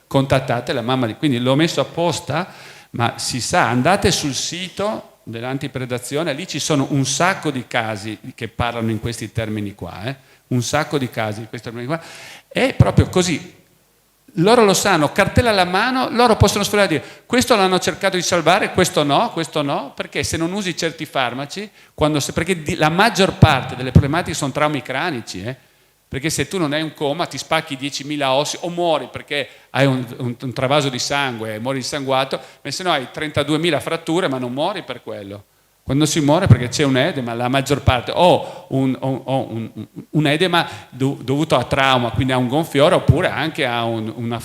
Contattate la mamma quindi l'ho messo apposta, ma si sa, andate sul sito dell'antipredazione, lì ci sono un sacco di casi che parlano in questi termini qua, un sacco di casi in questi termini qua, è proprio così. Loro lo sanno, cartella alla mano, loro possono sfruttare e dire questo l'hanno cercato di salvare, questo no, perché se non usi certi farmaci, perché la maggior parte delle problematiche sono traumi cranici, perché se tu non hai un coma ti spacchi 10.000 ossi o muori perché hai un travaso di sangue e muori dissanguato, ma se no hai 32.000 fratture ma non muori per quello. Quando si muore perché c'è un edema, la maggior parte, o un edema dovuto a trauma, quindi a un gonfiore, oppure anche a una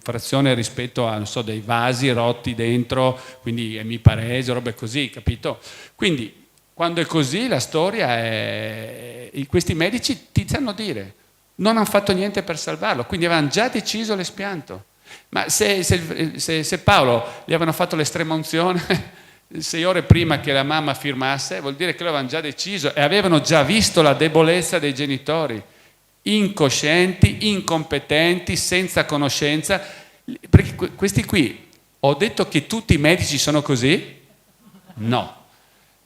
frazione rispetto a, non so, dei vasi rotti dentro, quindi emiparesi, robe così, capito? Quindi, quando è così, la storia è... Questi medici ti sanno dire, non hanno fatto niente per salvarlo, quindi avevano già deciso l'espianto. Ma se Paolo gli avevano fatto l'estrema unzione... 6 ore prima che la mamma firmasse, vuol dire che lo avevano già deciso e avevano già visto la debolezza dei genitori, incoscienti, incompetenti, senza conoscenza, perché questi qui, ho detto che tutti i medici sono così? No,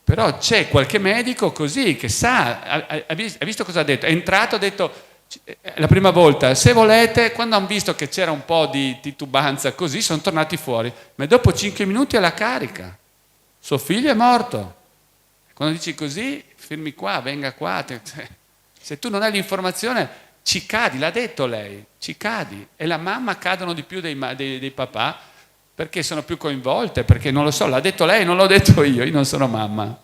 però c'è qualche medico così che sa, ha visto cosa ha detto, è entrato, ha detto la prima volta, se volete, quando hanno visto che c'era un po' di titubanza così, sono tornati fuori, ma dopo 5 minuti alla carica. Suo figlio è morto. Quando dici così, firmi qua, venga qua. Se tu non hai l'informazione, ci cadi, l'ha detto lei, ci cadi. E la mamma cadono di più dei papà perché sono più coinvolte, perché non lo so, l'ha detto lei, non l'ho detto io non sono mamma.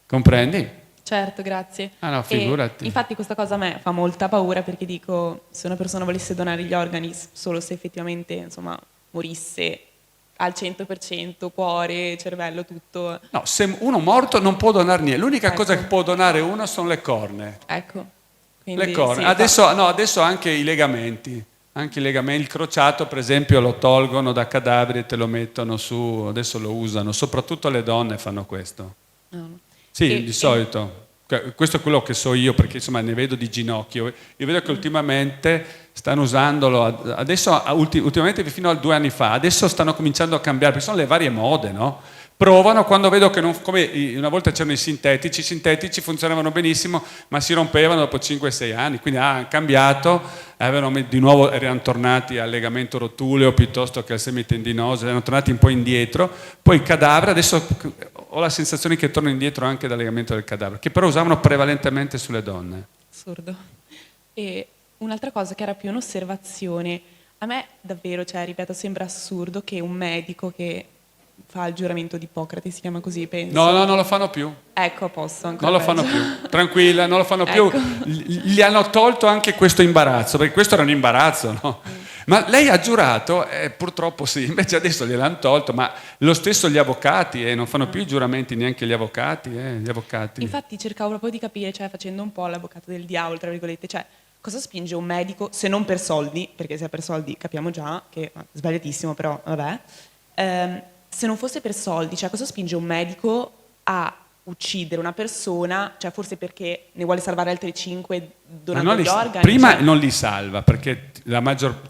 Comprendi? Certo, grazie. Ah no, figurati. E infatti questa cosa a me fa molta paura perché dico, se una persona volesse donare gli organi solo se effettivamente, insomma, morisse al 100%, cuore, cervello, tutto. No, se uno morto non può donare niente. L'unica cosa che può donare uno sono le corne. Ecco. Quindi, le corne. Sì, adesso anche i legamenti. Anche i legamenti, il crociato per esempio lo tolgono da cadaveri e te lo mettono su, adesso lo usano, soprattutto le donne fanno questo. No. Sì, di solito. Questo è quello che so io, perché insomma ne vedo di ginocchio. Io vedo che ultimamente stanno usandolo, adesso ultimamente fino a 2 anni fa, adesso stanno cominciando a cambiare, perché sono le varie mode, no? Provano quando vedo che non, come una volta c'erano i sintetici funzionavano benissimo, ma si rompevano dopo 5-6 anni, quindi hanno cambiato, di nuovo erano tornati al legamento rotuleo piuttosto che al semitendinoso, erano tornati un po' indietro, poi il cadavere, adesso ho la sensazione che torno indietro anche dal legamento del cadavere, che però usavano prevalentemente sulle donne. Assurdo. E un'altra cosa che era più un'osservazione, a me davvero, ripeto, sembra assurdo che un medico che fa il giuramento di Ippocrate, si chiama così, penso. No, non lo fanno più. Ecco, a posto, ancora non lo fanno più, tranquilla, non lo fanno più. Ecco. Gli hanno tolto anche questo imbarazzo, perché questo era un imbarazzo, no? Ma lei ha giurato, purtroppo sì, invece adesso gliel'hanno tolto, ma lo stesso gli avvocati, non fanno più i giuramenti neanche gli avvocati. Infatti cercavo proprio di capire, facendo un po' l'avvocato del diavolo, tra virgolette, cosa spinge un medico, se non per soldi, perché se è per soldi capiamo già che è sbagliatissimo, però vabbè, se non fosse per soldi, cosa spinge un medico a uccidere una persona, forse perché ne vuole salvare altre 5 donando gli organi? Prima non li salva, perché la maggior,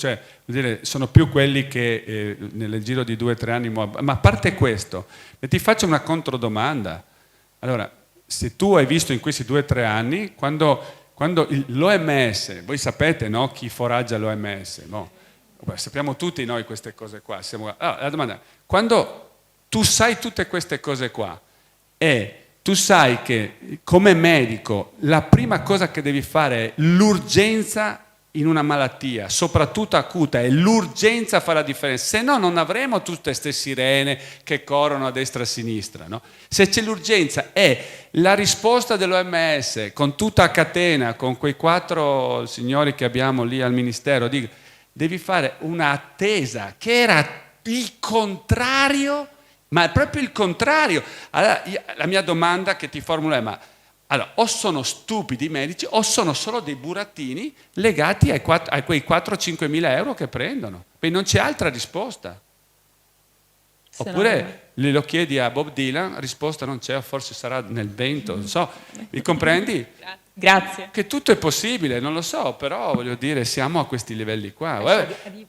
sono più quelli che nel giro di 2 o 3 anni muoiono. Ma a parte questo, ti faccio una controdomanda. Allora, se tu hai visto in questi 2 o 3 anni, quando l'OMS, voi sapete, no, chi foraggia l'OMS, no? Sappiamo tutti noi queste cose qua. La domanda, quando tu sai tutte queste cose qua e tu sai che come medico la prima cosa che devi fare è l'urgenza in una malattia, soprattutto acuta, è l'urgenza a fare la differenza, se no non avremo tutte queste sirene che corrono a destra e a sinistra, no? Se c'è l'urgenza è la risposta dell'OMS con tutta a catena, con quei 4 signori che abbiamo lì al ministero, devi fare un'attesa che era il contrario, ma è proprio il contrario. Allora, la mia domanda che ti formulo è, ma Allora, o sono stupidi i medici o sono solo dei burattini legati a quei 4-5 mila euro che prendono. Quindi non c'è altra risposta. Oppure glielo chiedi a Bob Dylan, risposta non c'è, forse sarà nel vento, non so. Mi comprendi? Grazie. Che tutto è possibile, non lo so, però voglio dire, siamo a questi livelli qua.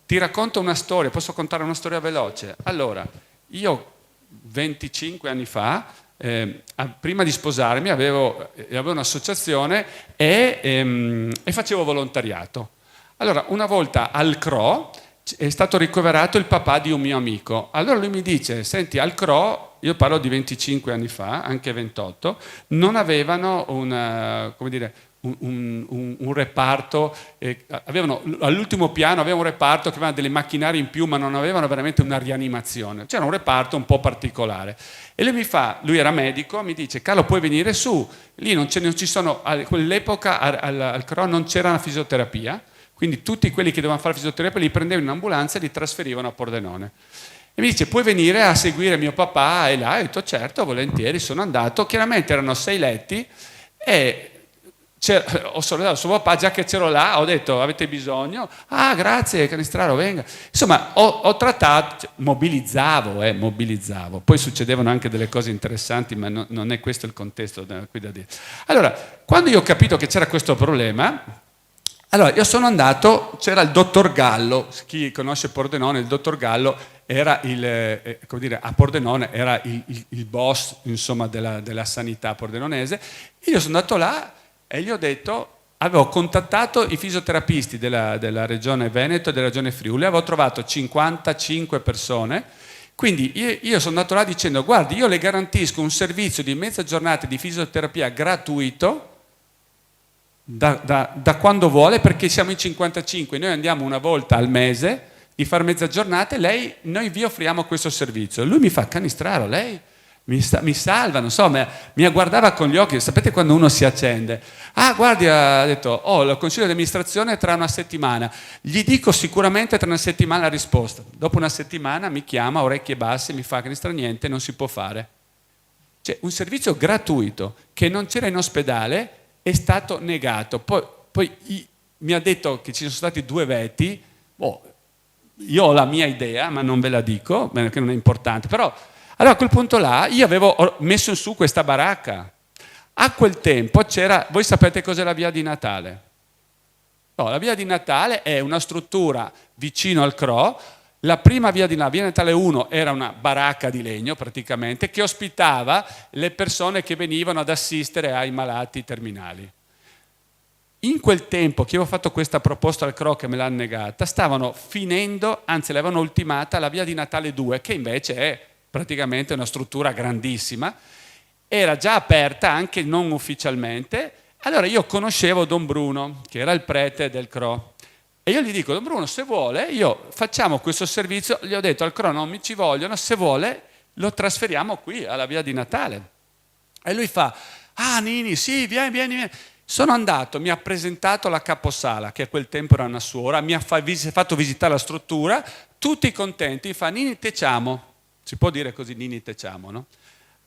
Ti racconto una storia, posso contare una storia veloce? Allora, io 25 anni fa, prima di sposarmi, avevo un'associazione e facevo volontariato. Allora, una volta al CRO è stato ricoverato il papà di un mio amico. Allora lui mi dice, senti, al CRO, io parlo di 25 anni fa, anche 28, non avevano un reparto, avevano, all'ultimo piano aveva un reparto che aveva delle macchinari in più, ma non avevano veramente una rianimazione. C'era un reparto un po' particolare. E lui era medico, mi dice, Carlo, puoi venire su? Lì non ci sono, a quell'epoca al CRO non c'era una fisioterapia, quindi tutti quelli che dovevano fare fisioterapia li prendevano in ambulanza e li trasferivano a Pordenone. E mi dice, puoi venire a seguire mio papà? E là, ho detto, certo, volentieri, sono andato. Chiaramente erano 6 letti e ho sollevato suo papà, già che c'ero là, ho detto, avete bisogno? Ah, grazie, Canistraro, venga. Insomma, ho trattato, mobilizzavo. Poi succedevano anche delle cose interessanti, ma non è questo il contesto qui da dire. Allora, quando io ho capito che c'era questo problema, allora io sono andato, c'era il dottor Gallo, chi conosce Pordenone, il dottor Gallo era a Pordenone era il boss, insomma, della sanità pordenonese, e io sono andato là e gli ho detto, avevo contattato i fisioterapisti della regione Veneto e della regione Friuli, avevo trovato 55 persone, quindi io sono andato là dicendo, guardi, io le garantisco un servizio di mezza giornata di fisioterapia gratuito, da quando vuole, perché siamo in 55, noi andiamo una volta al mese di fare mezza giornata e noi vi offriamo questo servizio. Lui mi fa, Canistraro, lei mi salva, non so, mi guardava con gli occhi, sapete quando uno si accende? Ah, guardi, ha detto, il consiglio di amministrazione tra una settimana, gli dico sicuramente tra una settimana la risposta. Dopo una settimana mi chiama, orecchie basse, mi fa, Canistraro, niente, non si può fare. Cioè, un servizio gratuito che non c'era in ospedale è stato negato. Poi mi ha detto che ci sono stati 2 veti. Io ho la mia idea, ma non ve la dico, perché non è importante. Però, allora a quel punto là, io avevo messo su questa baracca. A quel tempo c'era, voi sapete cos'è la via di Natale? No, la via di Natale è una struttura vicino al CRO. La prima via Natale 1 era una baracca di legno praticamente che ospitava le persone che venivano ad assistere ai malati terminali. In quel tempo che io ho fatto questa proposta al CRO che me l'hanno negata, stavano finendo, anzi l'avevano ultimata, la via di Natale 2, che invece è praticamente una struttura grandissima, era già aperta anche non ufficialmente. Allora io conoscevo Don Bruno, che era il prete del CRO. E io gli dico, Don Bruno, se vuole, facciamo questo servizio, gli ho detto al CRO non mi ci vogliono, se vuole lo trasferiamo qui, alla via di Natale. E lui fa, ah Nini, sì, vieni. Sono andato, mi ha presentato la caposala, che a quel tempo era una suora, mi ha fatto visitare la struttura, tutti contenti, fa, Nini te ciamo. Si può dire così, Nini te ciamo, no?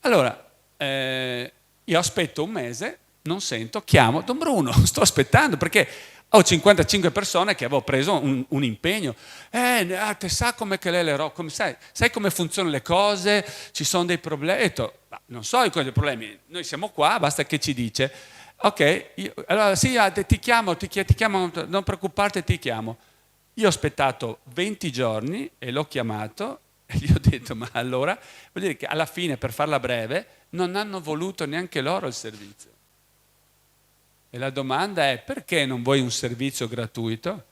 Allora, io aspetto un mese, non sento, chiamo Don Bruno, sto aspettando, perché ho 55 persone che avevo preso un impegno. Te sa come che lei le robe, sai come funzionano le cose, ci sono dei problemi. Ho detto, non so quali problemi, noi siamo qua, basta che ci dice. Ok, allora sì, ti chiamo, non preoccuparti, ti chiamo. Io ho aspettato 20 giorni e l'ho chiamato e gli ho detto, ma allora, vuol dire che alla fine, per farla breve, non hanno voluto neanche loro il servizio. E la domanda è, perché non vuoi un servizio gratuito?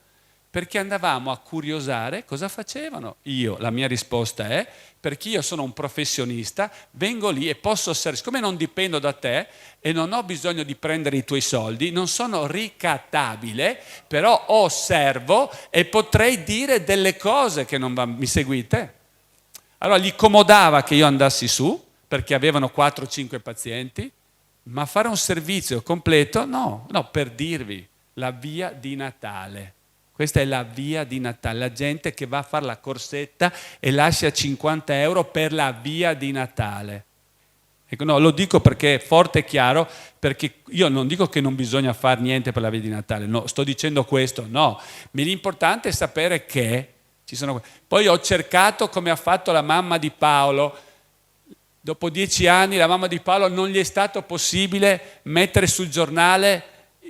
Perché andavamo a curiosare cosa facevano. La mia risposta è, perché io sono un professionista, vengo lì e posso siccome non dipendo da te e non ho bisogno di prendere i tuoi soldi, non sono ricattabile, però osservo e potrei dire delle cose che non mi seguite? Allora gli comodava che io andassi su, perché avevano 4-5 pazienti, ma fare un servizio completo, no, per dirvi, la via di Natale. Questa è la via di Natale, la gente che va a fare la corsetta e lascia 50 euro per la via di Natale. Ecco, no, lo dico perché è forte e chiaro, perché io non dico che non bisogna fare niente per la via di Natale, no, sto dicendo questo, no. L'importante è sapere che ci sono... Poi ho cercato, come ha fatto la mamma di Paolo, dopo 10 anni la mamma di Paolo non gli è stato possibile mettere sul giornale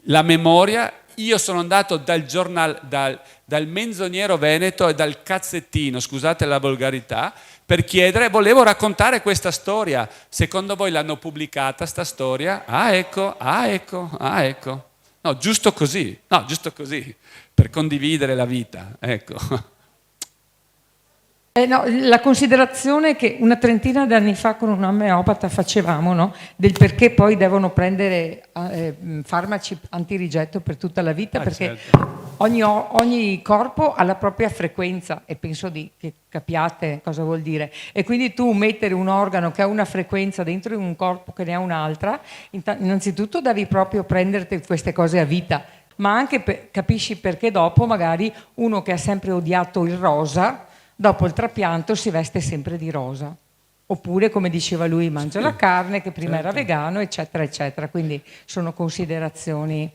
la memoria. Io sono andato dal Menzognero Veneto e dal Cazzettino, scusate la volgarità, per chiedere, volevo raccontare questa storia. Secondo voi l'hanno pubblicata sta storia? Ah ecco. No, giusto così, per condividere la vita, ecco. No, la considerazione che una trentina d'anni fa con un omeopata facevamo, no? Del perché poi devono prendere farmaci antirigetto per tutta la vita, perché certo. ogni corpo ha la propria frequenza, e penso che capiate cosa vuol dire. E quindi tu mettere un organo che ha una frequenza dentro un corpo che ne ha un'altra, innanzitutto devi proprio prenderti queste cose a vita, ma anche capisci perché dopo magari uno che ha sempre odiato il rosa, dopo il trapianto si veste sempre di rosa. Oppure, come diceva lui, mangia la carne, che prima era vegano, eccetera, eccetera. Quindi sono considerazioni.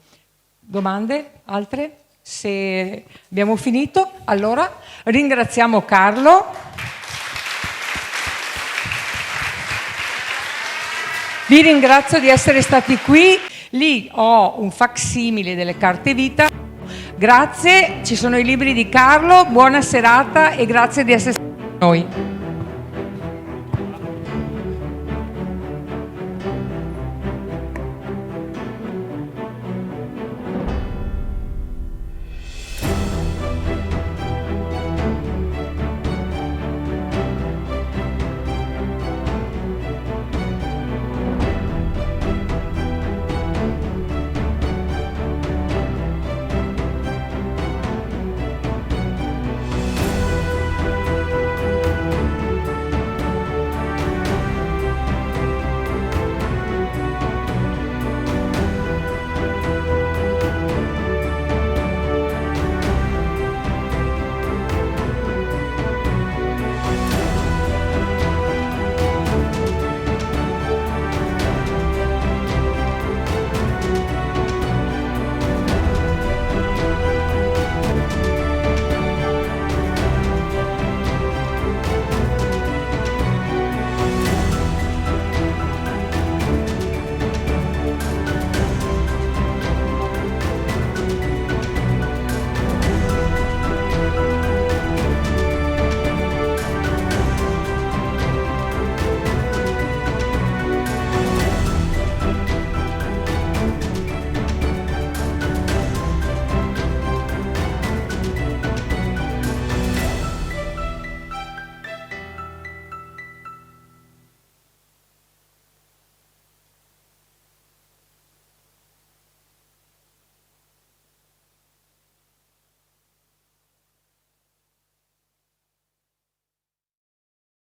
Domande? Altre? Se abbiamo finito, allora ringraziamo Carlo. Vi ringrazio di essere stati qui. Lì ho un facsimile delle carte vita. Grazie, ci sono i libri di Carlo, buona serata e grazie di essere stati con noi.